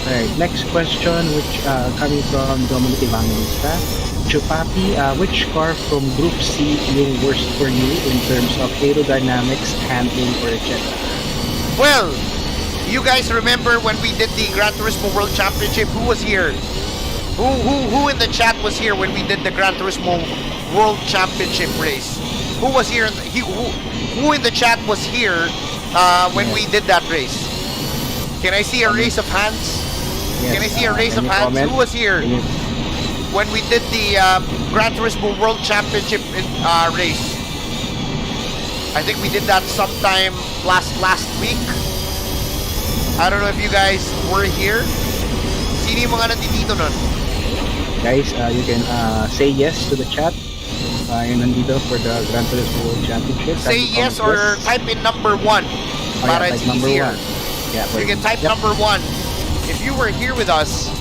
Alright, next question, which coming from Dominic Evangelista. Chupapi, which car from Group C yung worst for you in terms of aerodynamics, handling, or etc.? Well, you guys remember when we did the Gran Turismo World Championship? Who was here? Who in the chat was here when we did the Gran Turismo World Championship race? Who was here? Who in the chat was here when we did that race? Can I see a raise of hands? Yes, Can I see a raise of hands? comment? Who was here when we did the Gran Turismo World Championship race? I think we did that sometime last week. I don't know if you guys were here. Sino yung mga nandito nun? Guys, you can say yes to the chat. Yung nandito for the Gran Turismo World Championship. Say yes or type in number 1 para it's easier. Yeah, You can type number 1. If you were here with us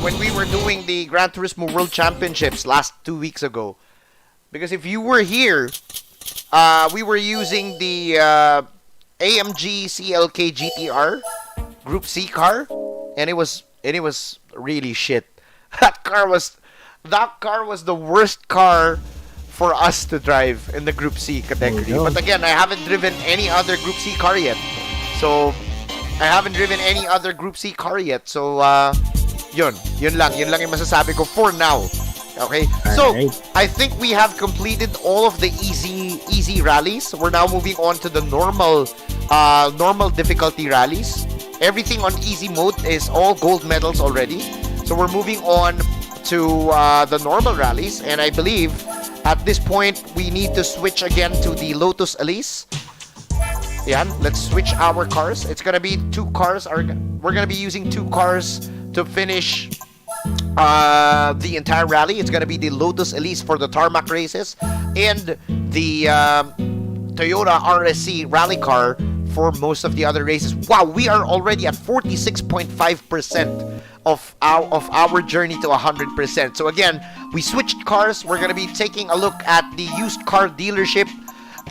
when we were doing the Gran Turismo World Championships last 2 weeks ago, because if you were here, we were using the AMG CLK GTR Group C car, and it was really shit. That car was the worst car for us to drive in the Group C category. Oh, no. But again, I haven't driven any other Group C car yet. So yun lang yung masasabi ko for now. Okay? So, Alright. I think we have completed all of the easy rallies. We're now moving on to the normal difficulty rallies. Everything on easy mode is all gold medals already. So we're moving on to the normal rallies, and I believe at this point we need to switch again to the Lotus Elise. Yeah, let's switch our cars. It's gonna be 2 cars. We're gonna be using 2 cars to finish the entire rally. It's gonna be the Lotus Elise for the tarmac races and the Toyota RSC rally car for most of the other races. Wow, we are already at 46.5% of our journey to 100%. So again, we switched cars. We're gonna be taking a look at the used car dealership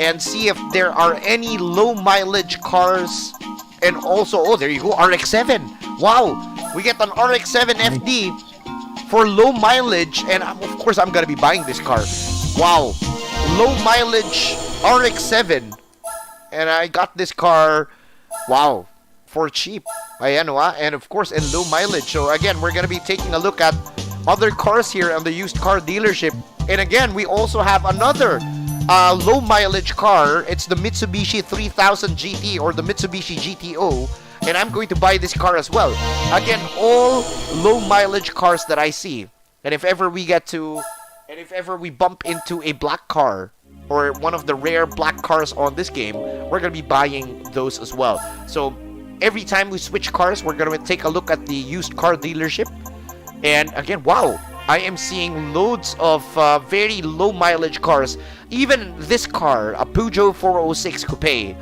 and see if there are any low mileage cars. And also, oh, there you go, RX-7. Wow, we get an RX-7 FD for low mileage, and of course I'm gonna be buying this car. Wow, low mileage RX-7, and I got this car, wow, for cheap. Ayan, and of course in low mileage. So again, we're gonna be taking a look at other cars here on the used car dealership. And again, we also have another low mileage car. It's the Mitsubishi 3000 GT or the Mitsubishi GTO, and I'm going to buy this car as well. Again, all low mileage cars that I see. And if ever we bump into a black car or one of the rare black cars on this game, we're gonna be buying those as well. So every time we switch cars, we're gonna take a look at the used car dealership. And again, wow, I am seeing loads of very low mileage cars. Even this car, a Peugeot 406 Coupe,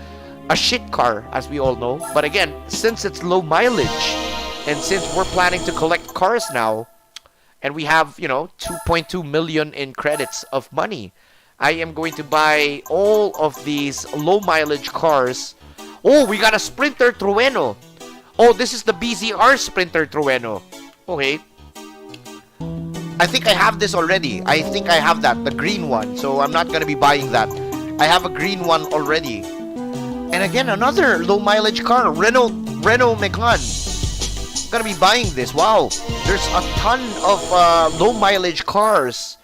a shit car, as we all know. But again, since it's low mileage, and since we're planning to collect cars now, and we have, 2.2 million in credits of money, I am going to buy all of these low mileage cars. Oh, we got a Sprinter Trueno. Oh, this is the BZR Sprinter Trueno. Okay. I think I have this already. I think I have that, the green one. So I'm not going to be buying that. I have a green one already. And again, another low mileage car, Renault Renault Megane. Gonna be buying this. Wow, there's a ton of low mileage cars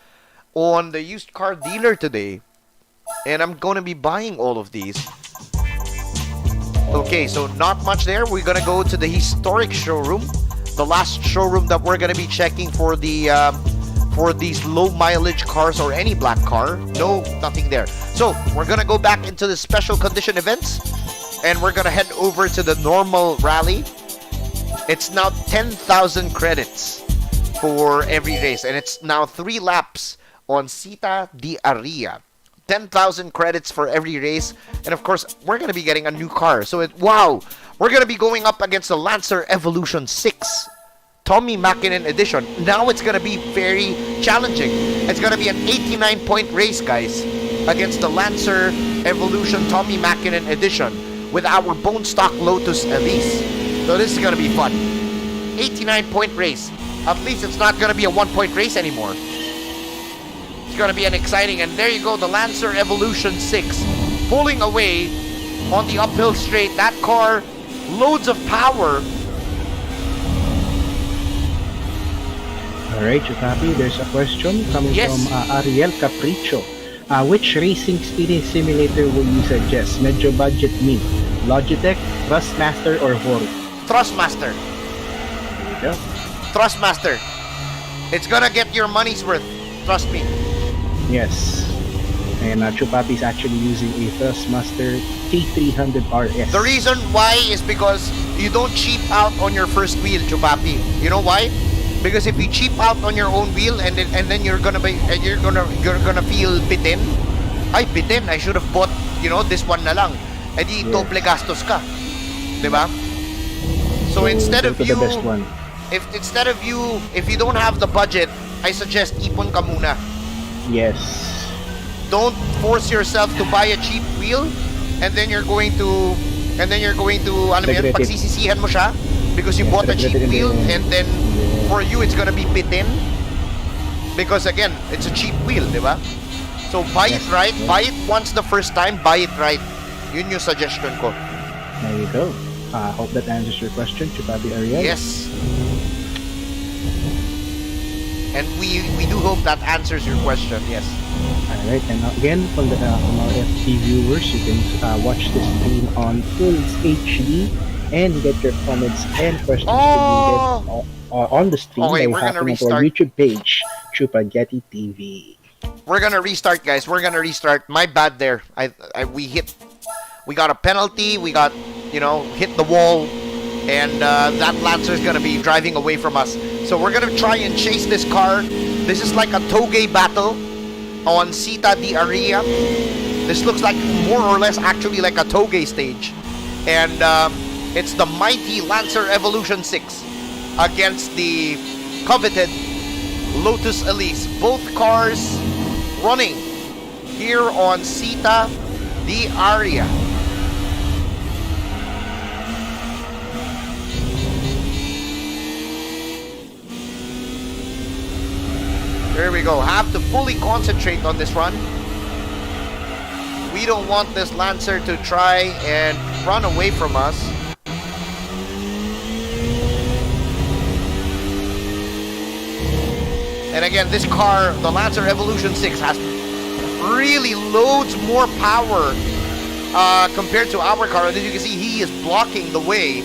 on the used car dealer today, and I'm gonna be buying all of these. Okay, so not much there. We're gonna go to the historic showroom, the last showroom that we're gonna be checking for the for these low mileage cars or any black car. No, nothing there. So we're gonna go back into the special condition events, and we're gonna head over to the normal rally. It's now 10,000 credits for every race, and it's now 3 laps on Costa di Amalfi. 10,000 credits for every race, and of course, we're going to be getting a new car. So, wow, we're going to be going up against the Lancer Evolution 6 Tommy Mäkinen edition. Now it's going to be very challenging. It's going to be an 89-point race, guys, against the Lancer Evolution Tommy Mäkinen edition with our bone stock Lotus Elise. So this is going to be fun. 89-point race. At least it's not going to be a 1-point race anymore. It's going to be an exciting, and there you go, the Lancer Evolution 6 pulling away on the uphill straight. That car, loads of power. Alright, Chupapi, there's a question coming from Ariel Capricho. Which racing experience simulator will you suggest? Medyo budget me. Logitech, Thrustmaster, or Hori? Thrustmaster. There you go. Thrustmaster. It's gonna get your money's worth. Trust me. Yes. And Chupapi is actually using a Thrustmaster T300 RS. The reason why is because you don't cheap out on your first wheel, Chupapi. You know why? Because if you cheap out on your own wheel and then you're gonna feel bitin. Ay, bitin. I should have bought, this one na lang. Eh di doble gastos ka. 'Di ba? So instead of you, if you don't have the budget, I suggest ipon ka muna. Yes. Don't force yourself to buy a cheap wheel, and then you're going to, alam mo yan, pagsisisihan mo siya because you bought a cheap wheel, and then for you it's gonna be bitin because again, it's a cheap wheel, di ba? So buy it right, buy it once the first time, buy it right. Yun yung suggestion ko. There you go. Hope that answers your question, Chupapi Ariel. Yes. And we do hope that answers your question. Yes. Alright, and again, from our FT viewers, you can watch this stream on full HD and get your comments and questions on the stream by hopping to our YouTube page, Chupageti TV. We're gonna restart, guys. We're gonna restart. My bad there. We got a penalty. We got, hit the wall, and that Lancer is gonna be driving away from us. So we're gonna try and chase this car. This is like a toge battle on Costa di Amalfi. This looks like more or less actually like a toge stage, and it's the mighty Lancer Evolution 6 against the coveted Lotus Elise. Both cars running here on Costa di Amalfi. There we go. Have to fully concentrate on this run. We don't want this Lancer to try and run away from us. And again, this car, the Lancer Evolution 6, has really loads more power compared to our car. And as you can see, he is blocking the way.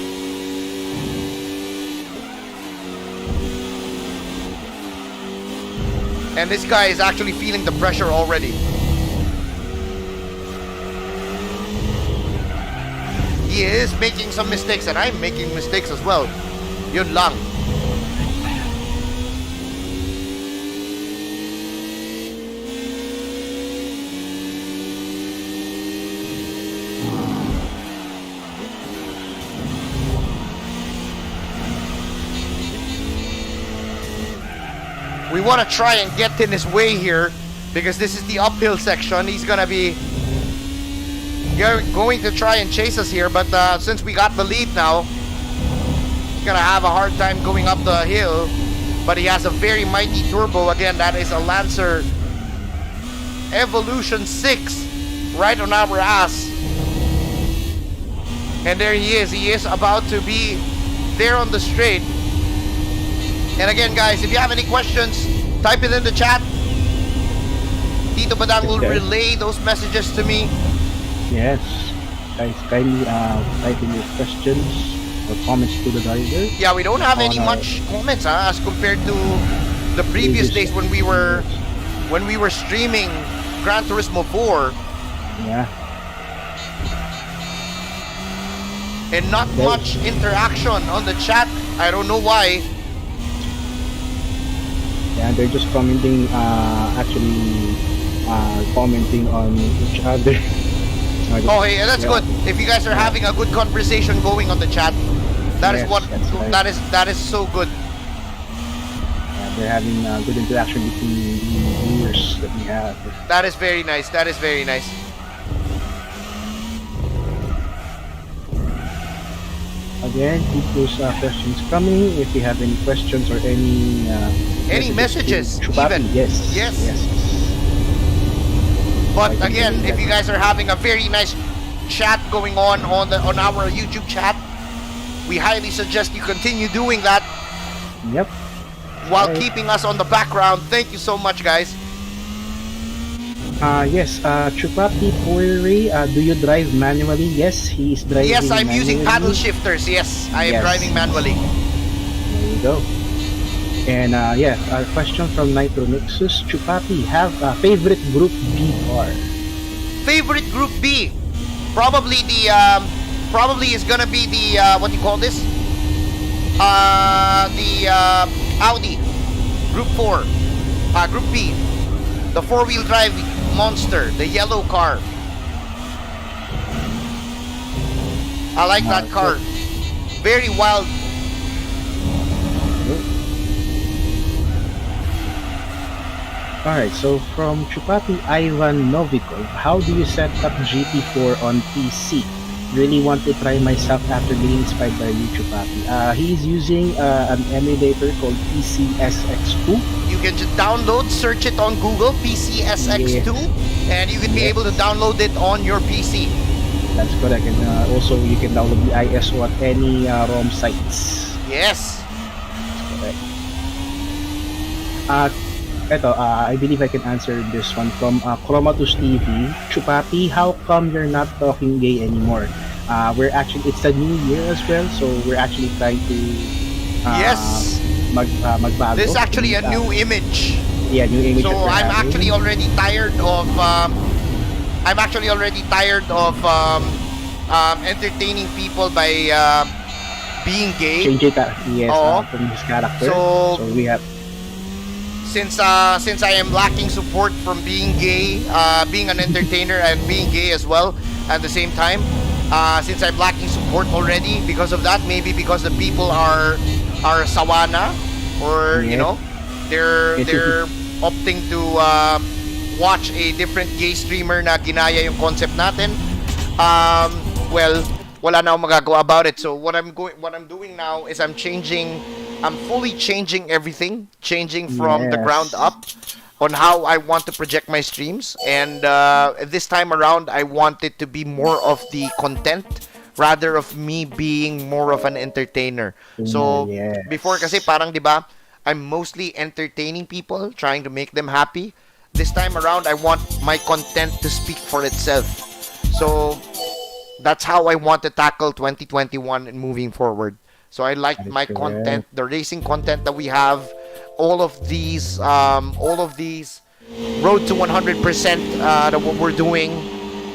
And this guy is actually feeling the pressure already. He is making some mistakes, and I'm making mistakes as well. Yun lang. We want to try and get in his way here because this is the uphill section. He's going to be going to try and chase us here, but since we got the lead now, he's going to have a hard time going up the hill. But he has a very mighty turbo. Again, that is a Lancer Evolution 6 right on our ass. And there he is. He is about to be there on the straight. And again, guys, if you have any questions, type it in the chat. Tito Badang will relay those messages to me. Yes. Guys, kindly type in your questions or comments to the driver. Yeah, we don't have any much comments as compared to the previous days when we were streaming Gran Turismo 4. Yeah. And not much interaction on the chat. I don't know why. Yeah, they're just commenting, commenting on each other. Oh, hey, that's good. If you guys are having a good conversation going on the chat, that is what that is so good. Yeah, they're having good interaction between the viewers that we have. That is very nice. That is very nice. Again, keep those questions coming. If you have any questions or any messages, even. Yes. But again, if you guys are having a very nice chat going on our YouTube chat, we highly suggest you continue doing that. Yep. While keeping us on the background. Thank you so much, guys. Yes, Chupapi Poiri, do you drive manually? Yes, he is driving. Yes, I'm manually. using paddle shifters. Yes, I am driving manually. There you go. And yeah, a question from Nitro Nexus. Chupapi, have a favorite Group B car? Favorite Group B? Probably is gonna be the what do you call this? The Audi Group 4, Group B, the 4-wheel drive monster, the yellow car. I like that car. Very wild. Alright, so from Chupapi Ivan Novikov, how do you set up GT4 on PC? Really want to try myself after being inspired by you, Chupapi. He's using an emulator called PCSX2. You can just download, search it on Google, PCSX2, and you can be able to download it on your PC. That's correct, and also you can download the ISO at any ROM sites. Yes. That's correct. I believe I can answer this one from Chromatus TV. Chupapi, how come you're not talking gay anymore? It's a new year as well, so we're actually trying to magbago. This is actually a new image. Yeah, new image. So I'm actually already tired of entertaining people by being gay. Change it, from his character. So we have. Since I am lacking support from being gay, being an entertainer and being gay as well at the same time, since I'm lacking support already because of that, maybe because the people are sawana, or you know, they're opting to watch a different gay streamer na ginaya yung concept natin. Well, wala na akong magagawa about it. So what I'm doing now is I'm fully changing everything, from the ground up on how I want to project my streams. And this time around, I want it to be more of the content rather of me being more of an entertainer. So before kasi parang, di ba, I'm mostly entertaining people, trying to make them happy. This time around, I want my content to speak for itself. So that's how I want to tackle 2021 and moving forward. So I like my content, the racing content that we have, all of these road to 100% that what we're doing.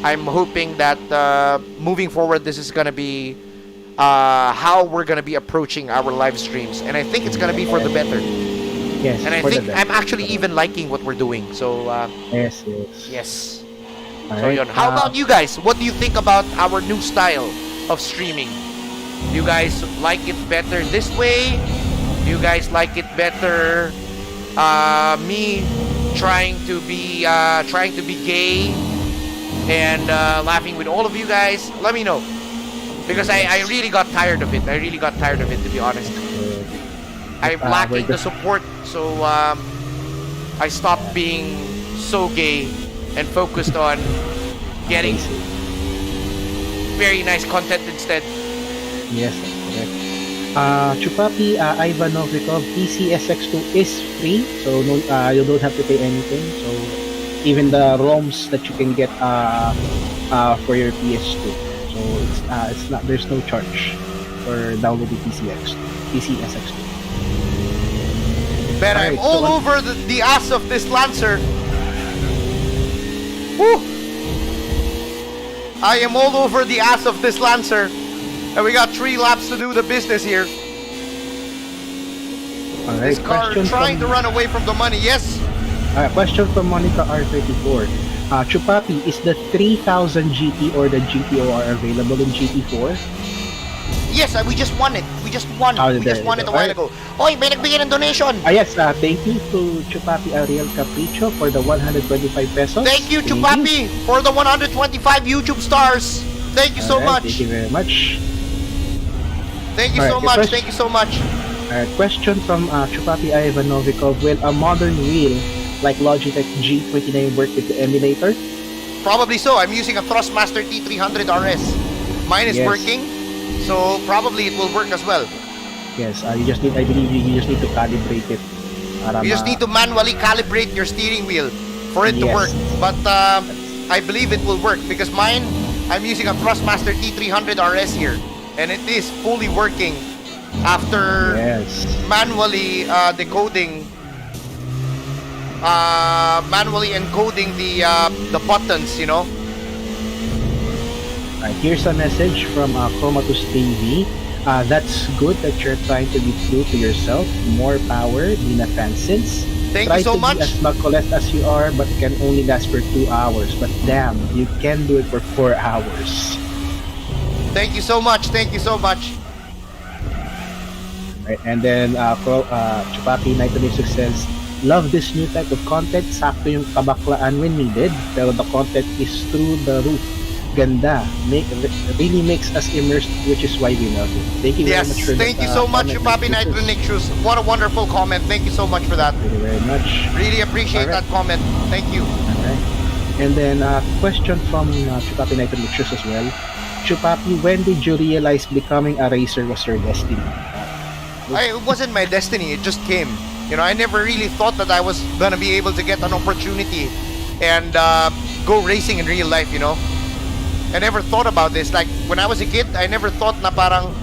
I'm hoping that moving forward, this is gonna be how we're gonna be approaching our live streams, and I think it's gonna be for the better. Yes. And I think I'm actually even liking what we're doing. So yes. So yun. How about you guys? What do you think about our new style of streaming? Do you guys like it better this way? Do you guys like it better me trying to be gay and laughing with all of you guys? Let me know, because I really got tired of it. To be honest. I'm lacking the support, so I stopped being so gay and focused on getting very nice content instead. Yes, that's correct. Chupapi Ivanovikov PCSX2 is free, so no, you don't have to pay anything. So even the ROMs that you can get for your PS2, so it's not, there's no charge for downloading PCSX2. Man, I'm Alright, all over the ass of this Lancer. Woo! I am all over the ass of this Lancer. And we got 3 laps to do the business here. Alright, This car trying to run away from the money, yes? Question from Monica R34. Chupapi, is the 3000 GT or the GTO are available in GT4? Yes, we just won it. We just won. Oh, We just won it a while ago. Oy, may nagbigay ng donation. Yes, thank you to Chupapi Ariel Capricho for the 125 pesos. Thank you, Chupapi, for the 125 YouTube stars. Thank you so much. Thank you very much. Thank you so much. Thank you so much. Question from Chupapi Ivanovikov. Will a modern wheel like Logitech G29 work with the emulator? Probably so. I'm using a Thrustmaster T300 RS. Mine is working, so probably it will work as well. Yes, I believe you just need to calibrate it. You just need to manually calibrate your steering wheel for it to work. But I believe it will work because mine, I'm using a Thrustmaster T300 RS here, and it is fully working after manually manually encoding the buttons, you know. Here's a message from Chromatus TV. That's good that you're trying to be true to yourself. More power, Nina Francis. Thank Try you so to much. Be as makulit as you are, but can only last for 2 hours. But damn, you can do it for 4 hours. Thank you so much. Thank you so much. Right, and then Chupapi 926 says, love this new type of content. Sakto yung kabaklaan when needed, pero the content is through the roof. Ganda. Really makes us immersed, which is why we love it. Thank you very much for that. Thank you so much, Chupapi 926. What a wonderful comment. Thank you so much for that. Thank you very much. Really appreciate that comment. Thank you. Alright. And then question from Chupapi 926 as well. Chupapi, when did you realize becoming a racer was your destiny? It wasn't my destiny. It just came. You know, I never really thought that I was gonna be able to get an opportunity and go racing in real life. You know, I never thought about this. Like when I was a kid, I never thought na parang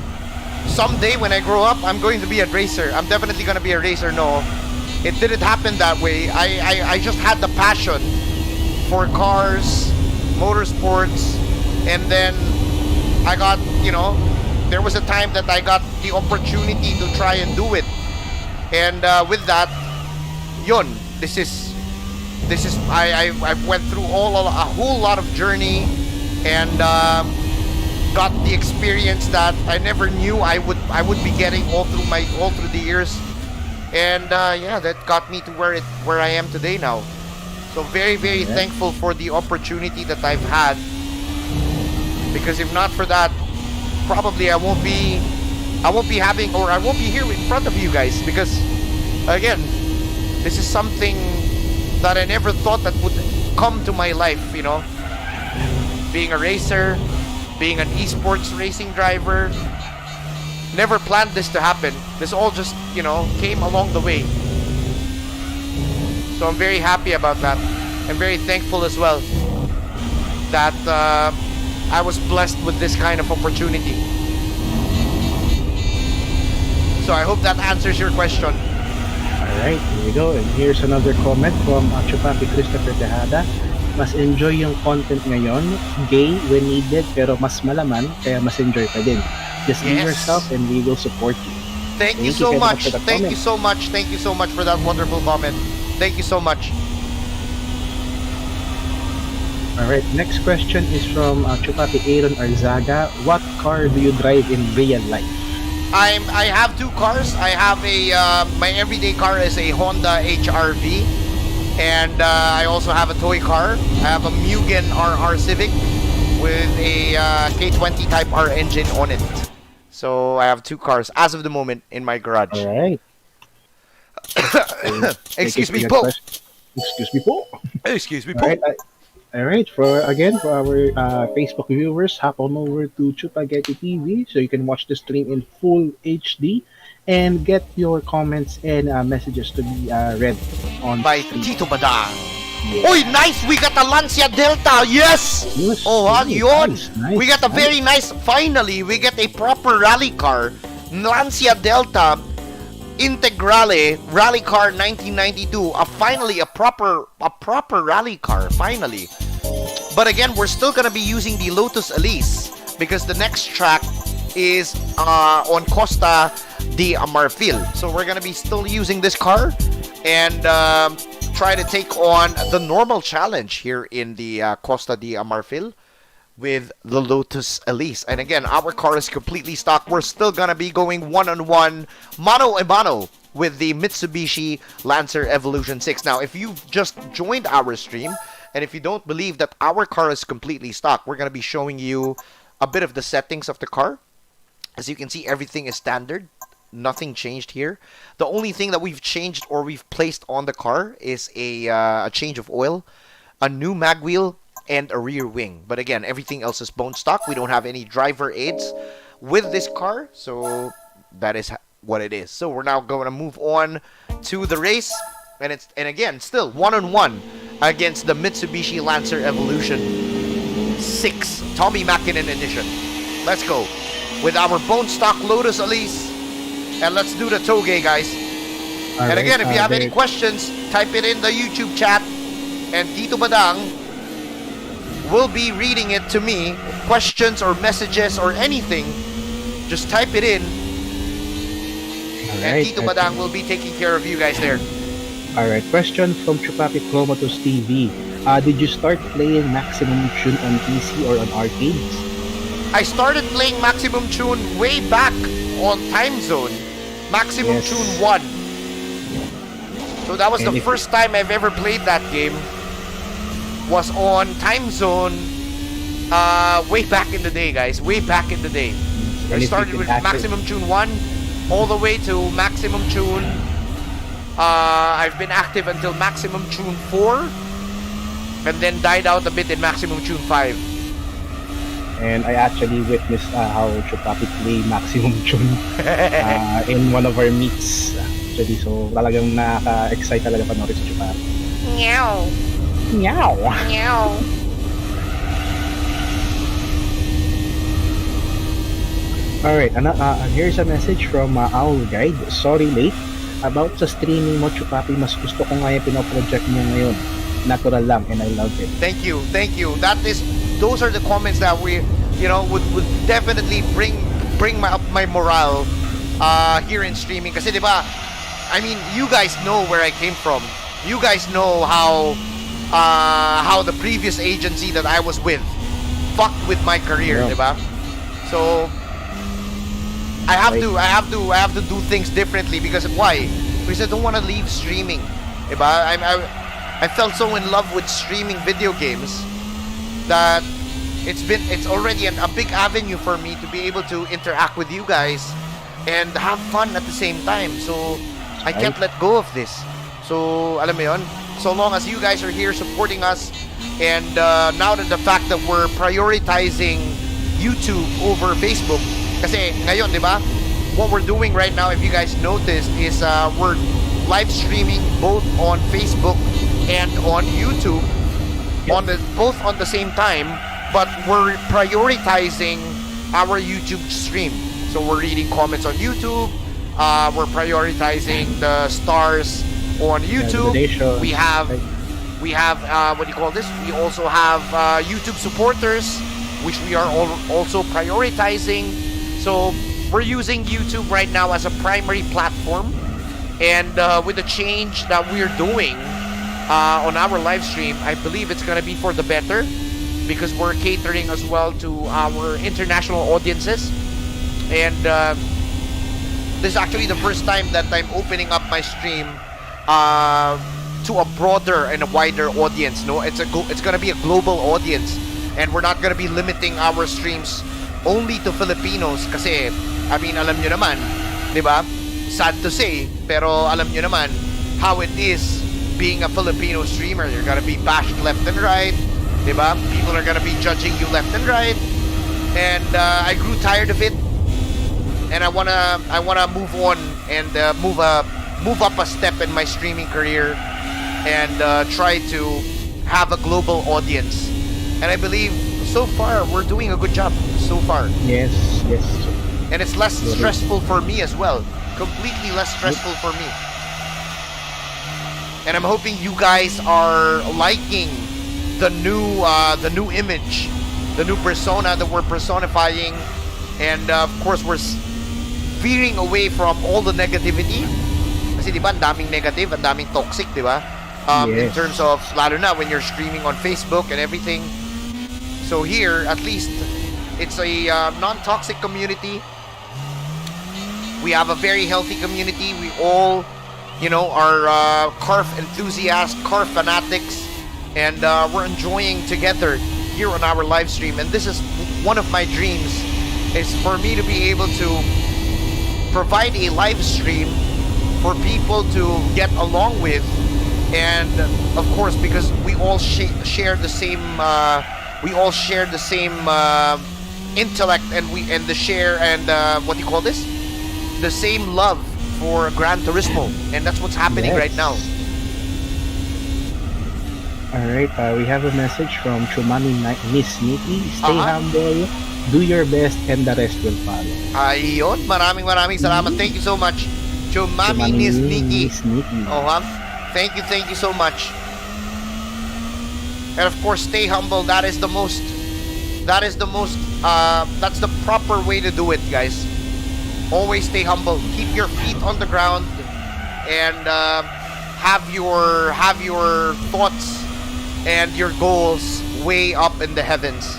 someday when I grow up, I'm going to be a racer. I'm definitely gonna be a racer. No, it didn't happen that way. I just had the passion for cars, motorsports, and then I got, you know, there was a time that I got the opportunity to try and do it, and with that, yun, this is I went through a whole lot of journey, and got the experience that I never knew I would be getting all through the years, and yeah, that got me to where I am today now. So very thankful for the opportunity that I've had, because if not for that, probably I won't be having, or I won't be here in front of you guys, because again, this is something that I never thought that would come to my life, you know. Being a racer, being an esports racing driver, never planned this to happen. This all just, you know, came along the way. So I'm very happy about that. I'm very thankful as well that I was blessed with this kind of opportunity. So I hope that answers your question. Alright, here we go. And here's another comment from Chupapi Christopher Tejada. Mas enjoy yung content ngayon, gay when needed, pero mas malaman, kaya mas enjoy pa din. Just be yourself and we will support you. Thank you so much. Thank you so much. Thank you so much for that wonderful comment. Thank you so much. Alright, next question is from Chupapi Aaron Arzaga. What car do you drive in real life? I have 2 cars. I have my everyday car is a Honda HR-V, and I also have a toy car. I have a Mugen RR Civic with a K20 Type R engine on it. So I have 2 cars as of the moment in my garage. Alright. Excuse me, po. Excuse me, po. Excuse me, po. Alright, All right, for our Facebook viewers, hop on over to Chupageti TV so you can watch the stream in full HD and get your comments and messages to be read on By stream. Tito Badang. Yeah. Oy, nice! We got a Lancia Delta! Yes! Yes, Oh, yun! nice, We got a very nice, finally, we get a proper rally car. Lancia Delta Integrale Rally Car 1992. Finally, a proper rally car, finally. But again, we're still gonna be using the Lotus Elise because the next track is on Costa di Amalfi. So we're gonna be still using this car and try to take on the normal challenge here in the Costa di Amalfi with the Lotus Elise. And again, our car is completely stock. We're still gonna be going one-on-one, mano-a-mano with the Mitsubishi Lancer Evolution 6. Now, if you've just joined our stream, and if you don't believe that our car is completely stock, we're gonna be showing you a bit of the settings of the car. As you can see, everything is standard. Nothing changed here. The only thing that we've changed or we've placed on the car is a change of oil, a new mag wheel, and a rear wing. But again, everything else is bone stock. We don't have any driver aids with this car, so that is what it is. So we're now going to move on to the race, and again, still one-on-one against the Mitsubishi Lancer Evolution 6 Tommy Mackinnon edition. Let's go with our bone stock Lotus Elise, and let's do the toge, guys. And again, if you have any questions, type it in the YouTube chat, and Tito Badang will be reading it to me. Questions or messages or anything, just type it in, and Tito Badang will be taking care of you guys there. Alright, question from Chupapi Chromatos TV. Did you start playing Maximum Tune on PC or on arcades? I started playing Maximum Tune way back on Time Zone. Maximum Tune 1. So that was the first time I've ever played that game. Was on Time Zone way back in the day, guys. Way back in the day. I started with Maximum Tune 1 all the way to Maximum Tune. I've been active until Maximum Tune 4 and then died out a bit in Maximum Tune 5. And I actually witnessed how Chupapi play Maximum Tune in one of our meets. Actually, so talagang nakaka-excite talaga panoorin si Chupapi. Meow. Meow. Meow. Alright, here's a message from Owl Guide. Sorry late. About sa streaming mo, Chupapi, mas gusto ko nga yung pinoproject mo ngayon. Natural lang, and I love it. Thank you, thank you. Those are the comments that we, would definitely bring up my morale here in streaming. Kasi diba, I mean, you guys know where I came from. You guys know how the previous agency that I was with fucked with my career, diba? So I have to do things differently because why? Because I don't want to leave streaming, diba? I felt so in love with streaming video games that it's already a big avenue for me to be able to interact with you guys and have fun at the same time. So I can't let go of this. So alam mo yun, so long as you guys are here supporting us, and now that the fact that we're prioritizing YouTube over Facebook, kasi ngayon, di ba, what we're doing right now, if you guys noticed, is we're live streaming both on Facebook and on YouTube, both on the same time, but we're prioritizing our YouTube stream. So we're reading comments on YouTube, we're prioritizing the stars on YouTube. We have what do you call this? We also have YouTube supporters, which we are also prioritizing. So we're using YouTube right now as a primary platform, and with the change that we're doing on our live stream, I believe it's gonna be for the better, because we're catering as well to our international audiences. And this is actually the first time that I'm opening up my stream to a broader and a wider audience. No, it's gonna be a global audience, and we're not gonna be limiting our streams only to Filipinos. Kasi, I mean, alam nyo naman, di ba? Sad to say, pero alam nyo naman how it is being a Filipino streamer. You're gonna be bashed left and right. Diba? People are gonna be judging you left and right. And I grew tired of it. And I wanna move on and move up a step in my streaming career and try to have a global audience. And I believe so far we're doing a good job so far. Yes. And it's less stressful for me as well. Completely less stressful for me. And I'm hoping you guys are liking the new image, the new persona that we're personifying, and of course we're veering away from all the negativity. Kasi di ba, ang daming negative, ang daming toxic, di ba? In terms of, lalo na when you're streaming on Facebook and everything. So here, at least, it's a non-toxic community. We have a very healthy community. We all, are carf enthusiasts, carf fanatics, and we're enjoying together here on our live stream. And this is one of my dreams, is for me to be able to provide a live stream for people to get along with. And of course, because we all share the same intellect, and what do you call this? The same love for Gran Turismo, and that's what's happening right now. All right, we have a message from Chumami Miss Nikki. Stay humble, do your best, and the rest will follow. Ayun, maraming salamat. Thank you so much, Chumami Miss Nikki. Thank you so much. And of course, stay humble. That's the proper way to do it, guys. Always stay humble. Keep your feet on the ground, and have your thoughts and your goals way up in the heavens,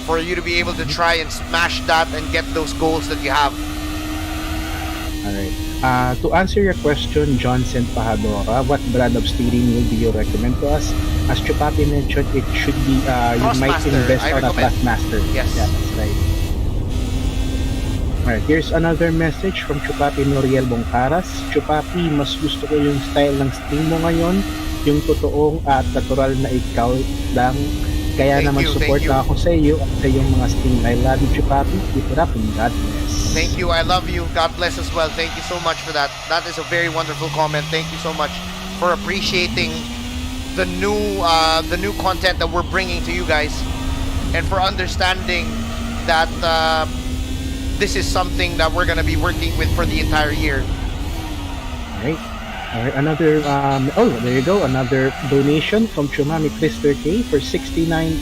for you to be able to try and smash that and get those goals that you have. All right. To answer your question, Johnson Pahadora, what brand of steering wheel do you recommend to us? As Chupapi mentioned, it should be you might invest on a Thrustmaster. Yes. Yeah, that's right. Alright, here's another message from Chupapi Noriel Bongcaras. Chupapi, mas gusto ko yung style ng stream mo ngayon, yung totoong at natural na ikaw lang. Kaya naman support na ako sa iyo at sa iyong mga stream. I love you, Chupapi. Keep it up and God bless. Thank you. I love you. God bless as well. Thank you so much for that. That is a very wonderful comment. Thank you so much for appreciating the new content that we're bringing to you guys, and for understanding that this is something that we're going to be working with for the entire year. Alright, another there you go, another donation from Chumami Krister K for 69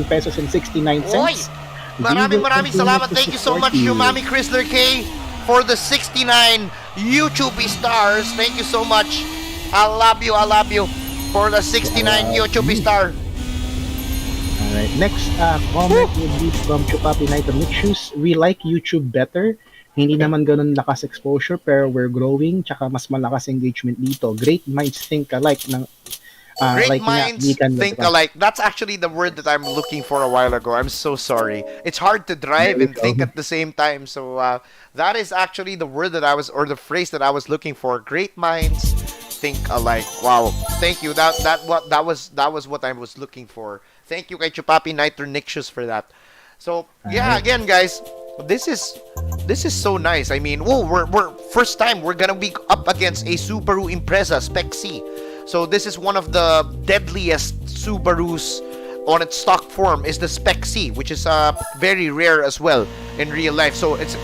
pesos and 69 cents. Maraming salamat. Thank you so much, Chumami Krister K, for the 69 YouTube stars. Thank you so much. I love you for the 69 YouTube star. Alright, next comment would be from Chupapi Night of Shoes. We like YouTube better. Hindi naman ganun lakas exposure, pero we're growing, tsaka mas malakas engagement dito. Great minds think alike. Great minds think alike. That's actually the word that I'm looking for a while ago. I'm so sorry. It's hard to drive and think at the same time. So that is actually the word or the phrase that I was looking for. Great minds think alike. Wow. Thank you. That was what I was looking for. Thank you kay Chupapi Nitronixus for that. So yeah, again guys, this is so nice. I mean, we're first time we're gonna be up against a Subaru Impreza Spec C. So this is one of the deadliest Subarus on its stock form, is the Spec C, which is very rare as well in real life. So it's,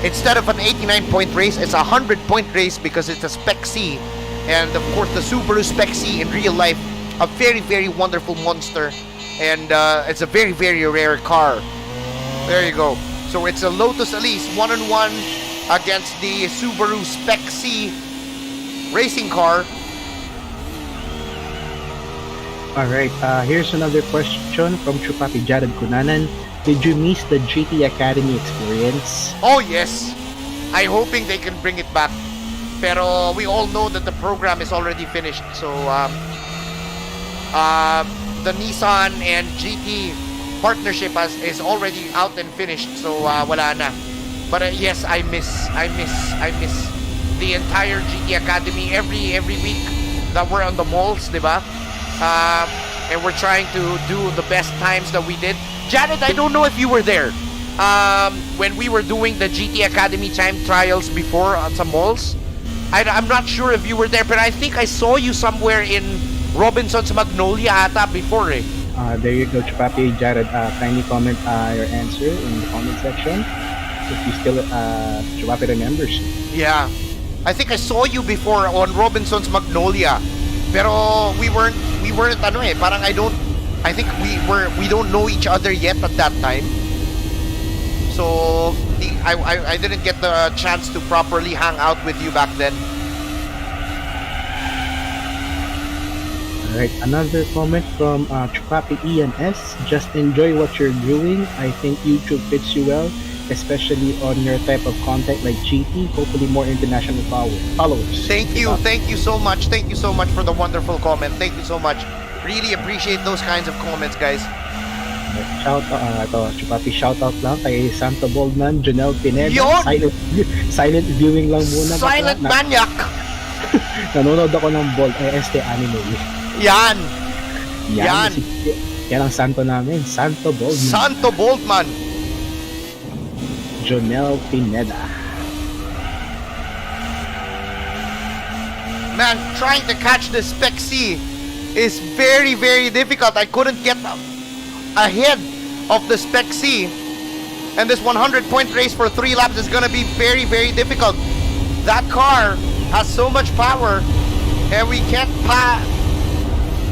instead of an 89-point race, it's a 100-point race because it's a Spec C. And of course the Subaru Spec C in real life, a very, very wonderful monster. And it's a very, very rare car. There you go. So it's a Lotus Elise 1-on-1 against the Subaru Spec C racing car. Alright, here's another question from Chupapi Jared Kunanan. Did you miss the GT Academy experience? Oh yes. I'm hoping they can bring it back. Pero we all know that the program is already finished. So the Nissan and GT partnership is already out and finished. So wala na. But yes, I miss the entire GT Academy every week that we're on the malls, di ba? and we're trying to do the best times that we did. Jared, I don't know if you were there when we were doing the GT Academy time trials before at some malls. I'm not sure if you were there, but I think I saw you somewhere in Robinson's Magnolia ata before eh. There you go, Chupapi. Jared, kindly comment your answer in the comment section if you still Chupapi remembers. Yeah. I think I saw you before on Robinson's Magnolia. Pero we weren't ano eh, parang I think we don't know each other yet at that time. So I didn't get the chance to properly hang out with you back then. Alright, another comment from Chupapi Ian S. Just enjoy what you're doing. I think YouTube fits you well, especially on your type of content like GT. Hopefully more international followers. Thank you so much. Thank you so much for the wonderful comment. Thank you so much. Really appreciate those kinds of comments, guys. Shout out, Chupapi, shout out lang kay Santo Boldman, Janelle Pineda. Yun! Silent viewing lang muna. Silent maniac! Nanonood ako ng Bold AST anime. Yan! Yan ang santo namin, Santo Boldman. Santo Boldman! Janelle Pineda. Man, trying to catch the Spec C is very, very difficult. I couldn't get ahead of the Spec C. And this 100-point race for 3 laps is gonna be very, very difficult. That car has so much power, and we can't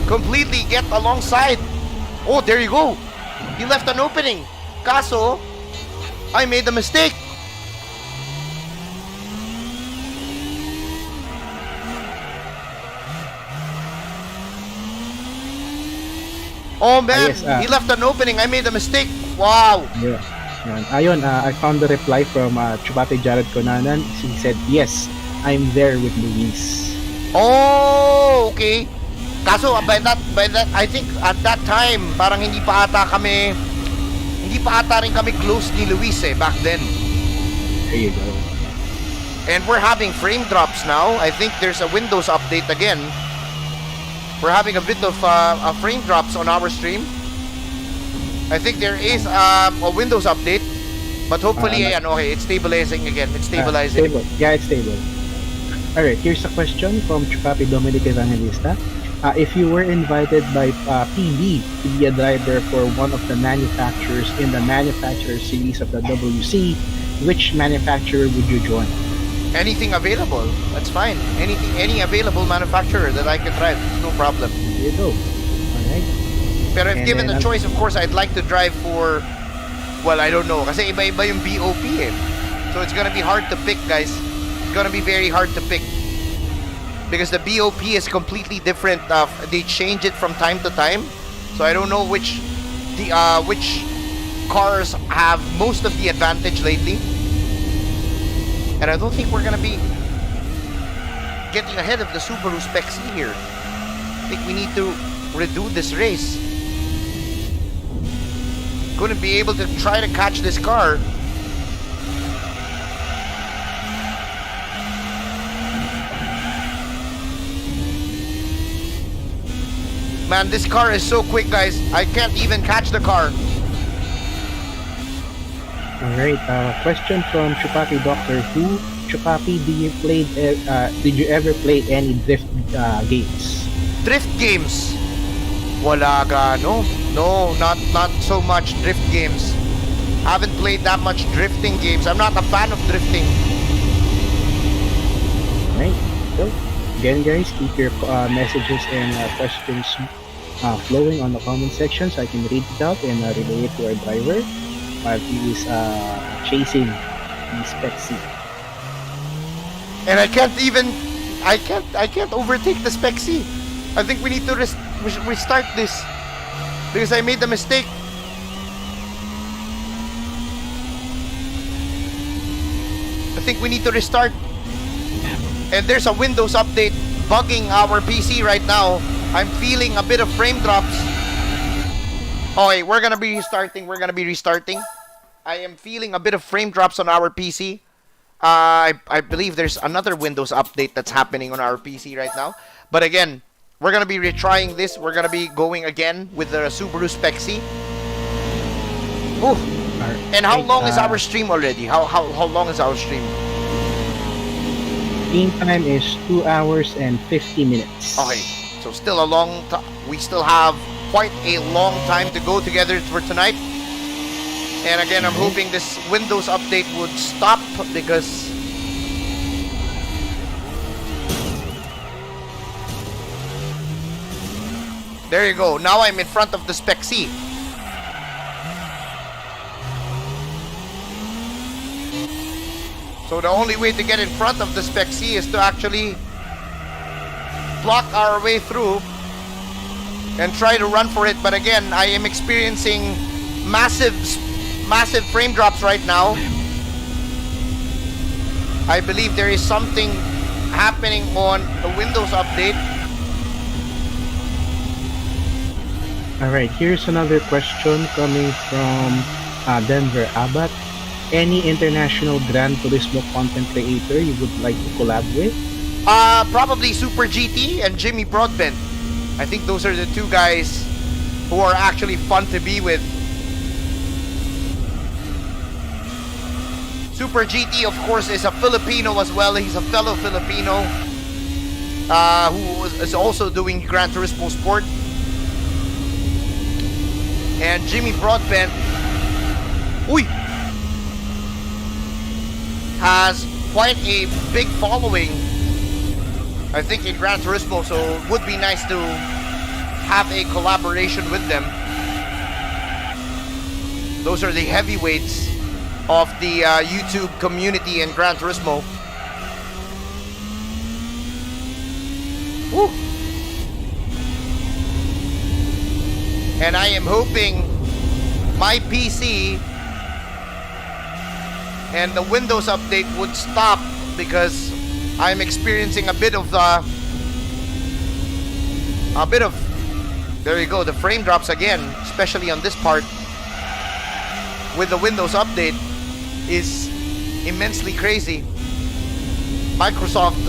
completely get alongside. Oh, there you go. He left an opening. Kaso, I made a mistake. Oh man, yes, he left an opening. I made a mistake. Wow. Yeah. Yan. Ayun, I found the reply from Chupapi Jared Conanan. He said, yes, I'm there with Luis. Oh, okay. Kaso by that I think at that time parang hindi pa ata rin kami close ni Luis eh back then. There you go. And we're having frame drops now. I think there's a Windows update again. We're having a bit of frame drops on our stream. I think there is a Windows update, but hopefully okay, it's stabilizing again. It's stabilizing. Stable. Yeah, it's stable. Alright, here's a question from Chupapi Dominic Evangelista. If you were invited by PB to be a driver for one of the manufacturers in the manufacturer series of the WC, which manufacturer would you join? Anything available, that's fine. Any available manufacturer that I can drive, no problem. There you go. Alright. Pero if given the choice, of course, I'd like to drive for, well, I don't know, kasi iba-iba yung BOP eh. So it's gonna be hard to pick, guys. It's gonna be very hard to pick. Because the BOP is completely different. They change it from time to time. So I don't know which cars have most of the advantage lately. And I don't think we're gonna be getting ahead of the Subaru Spec C here. I think we need to redo this race. Couldn't be able to try to catch this car. Man, this car is so quick, guys. I can't even catch the car. Alright, question from Chupapi Doctor Who. Chupapi, did you ever play any drift games? Drift games? Wala ka, no? No, not so much drift games. Haven't played that much drifting games. I'm not a fan of drifting. Right. So, again guys, keep your messages and questions flowing on the comment section so I can read it out and relay it to our driver while he is chasing the Spec C. And I can't overtake the Spec C. I think we need to restart this because I made the mistake. I think we need to restart. And there's a Windows update bugging our PC right now. I'm feeling a bit of frame drops. Okay, we're gonna be restarting. I am feeling a bit of frame drops on our PC. I believe there's another Windows update that's happening on our PC right now. But again, we're gonna be retrying this. We're gonna be going again with the Subaru Spec C. Ooh. And how long is our stream already? How long is our stream? Stream time is 2 hours and 50 minutes. Okay, so still a long time. We still have quite a long time to go together for tonight. And again, I'm hoping this Windows update would stop because there you go. Now I'm in front of the Spec C. So the only way to get in front of the Spec C is to actually block our way through and try to run for it. But again, I am experiencing massive frame drops right now. I believe there is something happening on the Windows update. Alright, here's another question coming from Denver Abbott. Any international Gran Turismo content creator you would like to collab with? Probably Super GT and Jimmy Broadbent. I think those are the two guys who are actually fun to be with. Super GT, of course, is a Filipino as well. He's a fellow Filipino who is also doing Gran Turismo Sport. And Jimmy Broadbent, has quite a big following, I think, in Gran Turismo, so it would be nice to have a collaboration with them. Those are the heavyweights of the YouTube community in Gran Turismo. Woo. And I am hoping my PC and the Windows update would stop because I'm experiencing a bit of there you go, the frame drops again, especially on this part with the Windows update is immensely crazy. Microsoft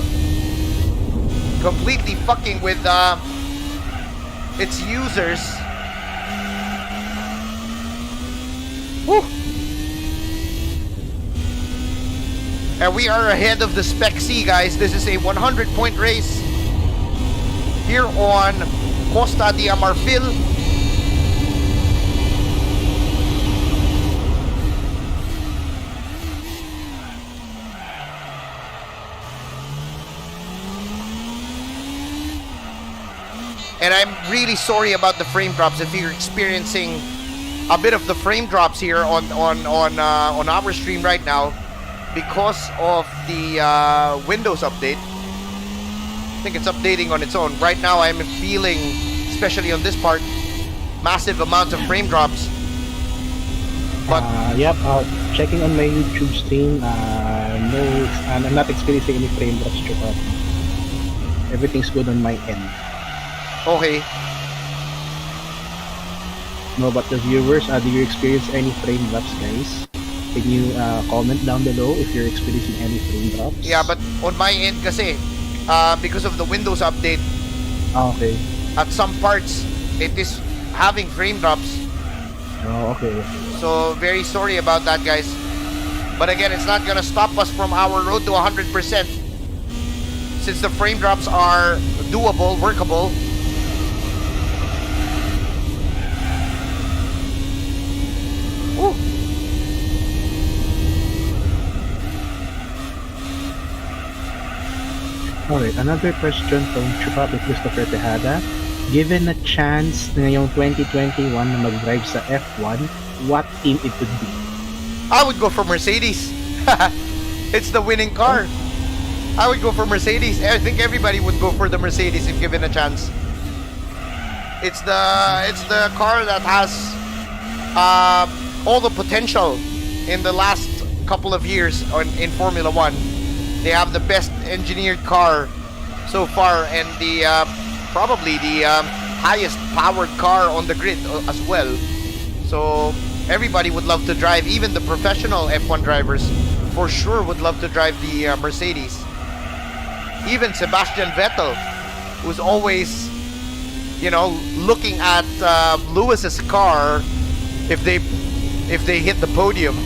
completely fucking with its users. Woo. And we are ahead of the Spec C, guys. This is a 100-point race here on Costa di Amalfi. And I'm really sorry about the frame drops. If you're experiencing a bit of the frame drops here on our stream right now, because of the Windows update. I think it's updating on its own. Right now I'm feeling, especially on this part, massive amounts of frame drops. But yep, checking on my YouTube stream, no, I'm not experiencing any frame drops. Everything's good on my end. Okay. No, but the viewers, do you experience any frame drops, guys? Can you comment down below if you're experiencing any frame drops? Yeah, but on my end kasi, because of the Windows update, okay, at some parts, it is having frame drops. Oh, okay. So, very sorry about that, guys. But again, it's not gonna stop us from our road to 100%. Since the frame drops are doable, workable. Woo. Alright, another question from Chupapi Christopher Tejada. Given a chance ngayong 2021 na mag-drive sa F1, what team it would be? I would go for Mercedes. It's the winning car. I would go for Mercedes. I think everybody would go for the Mercedes if given a chance. It's the car that has all the potential in the last couple of years in Formula 1. They have the best engineered car so far, and the probably the highest powered car on the grid as well. So everybody would love to drive. Even the professional F1 drivers for sure would love to drive the Mercedes. Even Sebastian Vettel, who's always you know, looking at Lewis's car if they hit the podium,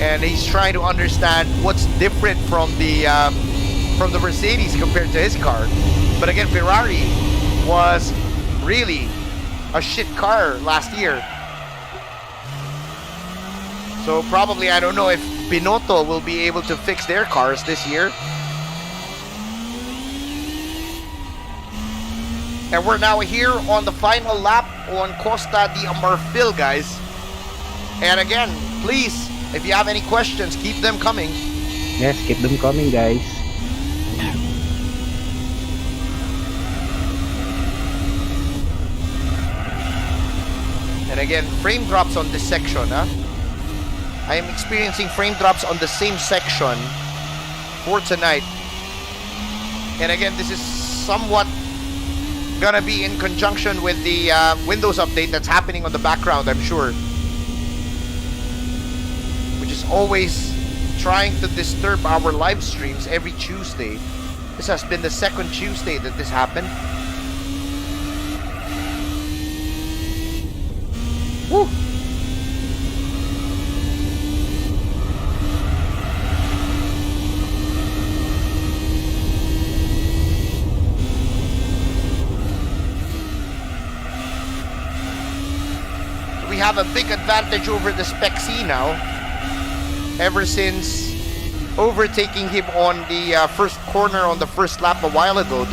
and he's trying to understand what's different from the Mercedes compared to his car. But again, Ferrari was really a shit car last year. So probably, I don't know if Binotto will be able to fix their cars this year. And we're now here on the final lap on Costa di Amalfi, guys. And again, please, if you have any questions, keep them coming. Yes, keep them coming, guys. And again, frame drops on this section, huh? I am experiencing frame drops on the same section for tonight. And again, this is somewhat gonna be in conjunction with the Windows update that's happening on the background, I'm sure. Which is always trying to disturb our live streams every Tuesday. This has been the second Tuesday that this happened. Woo! We have a big advantage over the Spec C now, ever since overtaking him on the first corner on the first lap a while ago,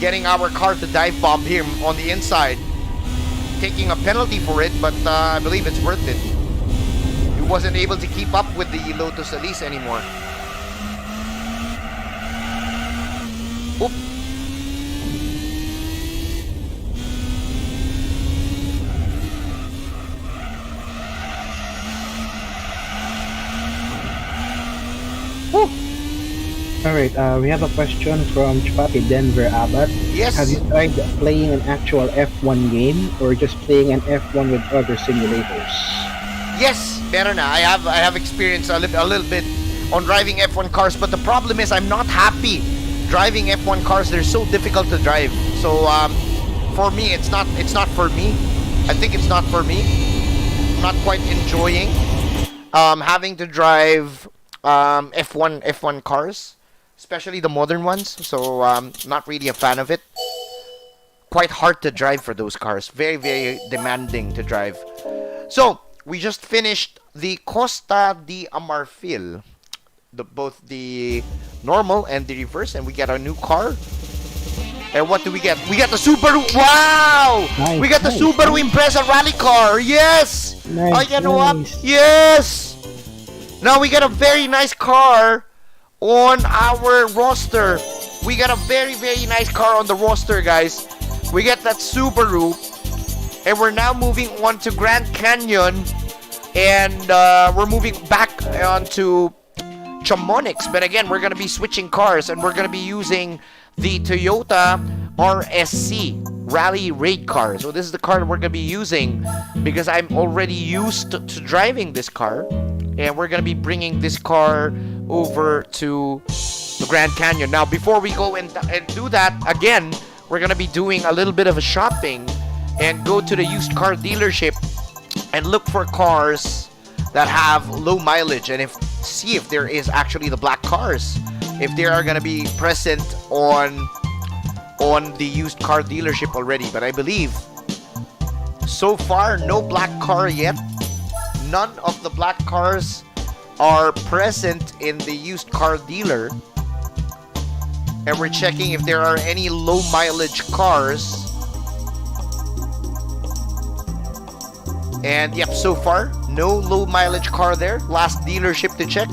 getting our car to dive bomb him on the inside, taking a penalty for it, but I believe it's worth it. He wasn't able to keep up with the Lotus Elise anymore. Oop. Woo. Alright, we have a question from Chupapi Denver Abbott. Yes. Have you tried playing an actual F1 game or just playing an F1 with other simulators? Yes, meron na. I have experience a little bit on driving F1 cars, but the problem is I'm not happy driving F1 cars. They're so difficult to drive. So for me, it's not for me. I think it's not for me. I'm not quite enjoying having to drive F1 cars, especially the modern ones. So not really a fan of it. Quite hard to drive for those cars. Very, very demanding to drive. So we just finished the Costa di Amalfi, both the normal and the reverse, and we get a new car. And what do we get? We got the Subaru. Wow! Nice, We got the nice, Subaru Impreza rally car. Yes! Nice, you know what? nice. Yes! Now we got a very nice car on our roster. We got a very, very nice car on the roster, guys. We get that Subaru. And we're now moving on to Grand Canyon. And we're moving back onto Chamonix. But again, we're going to be switching cars. And we're going to be using the Toyota RSC Rally Raid car. So this is the car that we're going to be using because I'm already used to driving this car. And we're going to be bringing this car over to the Grand Canyon. Now, before we go and do that, again, we're going to be doing a little bit of a shopping and go to the used car dealership and look for cars that have low mileage and see if there is actually the black cars, if they are going to be present on the used car dealership already. But I believe so far no black car yet. None of the black cars are present in the used car dealer. And we're checking if there are any low mileage cars. And yep, so far, no low mileage car there. Last dealership to check.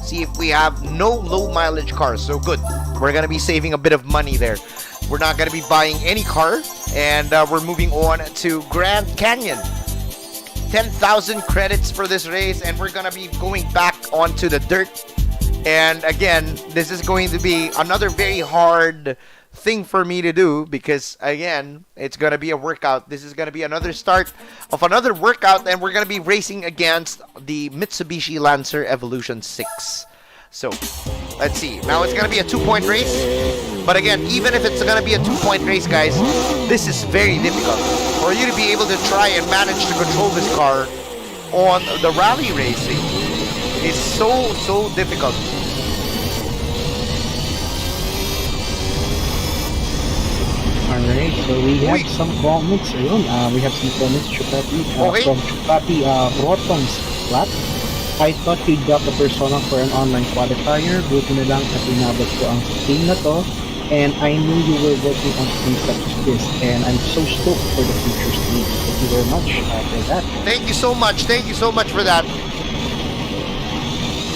See if we have no low mileage cars. So good. We're going to be saving a bit of money there. We're not going to be buying any car. And we're moving on to Grand Canyon. 10,000 credits for this race. And we're going to be going back onto the dirt. And again, this is going to be another very hard thing for me to do because again, it's going to be a workout. This is going to be another start of another workout, and we're going to be racing against the Mitsubishi Lancer Evolution 6. So, let's see. Now it's gonna be a 2-point race. But again, even if it's gonna be a 2-point race, guys, this is very difficult. For you to be able to try and manage to control this car on the rally racing is so difficult. Alright, so we have some comments. Ayun, we have some comments, Chupati, Okay. from Chupati Rotom's flat. I thought you'd got the persona for an online qualifier. Buti na lang at inabot ko ang team na to. And I knew you were working on things such as this. And I'm so stoked for the future stage. Thank you very much for that. Thank you so much. Thank you so much for that.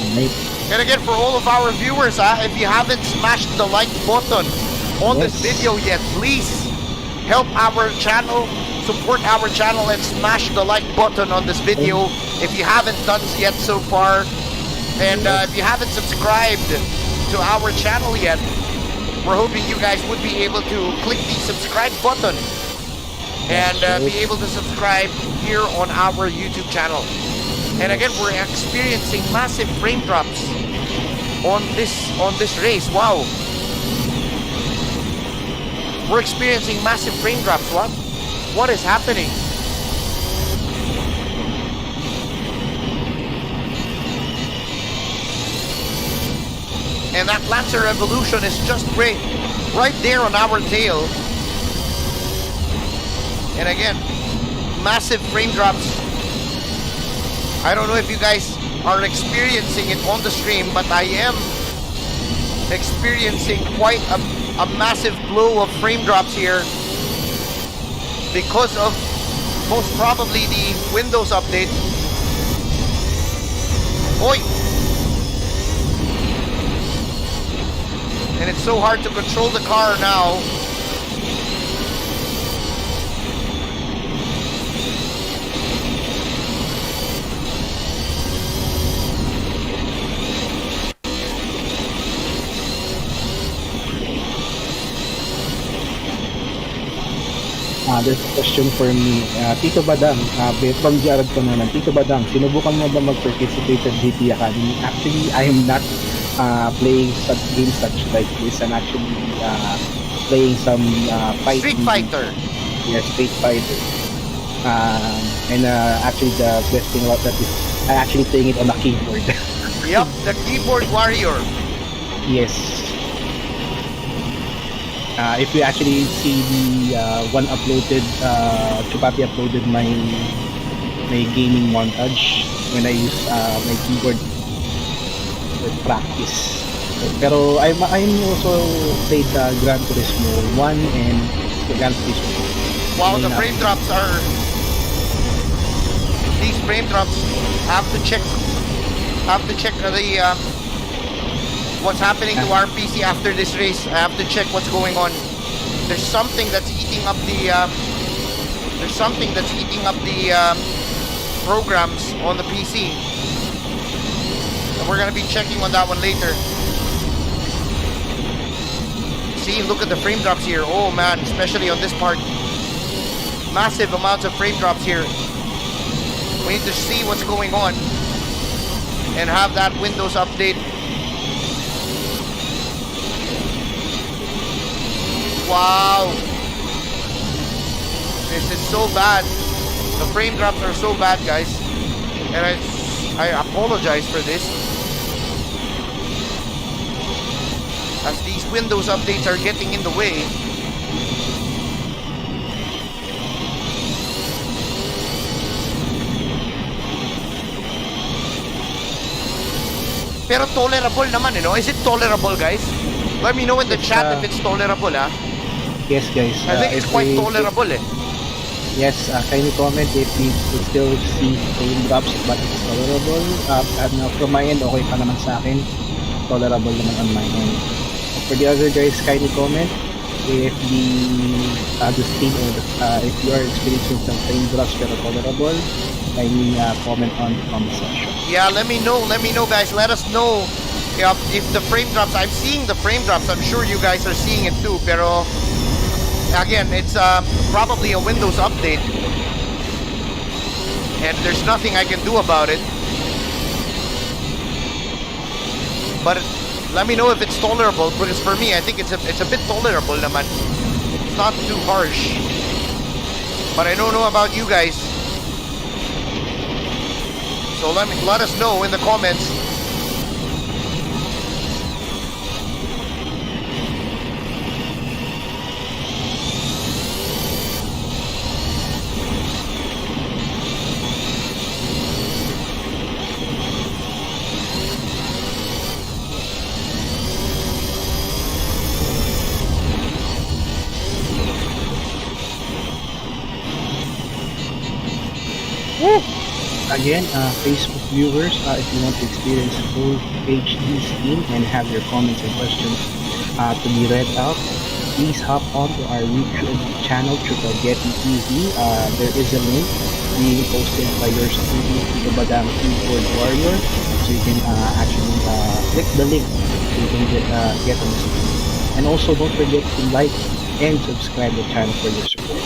Alright. And again, for all of our viewers, if you haven't smashed the like button on this video yet, please help our channel, support our channel, and smash the like button on this video if you haven't done yet so far. And if you haven't subscribed to our channel yet, we're hoping you guys would be able to click the subscribe button and be able to subscribe here on our YouTube channel. And again, we're experiencing massive frame drops on this race. Wow. We're experiencing massive frame drops. What is happening? And that Lancer Evolution is just great, right there on our tail. And again, massive frame drops. I don't know if you guys are experiencing it on the stream, but I am experiencing quite a massive blow of frame drops here because of most probably the Windows update. Oi! And it's so hard to control the car now. There's a question for me. Tito Badang, from Jared Conanan. Tito Badang, sinubukan mo ba mag-participate at GT Academy? Actually, I am not playing such games such like this. I'm actually playing some Street Fighter. Yeah, Street Fighter. And actually, the best thing about that is I'm actually playing it on the keyboard. Yep, the keyboard warrior. Yes. If you actually see the one uploaded, Chupati uploaded my gaming montage when I use my keyboard for practice. Pero I'm also played Gran Turismo 1 and Gran Turismo. Wow, the frame drops are... These frame drops, have to check the... what's happening to our PC after this race. I have to check what's going on. There's something that's eating up the programs on the PC, and we're gonna be checking on that one later. See, look at the frame drops here. Oh man, especially on this part, massive amounts of frame drops here. We need to see what's going on and have that Windows update. Wow, this is so bad. The frame drops are so bad, guys, and I apologize for this, as these Windows updates are getting in the way. Pero tolerable naman, you know? Is it tolerable, guys? Let me know in the chat if it's tolerable, ah. Yes, guys. I think it's quite tolerable, eh. Yes, kindly comment if you could still see frame drops, but it's tolerable. From my end, okay pa naman sa akin. Tolerable naman on my end. For the other guys, kindly comment if the stream or if you are experiencing some frame drops pero tolerable. Kindly comment on the comment section. Yeah, let me know, guys. Let us know if the frame drops. I'm seeing the frame drops. I'm sure you guys are seeing it too. Pero again, it's probably a Windows update, and there's nothing I can do about it. But let me know if it's tolerable, because for me, I think it's a bit tolerable naman. It's not too harsh. But I don't know about you guys. So let us know in the comments. Woo! Again, Facebook viewers, if you want to experience full HD screen and have your comments and questions to be read out, please hop onto our YouTube channel, Getty TV. There is a link being posted by your Tsukuba keyboard warrior, so you can actually click the link so you can get on the screen. And also, don't forget to like and subscribe the channel for your support.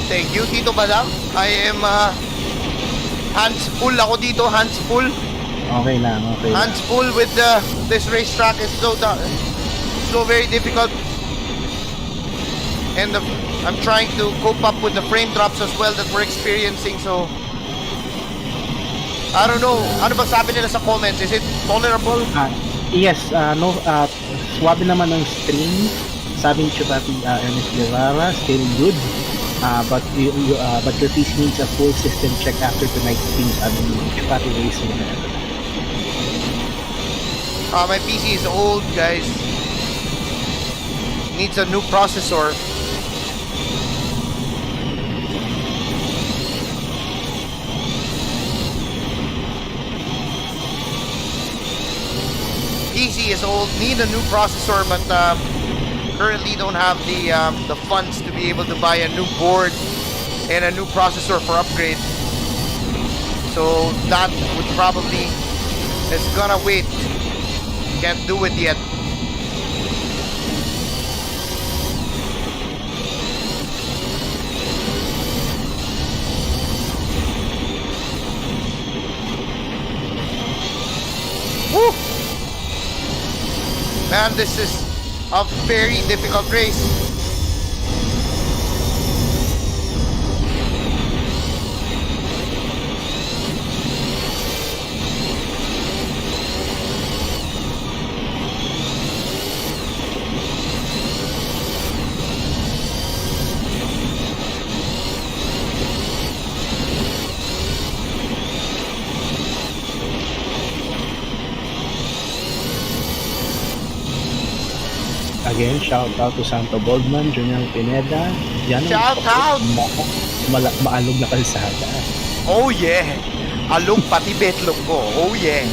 Thank you, Tito Badam. I am hands full ako dito, hands full. Okay lang, okay lang. Hands full with this racetrack is so very difficult. And I'm trying to cope up with the frame drops as well that we're experiencing, so I don't know. Ano ba sabi nila sa comments? Is it tolerable? Yes, no, swabe naman ng stream. Sabi ni Chupati Ernest Guevara, still good. But your PC needs a full system check after tonight's stream. Sabi ni Chupati Racing. My PC is old, guys. Needs a new processor. PC is old, need a new processor, but currently don't have the funds to be able to buy a new board and a new processor for upgrade. So that would probably is gonna wait. Can't do it yet. Woo! Man, this is a very difficult race. Again, shout out to Santo Goldman, Junior Pineda. Yan Shout out! Maalog na kalsada. Oh yeah! Along pati betlog ko. Oh yeah!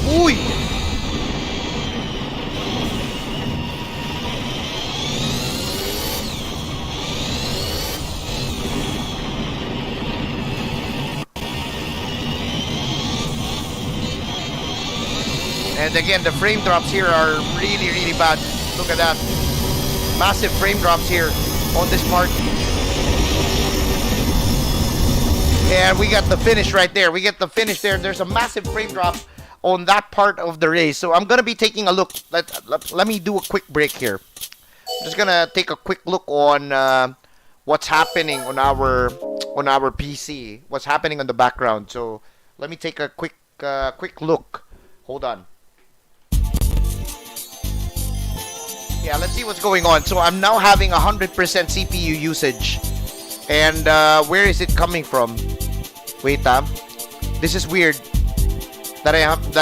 Uy! And again, the frame drops here are really, really bad. Look at that. Massive frame drops here on this part. And we got the finish right there. We get the finish there. There's a massive frame drop on that part of the race. So I'm going to be taking a look. Let me do a quick break here. I'm just going to take a quick look on what's happening on our PC. What's happening on the background. So let me take a quick look. Hold on. Yeah, let's see what's going on. So I'm now having 100% CPU usage. And where is it coming from? Wait, this is weird. That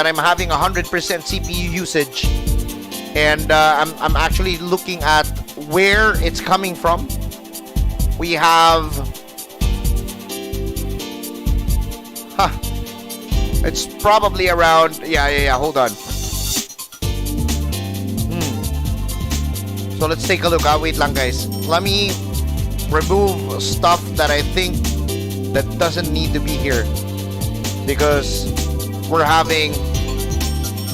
I'm having 100% CPU usage. And I'm actually looking at where it's coming from. We have... It's probably around... Yeah, hold on. So let's take a look. Wait lang, guys. Let me remove stuff that I think that doesn't need to be here, because we're having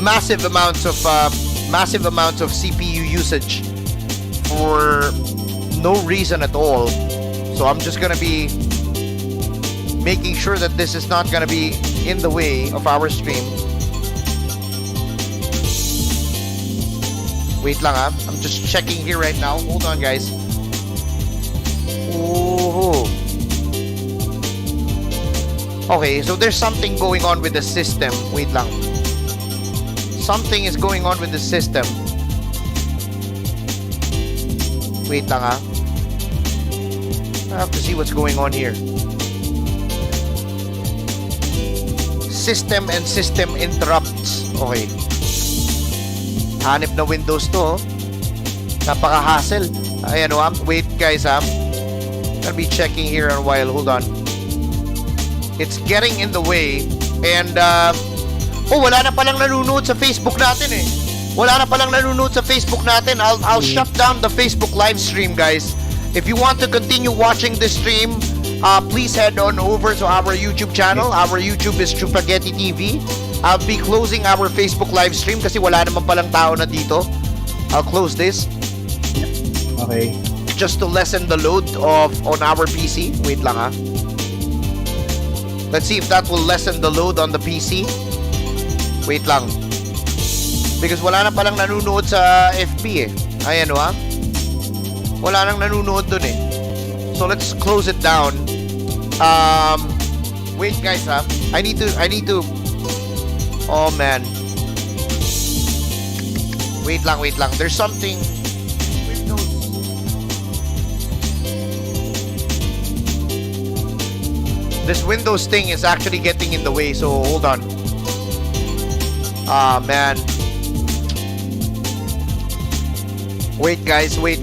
massive amounts of massive amounts of CPU usage for no reason at all. So I'm just gonna be making sure that this is not gonna be in the way of our stream. Wait lang ah. I'm just checking here right now. Hold on guys. Oh. Okay, so there's something going on with the system. Wait lang. Something is going on with the system. Wait lang ah. I have to see what's going on here. System and system interrupts. Okay. Hanip na Windows to. Napaka-hassle. Ayan o. Wait guys ha. I'll be checking here in a while. Hold on. It's getting in the way. And wala na palang nanonood sa Facebook natin eh. Wala na palang nanonood sa Facebook natin. I'll shut down the Facebook live stream guys. If you want to continue watching this stream, please head on over to our YouTube channel. Our YouTube is Chupageti TV. I'll be closing our Facebook live stream kasi wala naman palang tao na dito. I'll close this. Okay. Just to lessen the load on our PC. Wait lang ha. Let's see if that will lessen the load on the PC. Wait lang. Because wala na palang nanonood sa FB eh. Ayan o ha. Wala nang nanonood dun eh. So let's close it down. Wait guys ha. I need to. Oh man. Wait lang. There's something. This Windows thing is actually getting in the way, so hold on. Ah man. Wait guys, wait.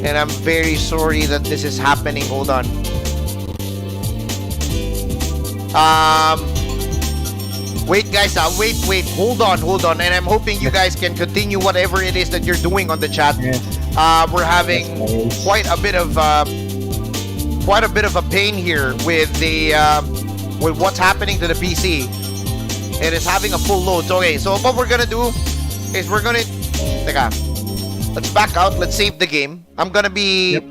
And I'm very sorry that this is happening. Hold on. Wait guys, wait. Hold on. And I'm hoping you guys can continue whatever it is that you're doing on the chat. Yes. We're having quite a bit of a pain here with what's happening to the PC. It is having a full load. Okay, so what we're gonna do is let's back out. Let's save the game. I'm gonna be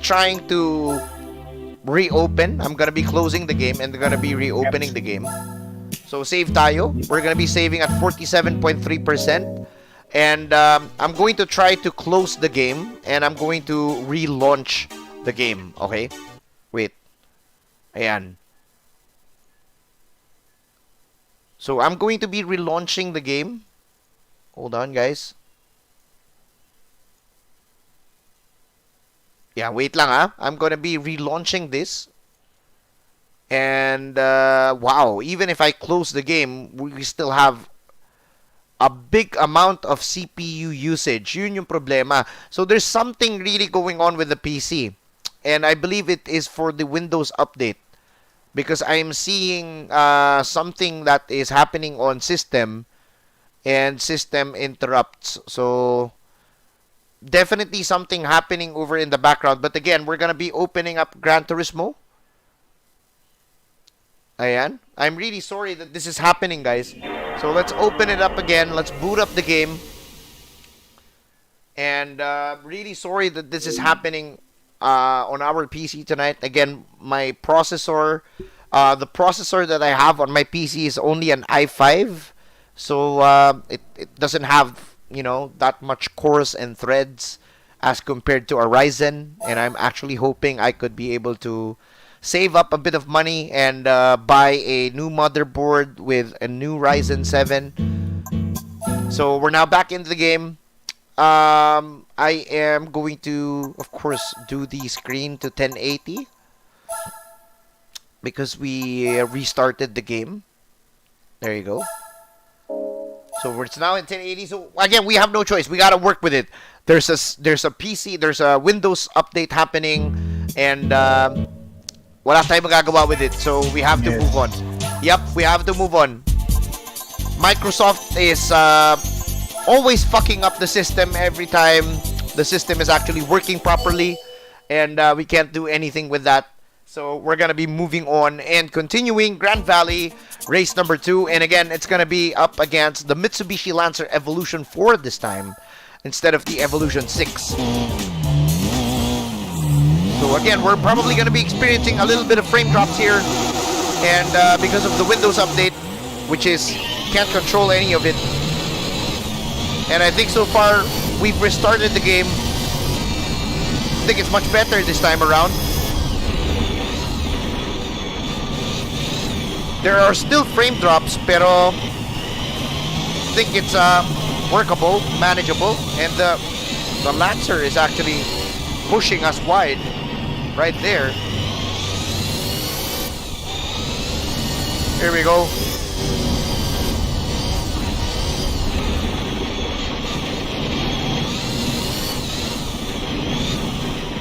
trying to reopen. I'm gonna be closing the game and gonna be reopening the game. So save tayo. We're gonna be saving at 47.3%. And I'm going to try to close the game and I'm going to relaunch the game. Okay? Wait. Ayan. So I'm going to be relaunching the game. Hold on, guys. Yeah, wait lang ah. I'm gonna be relaunching this. And wow, even if I close the game, we still have a big amount of CPU usage. Yun yung problema. So there's something really going on with the PC. And I believe it is for the Windows update. Because I'm seeing something that is happening on system. And system interrupts. So definitely something happening over in the background. But again, we're gonna be opening up Gran Turismo. Ayan. I'm really sorry that this is happening, guys. So let's open it up again. Let's boot up the game. And really sorry that this is happening on our PC tonight. Again, my processor, the processor that I have on my PC is only an i5. So it doesn't have, you know, that much cores and threads as compared to a Ryzen. And I'm actually hoping I could be able to save up a bit of money and buy a new motherboard with a new Ryzen 7. So we're now back into the game. I am going to, of course, do the screen to 1080 because we restarted the game. There you go. So it's now in 1080. So again, we have no choice. We gotta work with it. There's a PC, there's a Windows update happening, and wala tayong magagawa with it. So we have to move on. Yep, we have to move on. Microsoft is always fucking up the system every time the system is actually working properly, and we can't do anything with that. So we're gonna be moving on and continuing Grand Valley race number 2, and again it's gonna be up against the Mitsubishi Lancer Evolution 4 this time instead of the Evolution 6. So again, we're probably gonna be experiencing a little bit of frame drops here, and because of the Windows update, which is can't control any of it. And I think so far we've restarted the game. I think it's much better this time around. There are still frame drops, pero I think it's workable, manageable, and the Lancer is actually pushing us wide right there. Here we go.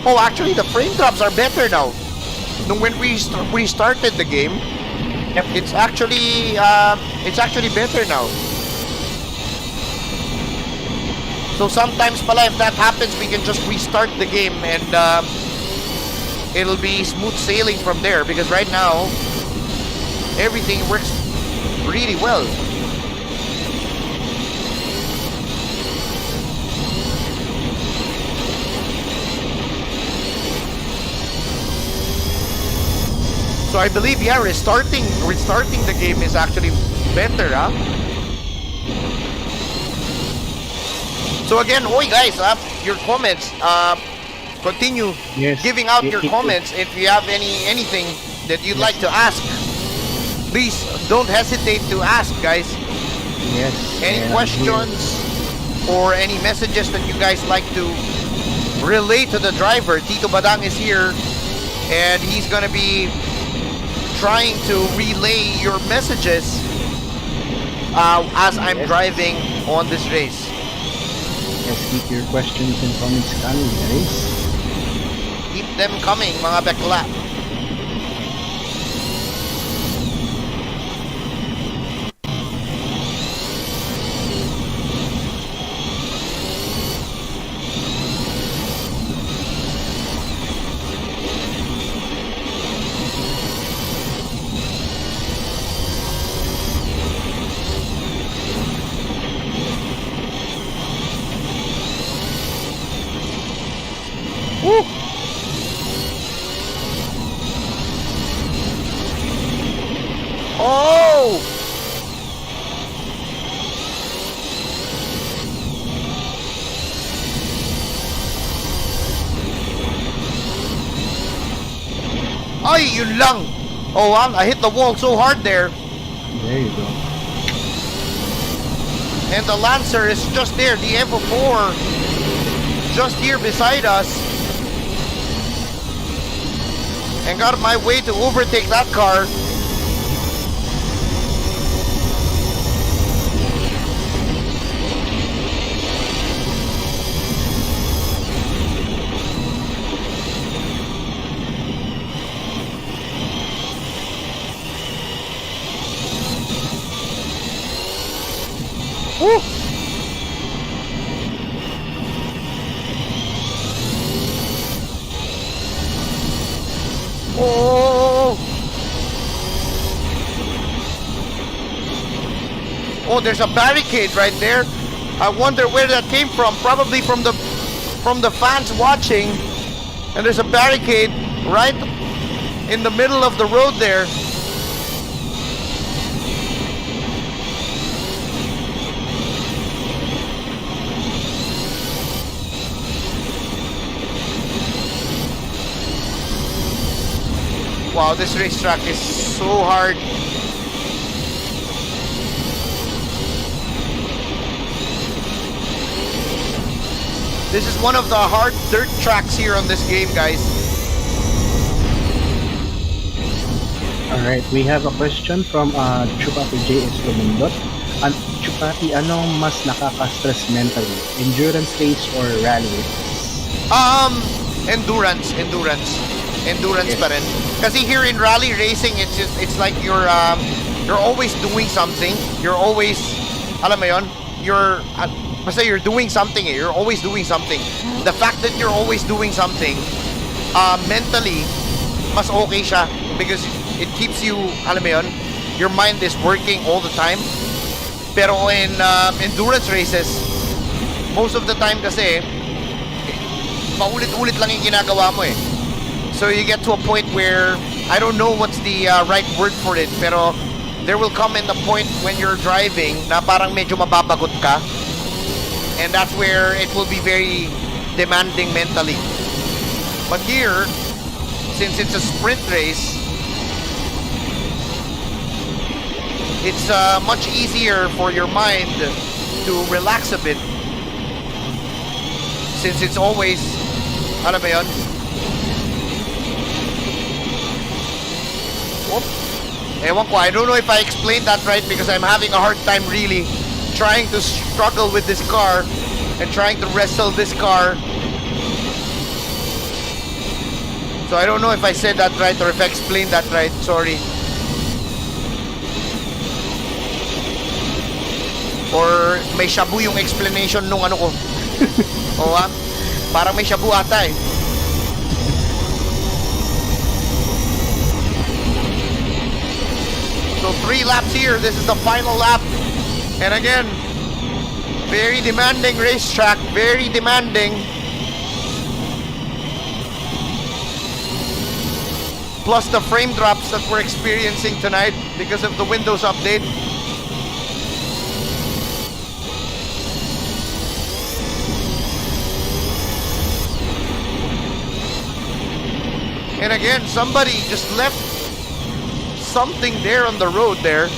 Oh, actually, the frame drops are better now. When we started the game, Yep. it's actually better now. So sometimes pala, if that happens, we can just restart the game and it'll be smooth sailing from there, because right now everything works really well. So I believe, yeah, restarting the game is actually better, huh? So again, oi guys, your comments. Continue Yes. giving out your comments. If you have anything that you'd like to ask, please don't hesitate to ask, guys. Yes. Any and questions or any messages that you guys like to relay to the driver. Tito Badang is here, and he's gonna be trying to relay your messages as I'm driving on this race. Yes, keep your questions and comments coming, guys. Keep them coming, mga bekla. Woo! Oh! Ay, yun lang! Oh, I hit the wall so hard there. There you go. And the Lancer is just there, the Evo4 just here beside us. And got my way to overtake that car. Woo! Oh! Oh, there's a barricade right there. I wonder where that came from. Probably from the fans watching. And there's a barricade right in the middle of the road there. Wow, this racetrack is so hard. This is one of the hard dirt tracks here on this game, guys. Alright, we have a question from Chupati JS Lumundot. Chupati, anong mas nakaka-stress mentally? Endurance race or rally race? Endurance Yes. pa rin. Kasi here in rally racing, it's like you're always doing something. You're always, alam mo yon, basta you're doing something. You're always doing something. The fact that you're always doing something, mentally, mas okay siya because it keeps you, alam mo yun, your mind is working all the time. Pero in endurance races, most of the time kasi paulit-ulit lang yung ginagawa mo eh. So you get to a point where I don't know what's the right word for it, pero there will come in the point when you're driving na parang medyo mababagot ka, and that's where it will be very demanding mentally. But here, since it's a sprint race, it's much easier for your mind to relax a bit, since it's always, alam mo yun? Whoop. Ewan ko, I don't know if I explained that right because I'm having a hard time really trying to struggle with this car and trying to wrestle this car. So I don't know if I said that right or if I explained that right. Sorry. Or may shabu yung explanation nung ano ko. Oo ha? Parang may shabu ata eh. So 3 laps here. This is the final lap. And again, very demanding racetrack. Very demanding. Plus the frame drops that we're experiencing tonight because of the Windows update. And again, somebody just left something there on the road there.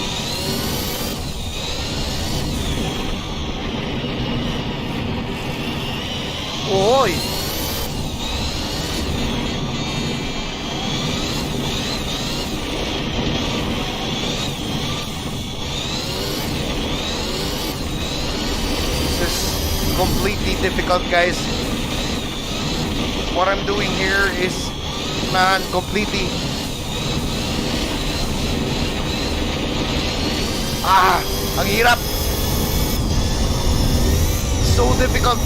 Oy. This is completely difficult, guys. What I'm doing here is completely ang hirap, so difficult.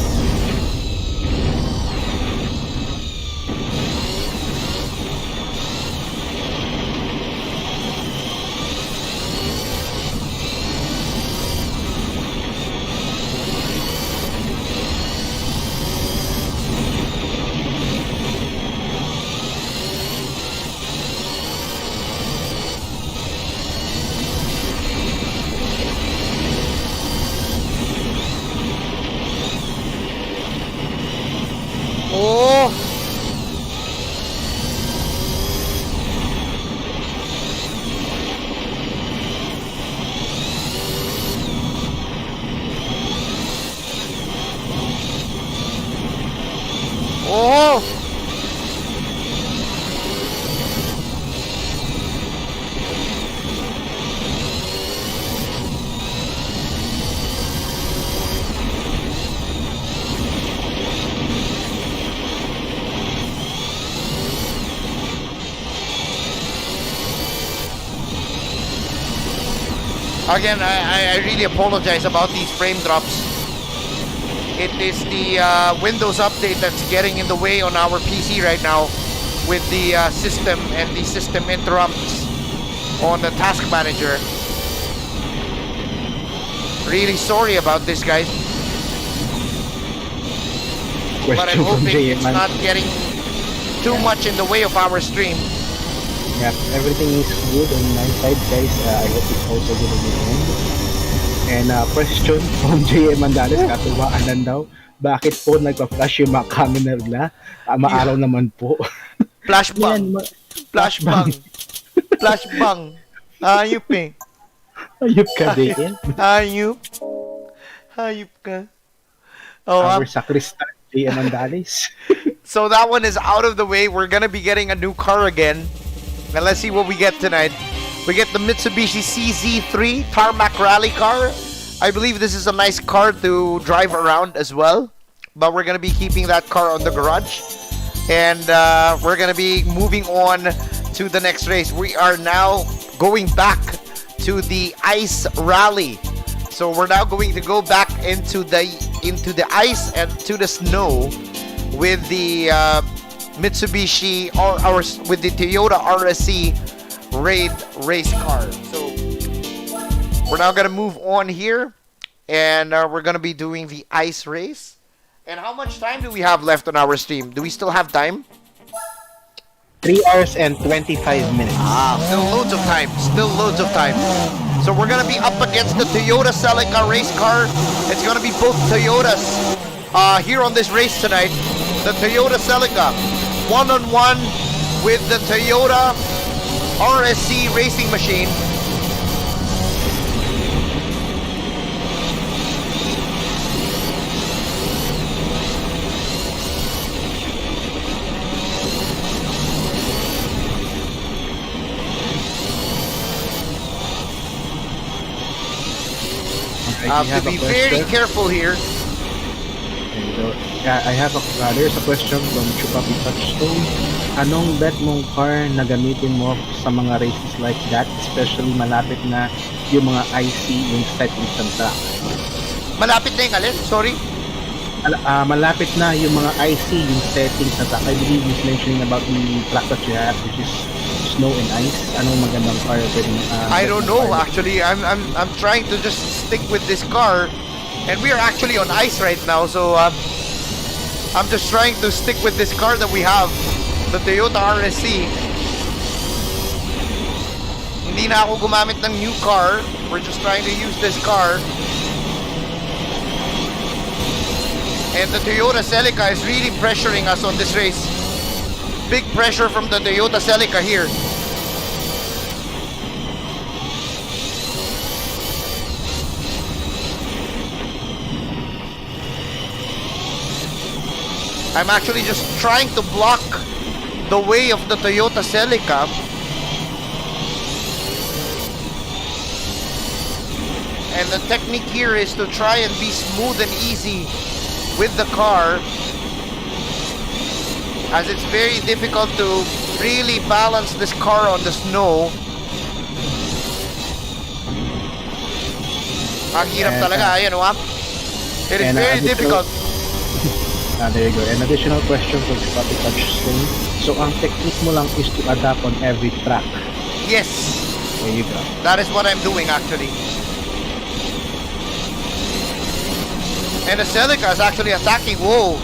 Oh! Oh! Again, I really apologize about these frame drops. It is the Windows update that's getting in the way on our PC right now with the system and the system interrupts on the task manager. Really sorry about this, guys. But I'm hoping it's not getting too much in the way of our stream. Yeah, everything is good on my side, guys. I hope it's also good on your end. And question from JM Mandales, katuwaan lang daw. Bakit po nagpa-flash yung mga camera nila? Maaraw naman po. Flashbang. Flashbang. Flashbang. Ayup eh. Ayup ka din. Ayup. Ayup ka. Oh, Our sacristan, JM Mandales. So that one is out of the way. We're gonna be getting a new car again. Now let's see what we get tonight. We get the Mitsubishi CZ3 Tarmac Rally car. I believe this is a nice car to drive around as well. But we're going to be keeping that car on the garage. And we're going to be moving on to the next race. We are now going back to the ice rally. So we're now going to go back into the ice and to the snow with the Mitsubishi or with the Toyota RSC Raid race car. So we're now gonna move on here, and we're gonna be doing the ice race. And how much time do we have left on our stream? Do we still have time? 3 hours and 25 minutes. Still loads of time. Still loads of time. So we're gonna be up against the Toyota Celica race car. It's gonna be both Toyotas here on this race tonight. The Toyota Celica, one-on-one with the Toyota RSC racing machine. I have to be very careful here. I have there's a question from Chupapi Touchstone. Anong bet mong car na gamitin mo sa mga races like that, especially malapit na yung mga IC yung settings ng track? Malapit na yung alin? Sorry? Malapit na yung mga IC yung settings ng track. I believe he's mentioning about the track that you have, which is snow and ice. Anong magandang car pwedeng I don't know actually. I'm trying to just stick with this car, and we are actually on ice right now, so I'm just trying to stick with this car that we have, the Toyota RSC. Hindi na ako gumamit ng new car. We're just trying to use this car. And the Toyota Celica is really pressuring us on this race. Big pressure from the Toyota Celica here. I'm actually just trying to block the way of the Toyota Celica. And the technique here is to try and be smooth and easy with the car, as it's very difficult to really balance this car on the snow. Ang hirap talaga, ayan o. It is very difficult. There you go. An additional question from Scotty Touchstone. So, ang technique mo lang is to adapt on every track. Yes. There you go. That is what I'm doing actually. And the Celica is actually attacking. Whoa.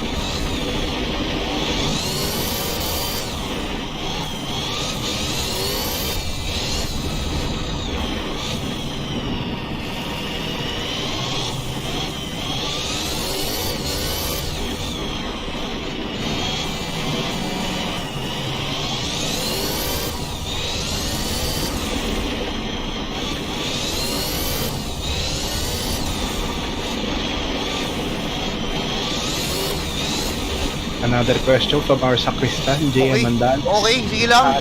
Another question from our sacristan, J.M. Mandales. Okay, sige lang.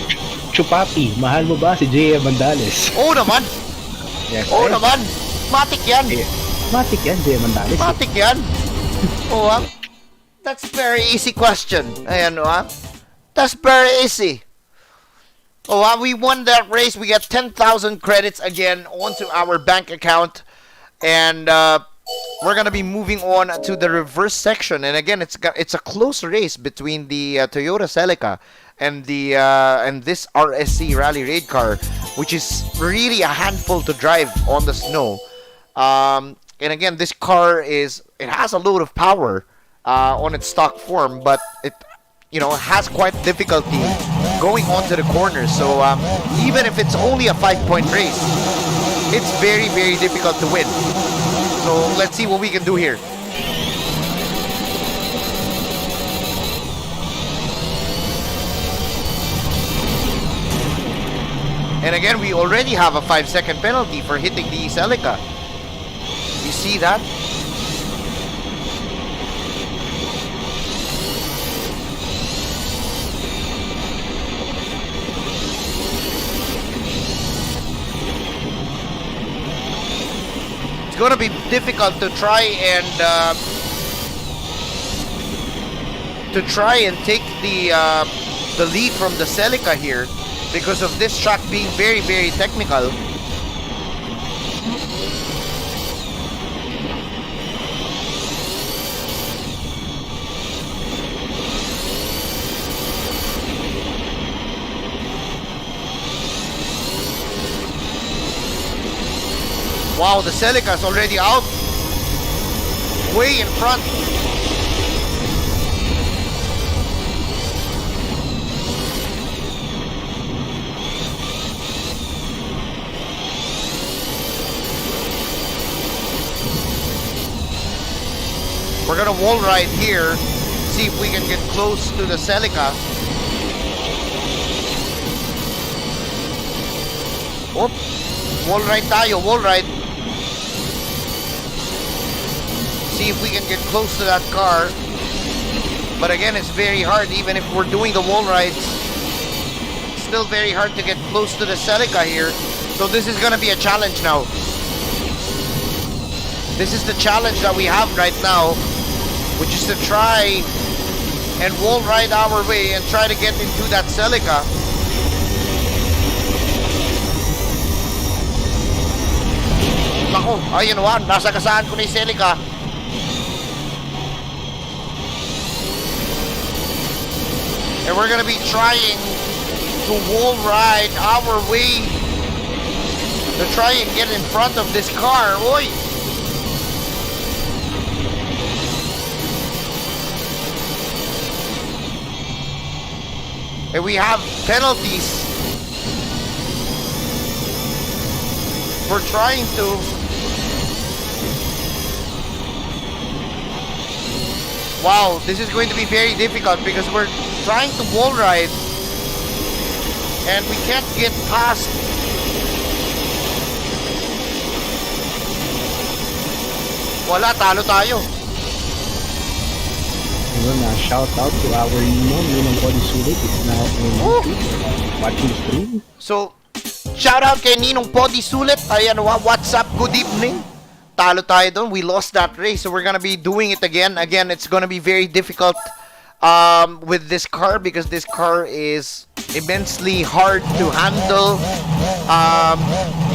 Chupapi, mahal mo ba si J.M. Mandales? Oo naman. Yes, Oo naman. Matik yan. Matik yan, J.M. Mandales. Matik yan. Oo, that's very easy question. Ayan, that's very easy. Oh, we won that race. We got 10,000 credits again onto our bank account. And we're gonna be moving on to the reverse section, and again, it's a close race between the Toyota Celica and the and this RSC Rally Raid car, which is really a handful to drive on the snow. And again, this car it has a load of power on its stock form, but it has quite difficulty going onto the corners. So even if it's only a 5-point race, it's very, very difficult to win. So let's see what we can do here. And again, we already have a 5-second penalty for hitting the Celica. You see that? It's gonna be difficult to try and take the lead from the Celica here, because of this track being very, very technical. Wow, the Celica's already out. Way in front. We're gonna wall ride here, see if we can get close to the Celica. Oop, wall ride tayo, wall ride. See if we can get close to that car. But again, it's very hard, even if we're doing the wall rides. It's still very hard to get close to the Celica here. So this is gonna be a challenge now. This is the challenge that we have right now, which is to try and wall ride our way and try to get into that Celica. Nako, ayun one, nasa kasaan ko na yung Celica. And we're gonna be trying to wall ride our way to try and get in front of this car. Oy! And we have penalties for trying to wow, this is going to be very difficult because we're trying to wall ride and we can't get past. Wala, talo tayo. Shout out to our Ninong Podisulit is now watching the stream. So, shout out kay Ninong Podisulit. Ayan, what's up? Good evening. Talo tayo doon. We lost that race, so we're gonna be doing it again. Again, it's gonna be very difficult with this car because this car is immensely hard to handle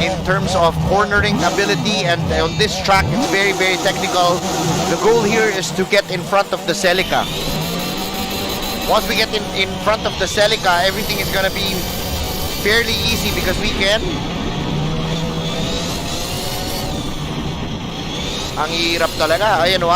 in terms of cornering ability, and on this track it's very, very technical. The goal here is to get in front of the Celica. Once we get in front of the Celica, everything is gonna be fairly easy because we can. Ang hirap talaga. Ayan o.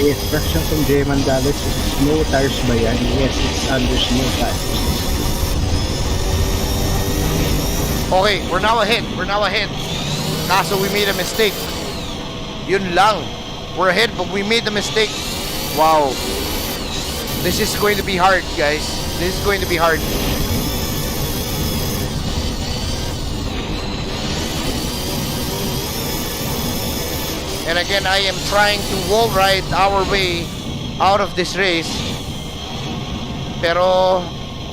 Yes, question from Jay Mandales is snow tires ba yan? Yes, it's under snow tires. Okay, we're now ahead. We're now ahead. Kaso we made a mistake. Yun lang. We're ahead but we made a mistake. Wow. This is going to be hard, guys. This is going to be hard. And again, I am trying to wall ride our way out of this race. Pero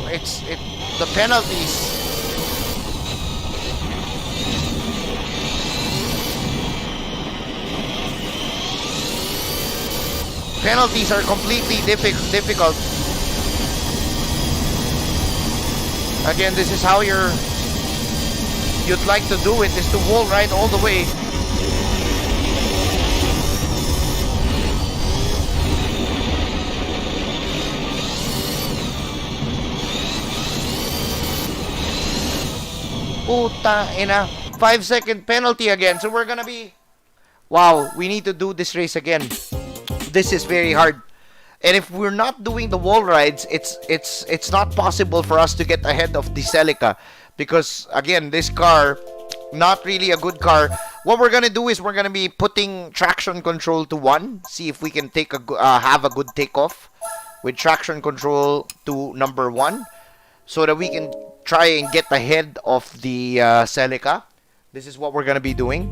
the penalties. Penalties are completely difficult. Again, this is how you'd like to do it, is to wall ride all the way. Puta ina, 5-second penalty again. So we're gonna be, wow, we need to do this race again. This is very hard. And if we're not doing the wall rides, it's not possible for us to get ahead of the Celica because again, this car, not really a good car. What we're gonna do is we're gonna be putting traction control to 1. See if we can take have a good takeoff with traction control to number 1, so that we can try and get ahead of the Celica. This is what we're gonna be doing.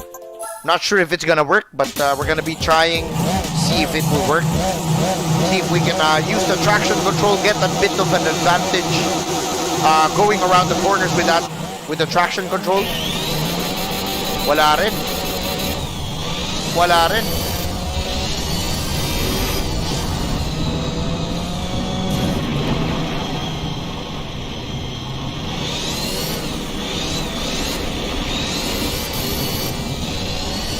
Not sure if it's gonna work, but we're gonna be trying. see if it will work. See if we can use the traction control, get a bit of an advantage going around the corners with that, with the traction control. Wala rin. Wala rin.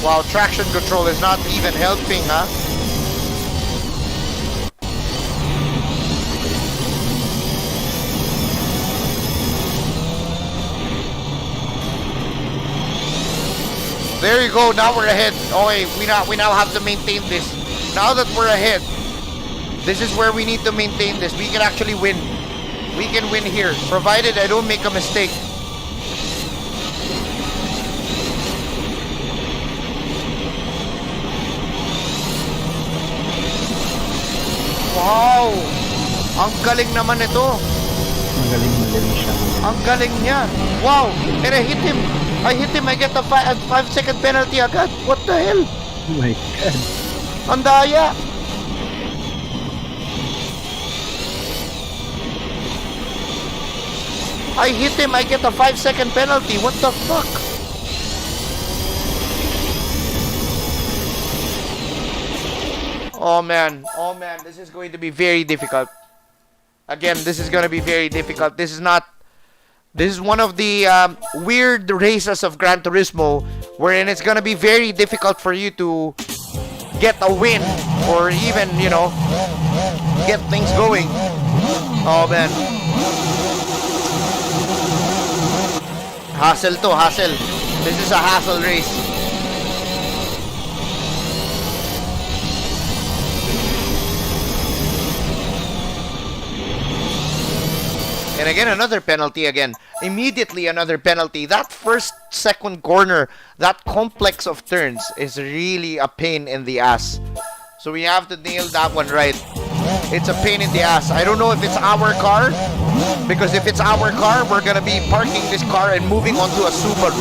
Wow, traction control is not even helping, huh? There you go. Now we're ahead. Okay, we now have to maintain this. Now that we're ahead, this is where we need to maintain this. We can actually win. We can win here, provided I don't make a mistake. Wow! Ang galing naman ito. Magaling siya. Ang galing niya. Wow! And I hit him. I get a 5-second penalty agad. What the hell? Oh my God. Ang daya. I hit him. I get a 5-second penalty. What the fuck? Oh man, this is going to be very difficult. Again, this is going to be very difficult. This is one of the weird races of Gran Turismo, wherein it's going to be very difficult for you to get a win or even, you know, get things going. Oh man. Hassle to, hassle. This is a hassle race. And again, another penalty again. Immediately another penalty. That second corner, that complex of turns is really a pain in the ass. So we have to nail that one right. It's a pain in the ass. I don't know if it's our car, because if it's our car, we're gonna be parking this car and moving on to a Subaru.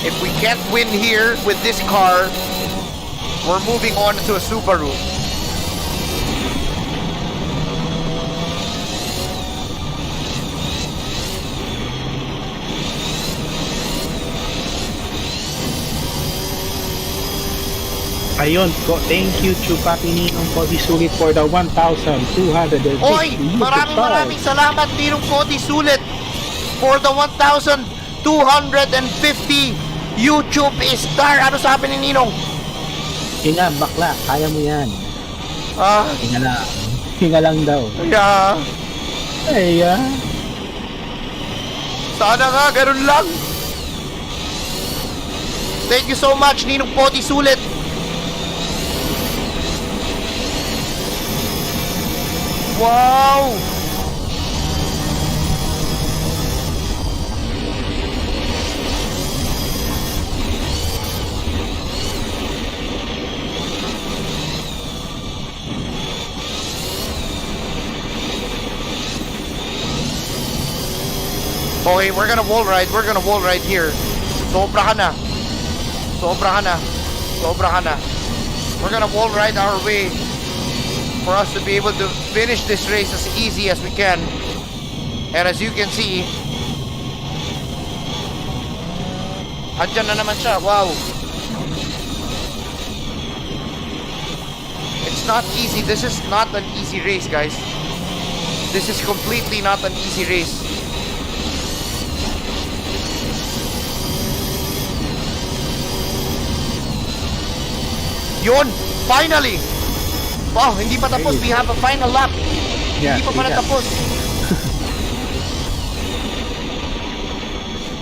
If we can't win here with this car, we're moving on to a Subaru. Ayun, thank you Chupapi Ninong Cody Sulit for the 1,250 Oy! YouTube Maraming salamat Ninong Cody Sulit for the 1,250 YouTube star. Ano sabi ni Ninong? Hinga, bakla, kaya mo yan. Hinga lang. Hinga lang daw. Yeah. Ay, Sana nga, ganun lang. Thank you so much, Ninong Cody Sulit. Wow! Okay, we're gonna wall ride. We're gonna wall ride here. Sobra ka na. Sobra ka na. Sobra ka na. We're gonna wall ride our way for us to be able to finish this race as easy as we can. And as you can see, andyan na naman siya. Wow. It's not easy. This is not an easy race, guys. This is completely not an easy race. Yun! Finally! Wow, hindi pa tapos. We have a final lap. Yeah, Hindi pa pala tapos.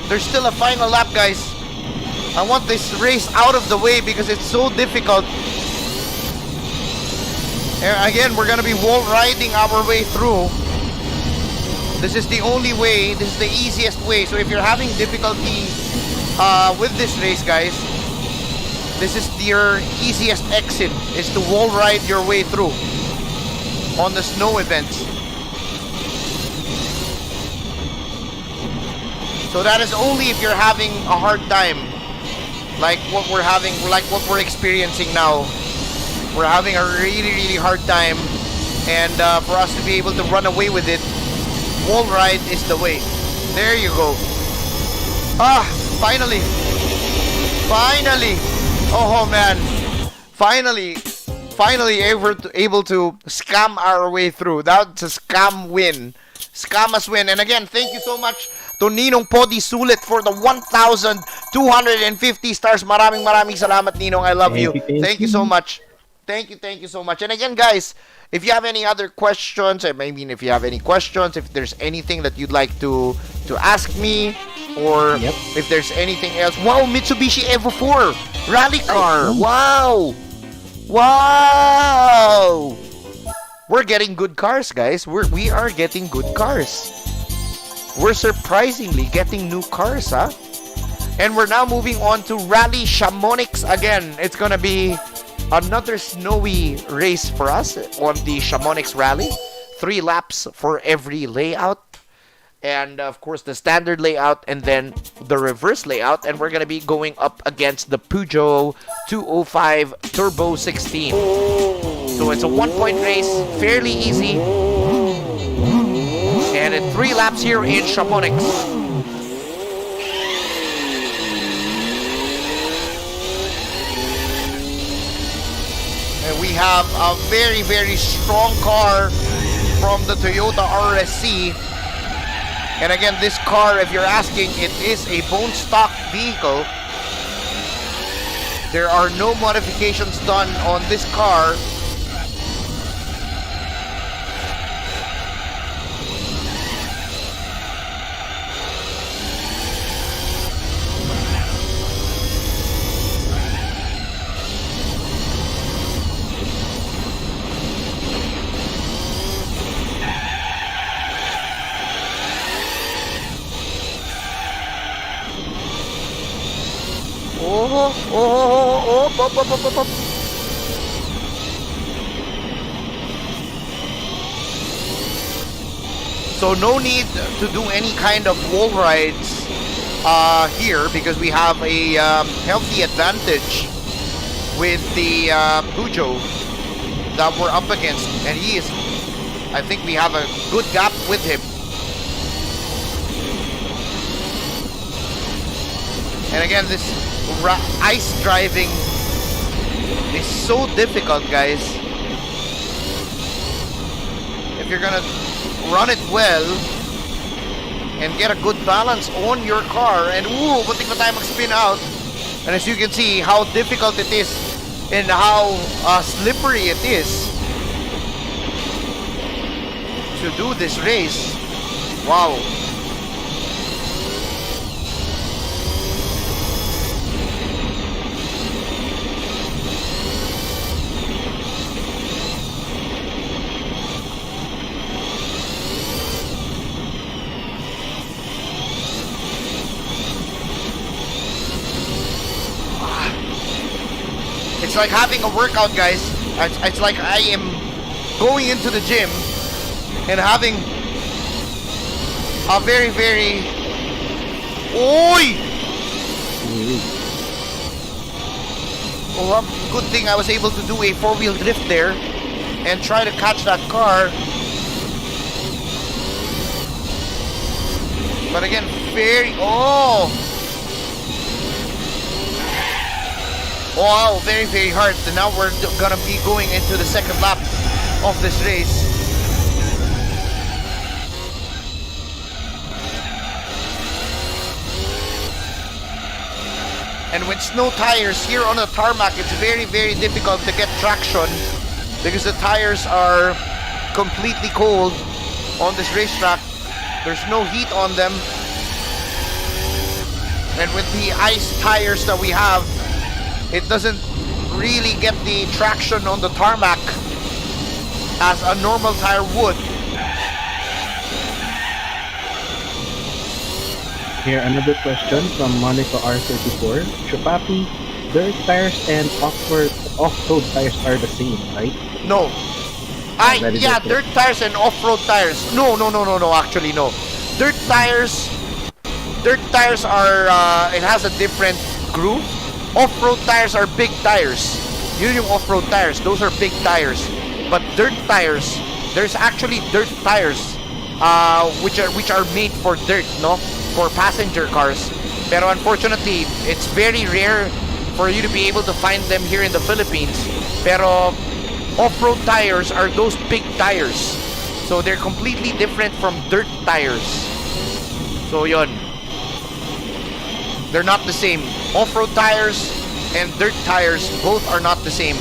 There's still a final lap, guys. I want this race out of the way because it's so difficult. And again, we're gonna be wall riding our way through. This is the only way. This is the easiest way. So if you're having difficulty with this race, guys, this is your easiest exit, is to wall ride your way through on the snow events. So that is only if you're having a hard time like what we're having, like what we're experiencing now. We're having a really hard time, and for us to be able to run away with it, wall ride is the way. There you go. Finally. Oh man, finally able to scam our way through. That's a scam win. Scam us win. And again, thank you so much to Ninong Podi Sulit for the 1,250 stars. Maraming salamat, Ninong. I love you. Thank you so much. Thank you so much. And again, guys, if you have any other questions, I mean, if you have any questions, if there's anything that you'd like to ask me, or if there's anything else. Wow, Mitsubishi Evo 4 rally car. Wow. We're getting good cars, guys. We are getting good cars. We're surprisingly getting new cars, huh? And we're now moving on to Rally Chamonix again. It's gonna be another snowy race for us on the Chamonix Rally. 3 laps for every layout. And of course the standard layout and then the reverse layout. And we're going to be going up against the Peugeot 205 Turbo 16. So it's a 1-point race, fairly easy. And it's 3 laps here in Chamonix. And we have a very strong car from the Toyota RSC. And again, this car, if you're asking, it is a bone stock vehicle. There are no modifications done on this car. Up. So no need to do any kind of wall rides here because we have a healthy advantage with the Peugeot that we're up against, and I think we have a good gap with him. And again, this ice driving is so difficult, guys. If you're gonna run it well and get a good balance on your car, and butik na tayo mag-spin out. And as you can see how difficult it is and how slippery it is to do this race. Wow. It's like having a workout, guys. It's like I am going into the gym and having a very well, good thing I was able to do a 4-wheel drift there and try to catch that car. But again, wow, very hard. So now we're gonna be going into the second lap of this race. And with snow tires here on the tarmac, it's very difficult to get traction because the tires are completely cold on this racetrack. There's no heat on them. And with the ice tires that we have, it doesn't really get the traction on the tarmac as a normal tire would. Here, another question from Monica R34. Chupapi, dirt tires and off-road tires are the same, right? No. Yeah, dirt tires and off-road tires. No, actually no. Dirt tires are, it has a different groove. Off-road tires are big tires. Yun yung off-road tires. Those are big tires. But dirt tires, there's actually dirt tires which are made for dirt, no? For passenger cars. Pero unfortunately, it's very rare for you to be able to find them here in the Philippines. Pero off-road tires are those big tires. So they're completely different from dirt tires. So yun. They're not the same. Off-road tires and dirt tires both are not the same.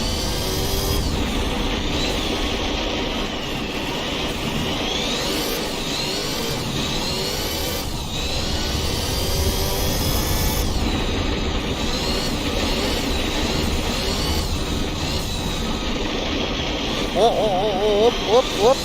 Whoop.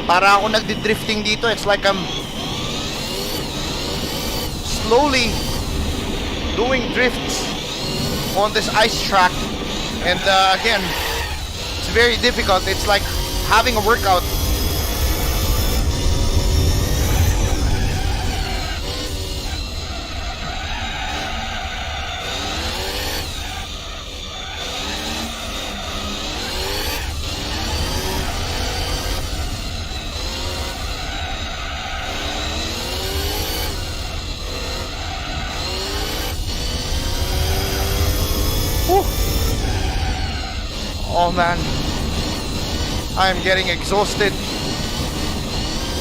Para ako nagdi-drifting dito. It's like I'm slowly doing drifts on this ice track. And again, it's very difficult. It's like having a workout. Oh man, I am getting exhausted.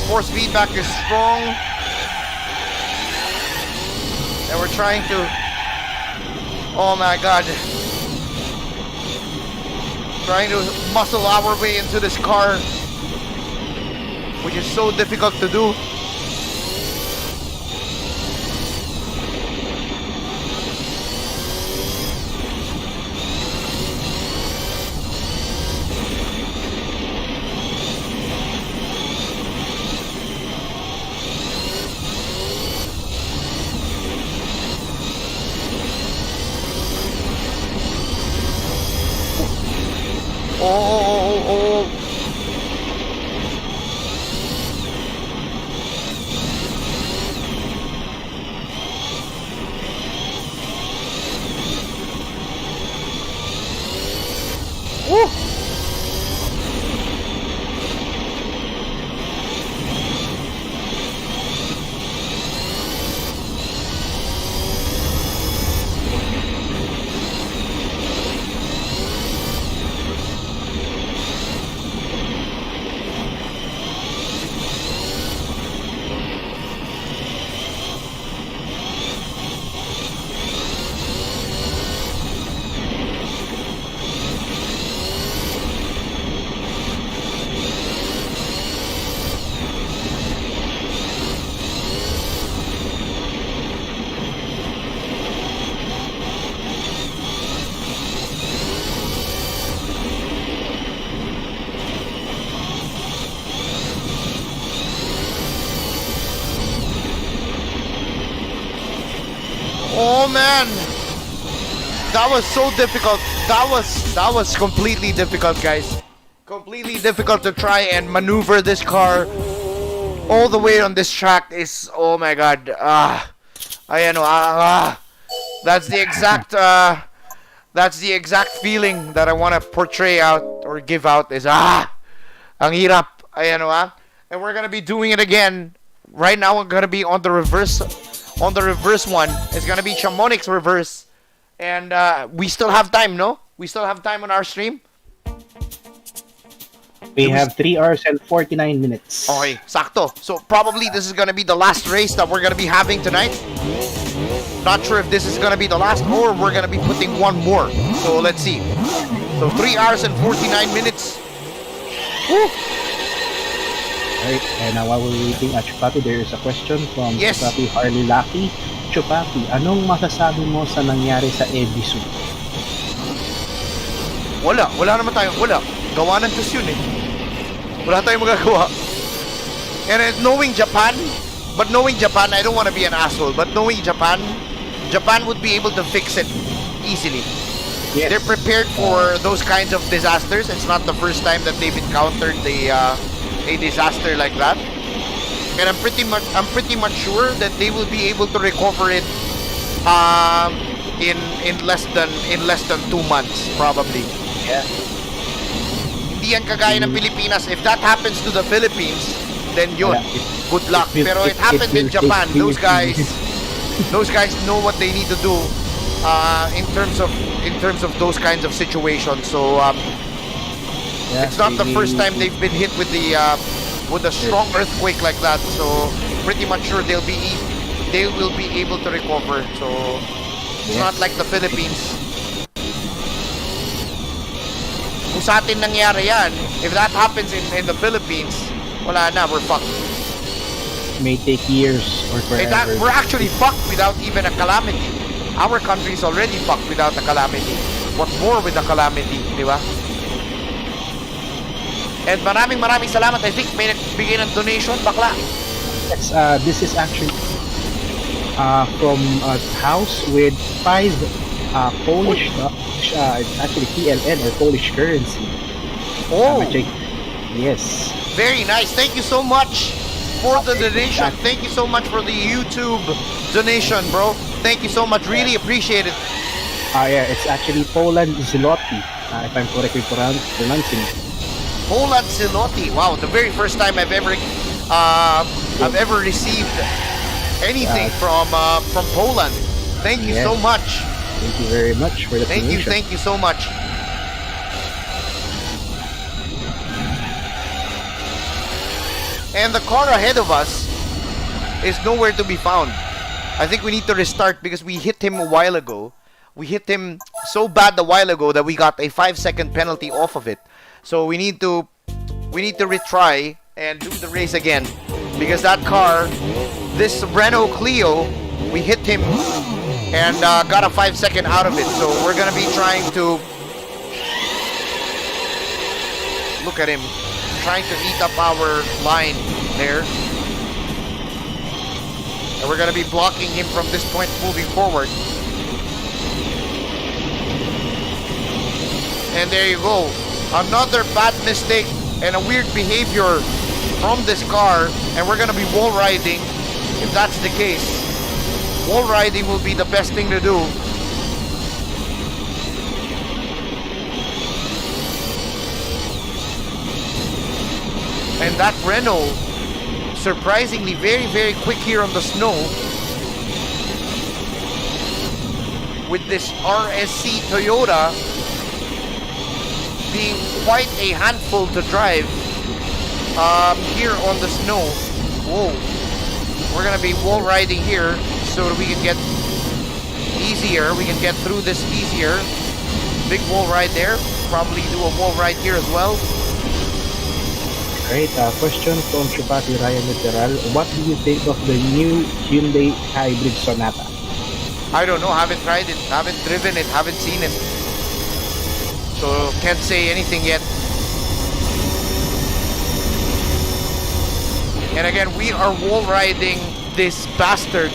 Force feedback is strong. And we're trying to, oh my god, trying to muscle our way into this car, which is so difficult to do. Oh. Woo! Oh man, that was so difficult. That was completely difficult, guys. Completely difficult to try and maneuver this car all the way on this track. Is, oh my god. That's the exact feeling that I want to portray out or give out. Is ang hirap. And we're gonna be doing it again. Right now, we're gonna be on the reverse. On the reverse one, it's gonna be Chamonix reverse, and we still have time, no? We still have time on our stream. We have 3 hours and 49 minutes. Okay, sakto. So probably this is gonna be the last race that we're gonna be having tonight. Not sure if this is gonna be the last or we're gonna be putting one more. So let's see. So 3 hours and 49 minutes. Woo! Alright, and while we're waiting at Chupapi, there is a question from Yes. Chupapi Harley Lucky. Chupapi, anong masasabi mo sa nangyari sa Ebisu? Wala naman tayo, wala. Gawa ng Diyos yun eh. Wala tayong magagawa. And knowing Japan, I don't want to be an asshole, but knowing Japan would be able to fix it easily. Yes. They're prepared for those kinds of disasters. It's not the first time that they've encountered a disaster like that. And I'm pretty much sure that they will be able to recover it in less than 2 months probably. Yeah. Hindi yan kagaya ng Pilipinas. If that happens to the Philippines, then yun, good luck. Pero it happened in Japan. Those guys know what they need to do in terms of those kinds of situations. So it's not the first time they've been hit with a strong earthquake like that. So pretty much sure they will be able to recover. So it's not like the Philippines. Kung sa atin nangyari yan, if that happens in the Philippines, wala na, we're fucked. May take years or forever. We're actually fucked without even a calamity. Our country is already fucked without a calamity. What more with a calamity, di ba? And maraming salamat. I think may nagbigay ng donation, bakla. Yes, this is actually from a house with 5 Polish, it's actually PLN or Polish currency. Oh, yes. Very nice. Thank you so much for the donation. Thank you so much for the YouTube donation, bro. Thank you so much. Really appreciate it. Yeah, it's actually Poland Zloty, if I'm correctly pronouncing it. Poland Zloty. Wow, the very first time I've ever received anything from Poland. Thank you so much. Thank you very much for the donation. Thank you so much. And the car ahead of us is nowhere to be found. I think we need to restart because we hit him a while ago. We hit him so bad a while ago that we got a 5-second penalty off of it. So we need to retry and do the race again because that car, this Renault Clio, we hit him and got a 5-second out of it. So we're gonna be trying to look at him, trying to eat up our line there. And we're gonna be blocking him from this point moving forward. And there you go. Another bad mistake and a weird behavior from this car, and we're gonna be wall riding. If that's the case, wall riding will be the best thing to do. And that Renault, surprisingly very quick here on the snow. With this RSC Toyota being quite a handful to drive here on the snow. Whoa. We're gonna be wall riding here so that we can get easier. We can get through this easier. Big wall ride there. Probably do a wall ride here as well. Great. Question from Chupati Ryan Literal. What do you think of the new Hyundai Hybrid Sonata? I don't know. Haven't tried it. Haven't driven it. Haven't seen it. So can't say anything yet. And again, we are wall riding this bastard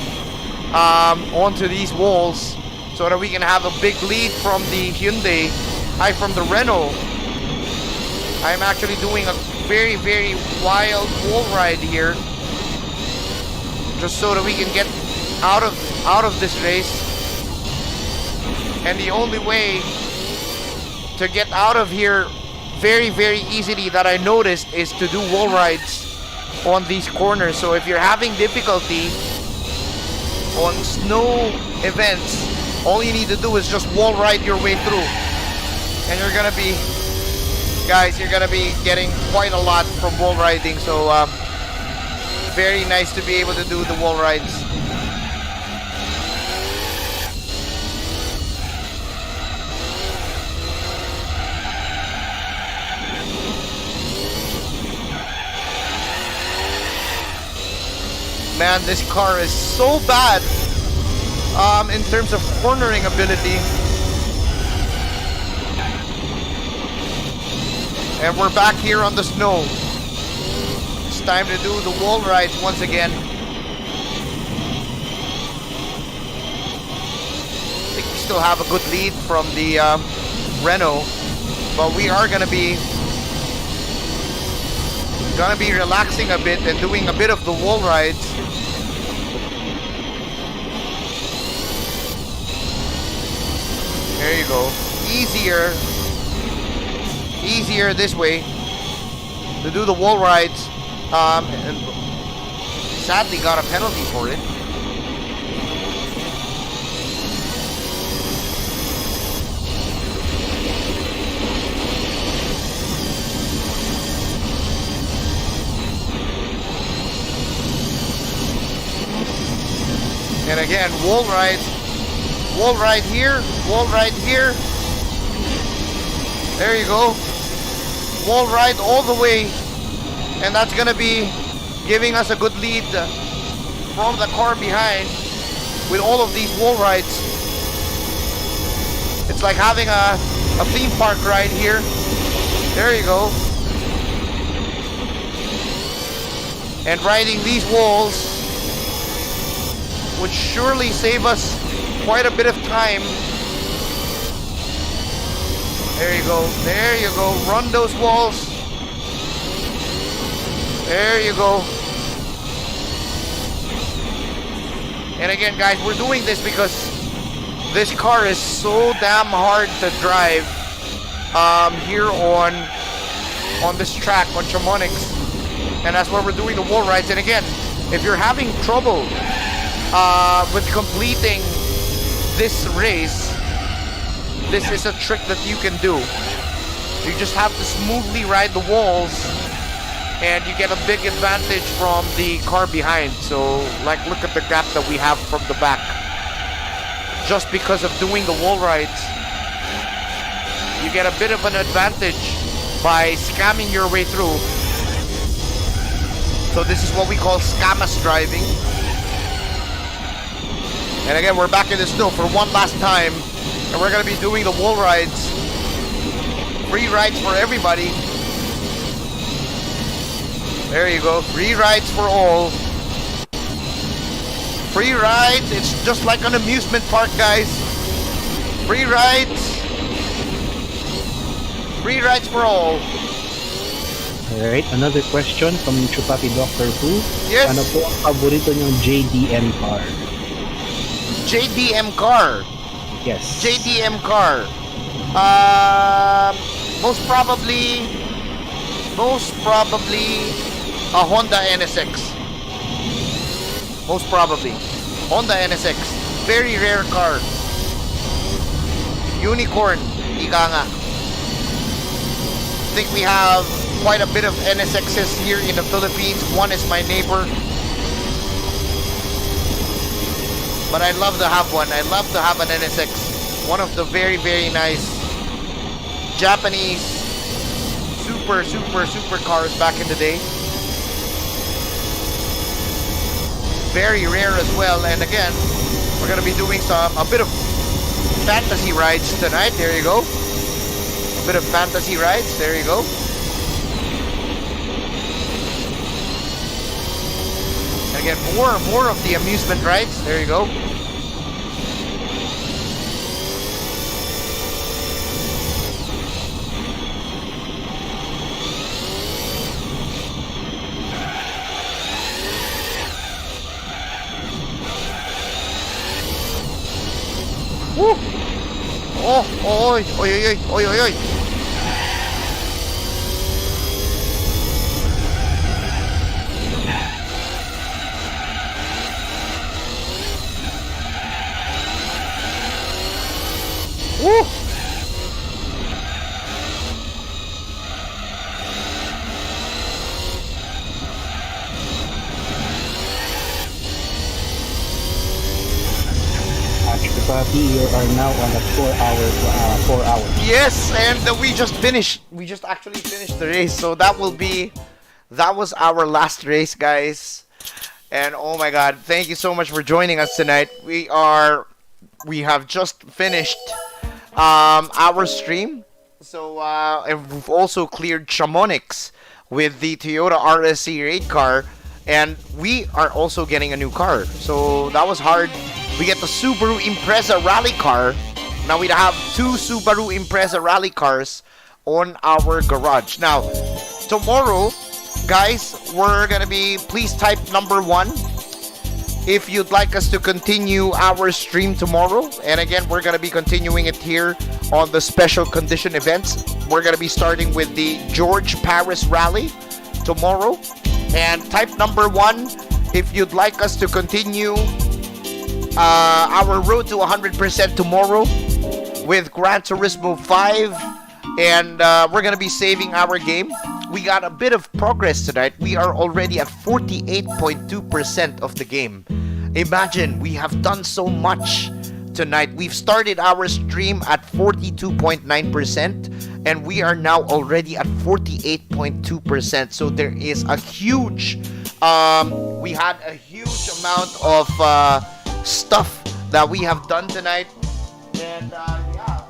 onto these walls so that we can have a big lead from the Hyundai, from the Renault. I'm actually doing a very wild wall ride here, just so that we can get out of this race. And the only way to get out of here very easily that I noticed is to do wall rides on these corners. So if you're having difficulty on snow events, all you need to do is just wall ride your way through, and you're gonna be getting quite a lot from wall riding. So very nice to be able to do the wall rides. Man, this car is so bad in terms of cornering ability. And we're back here on the snow. It's time to do the wall rides once again. I think we still have a good lead from the Renault, but we are gonna be relaxing a bit and doing a bit of the wall rides. There you go. Easier this way to do the wall rides. And sadly got a penalty for it. And again, wall ride here, wall ride here. There you go. Wall ride all the way. And that's gonna be giving us a good lead from the car behind with all of these wall rides. It's like having a theme park ride here. There you go. And riding these walls would surely save us quite a bit of time. There you go. There you go. Run those walls. There you go. And again, guys, we're doing this because this car is so damn hard to drive here on this track on Chamonix. And that's why we're doing the wall rides. And again, if you're having trouble with completing this race, this is a trick that you can do. You just have to smoothly ride the walls and you get a big advantage from the car behind. So like, look at the gap that we have from the back just because of doing the wall rides. You get a bit of an advantage by scamming your way through. So this is what we call scammus driving. And again, we're back in the snow for one last time, and we're gonna be doing the wall rides. Free rides for everybody. There you go, free rides for all. Free rides, it's just like an amusement park, guys. Free rides. Free rides for all. Alright, another question from Chupapi Doctor Who. Yes. Ano po ang paborito niyong JDM car? JDM car. Yes. JDM car. Most probably a Honda NSX. Most probably Honda NSX. Very rare car. Unicorn. Ika nga. I think we have quite a bit of NSXs here in the Philippines. One is my neighbor. But I'd love to have one. I'd love to have an NSX. One of the very, very nice Japanese super cars back in the day. Very rare as well. And again, we're gonna be doing a bit of fantasy rides tonight. There you go. A bit of fantasy rides. There you go. And again, more of the amusement rides. There you go. Woo! Oh, oi, oi, oi, oi, oi, oi. Woo! Chupapi, you are now on a 4 hours. Yes, and we just finished. We just actually finished the race. So that was our last race, guys. And oh my God, thank you so much for joining us tonight. We have just finished our stream. So and we've also cleared Chamonix with the Toyota RS8 car, and we are also getting a new car. So that was hard. We get the Subaru Impreza rally car. Now we have two Subaru Impreza rally cars on our garage. Now, tomorrow, guys, we're gonna be, please type number 1 if you'd like us to continue our stream tomorrow. And again, we're gonna be continuing it here on the special condition events. We're gonna be starting with the George Paris Rally tomorrow. And type number 1 if you'd like us to continue our road to 100% tomorrow with Gran Turismo 5. And we're gonna be saving our game. We got a bit of progress tonight. We are already at 48.2% of the game. Imagine, we have done so much tonight. We've started our stream at 42.9%, and we are now already at 48.2%. So there is a huge, we had a huge amount of stuff that we have done tonight. And yeah,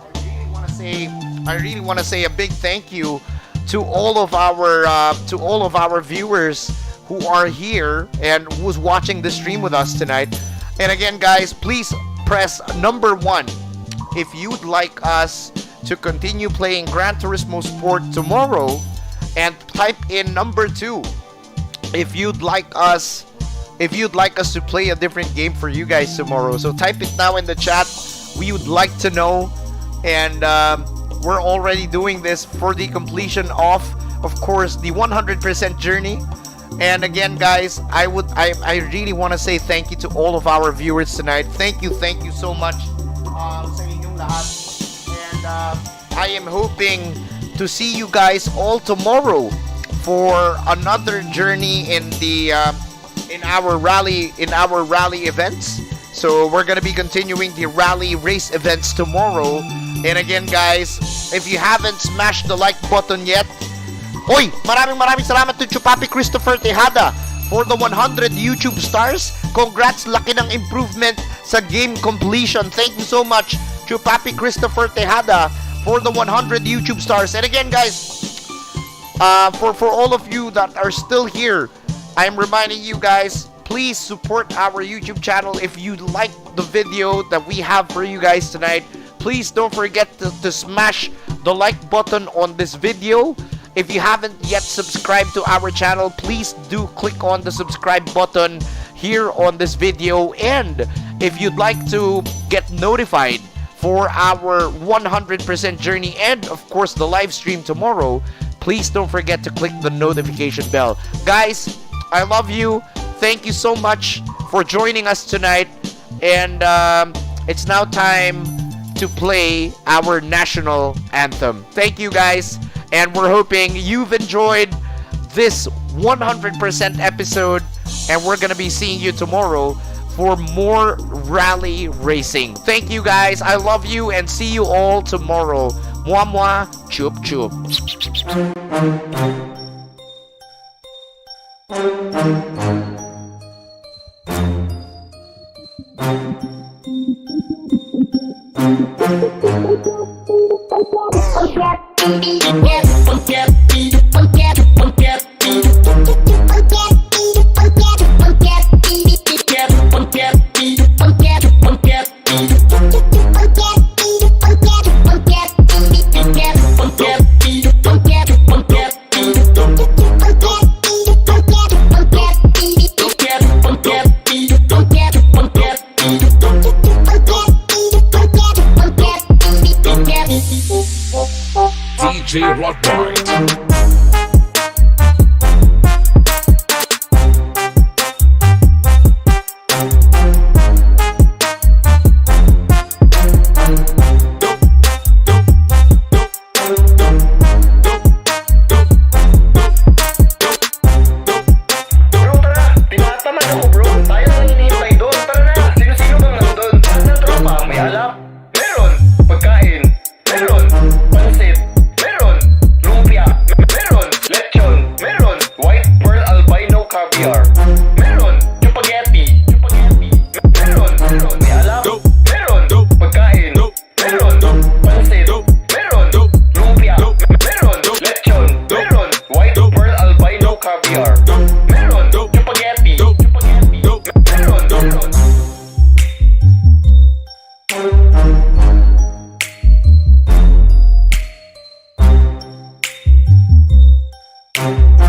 I really want to say a big thank you to all of our viewers who are here and who's watching the stream with us tonight. And again, guys, please press number 1 if you'd like us to continue playing Gran Turismo Sport tomorrow, and type in number 2 if you'd like us to play a different game for you guys tomorrow. So type it now in the chat. We would like to know. And we're already doing this for the completion of course, the 100% journey. And again, guys, I really want to say thank you to all of our viewers tonight. Thank you so much sa inyong lahat. And I am hoping to see you guys all tomorrow for another journey in the in our rally events. So we're gonna be continuing the rally race events tomorrow. And again, guys, if you haven't smashed the like button yet, Hoy, maraming salamat to Chupapi Christopher Tejada for the 100 YouTube stars. Congrats, laki ng improvement sa game completion. Thank you so much, Chupapi Christopher Tejada, for the 100 YouTube stars. And again, guys, for all of you that are still here, I'm reminding you guys, please support our YouTube channel. If you like the video that we have for you guys tonight, please don't forget to smash the like button on this video. If you haven't yet subscribed to our channel, please do click on the subscribe button here on this video. And if you'd like to get notified for our 100% journey and of course the live stream tomorrow, please don't forget to click the notification bell. Guys, I love you. Thank you so much for joining us tonight. And it's now time to play our national anthem. Thank you, guys. And we're hoping you've enjoyed this 100% episode. And we're going to be seeing you tomorrow for more rally racing. Thank you, guys. I love you and see you all tomorrow. Mwah mwah. Chup chup. DJ Rockboy.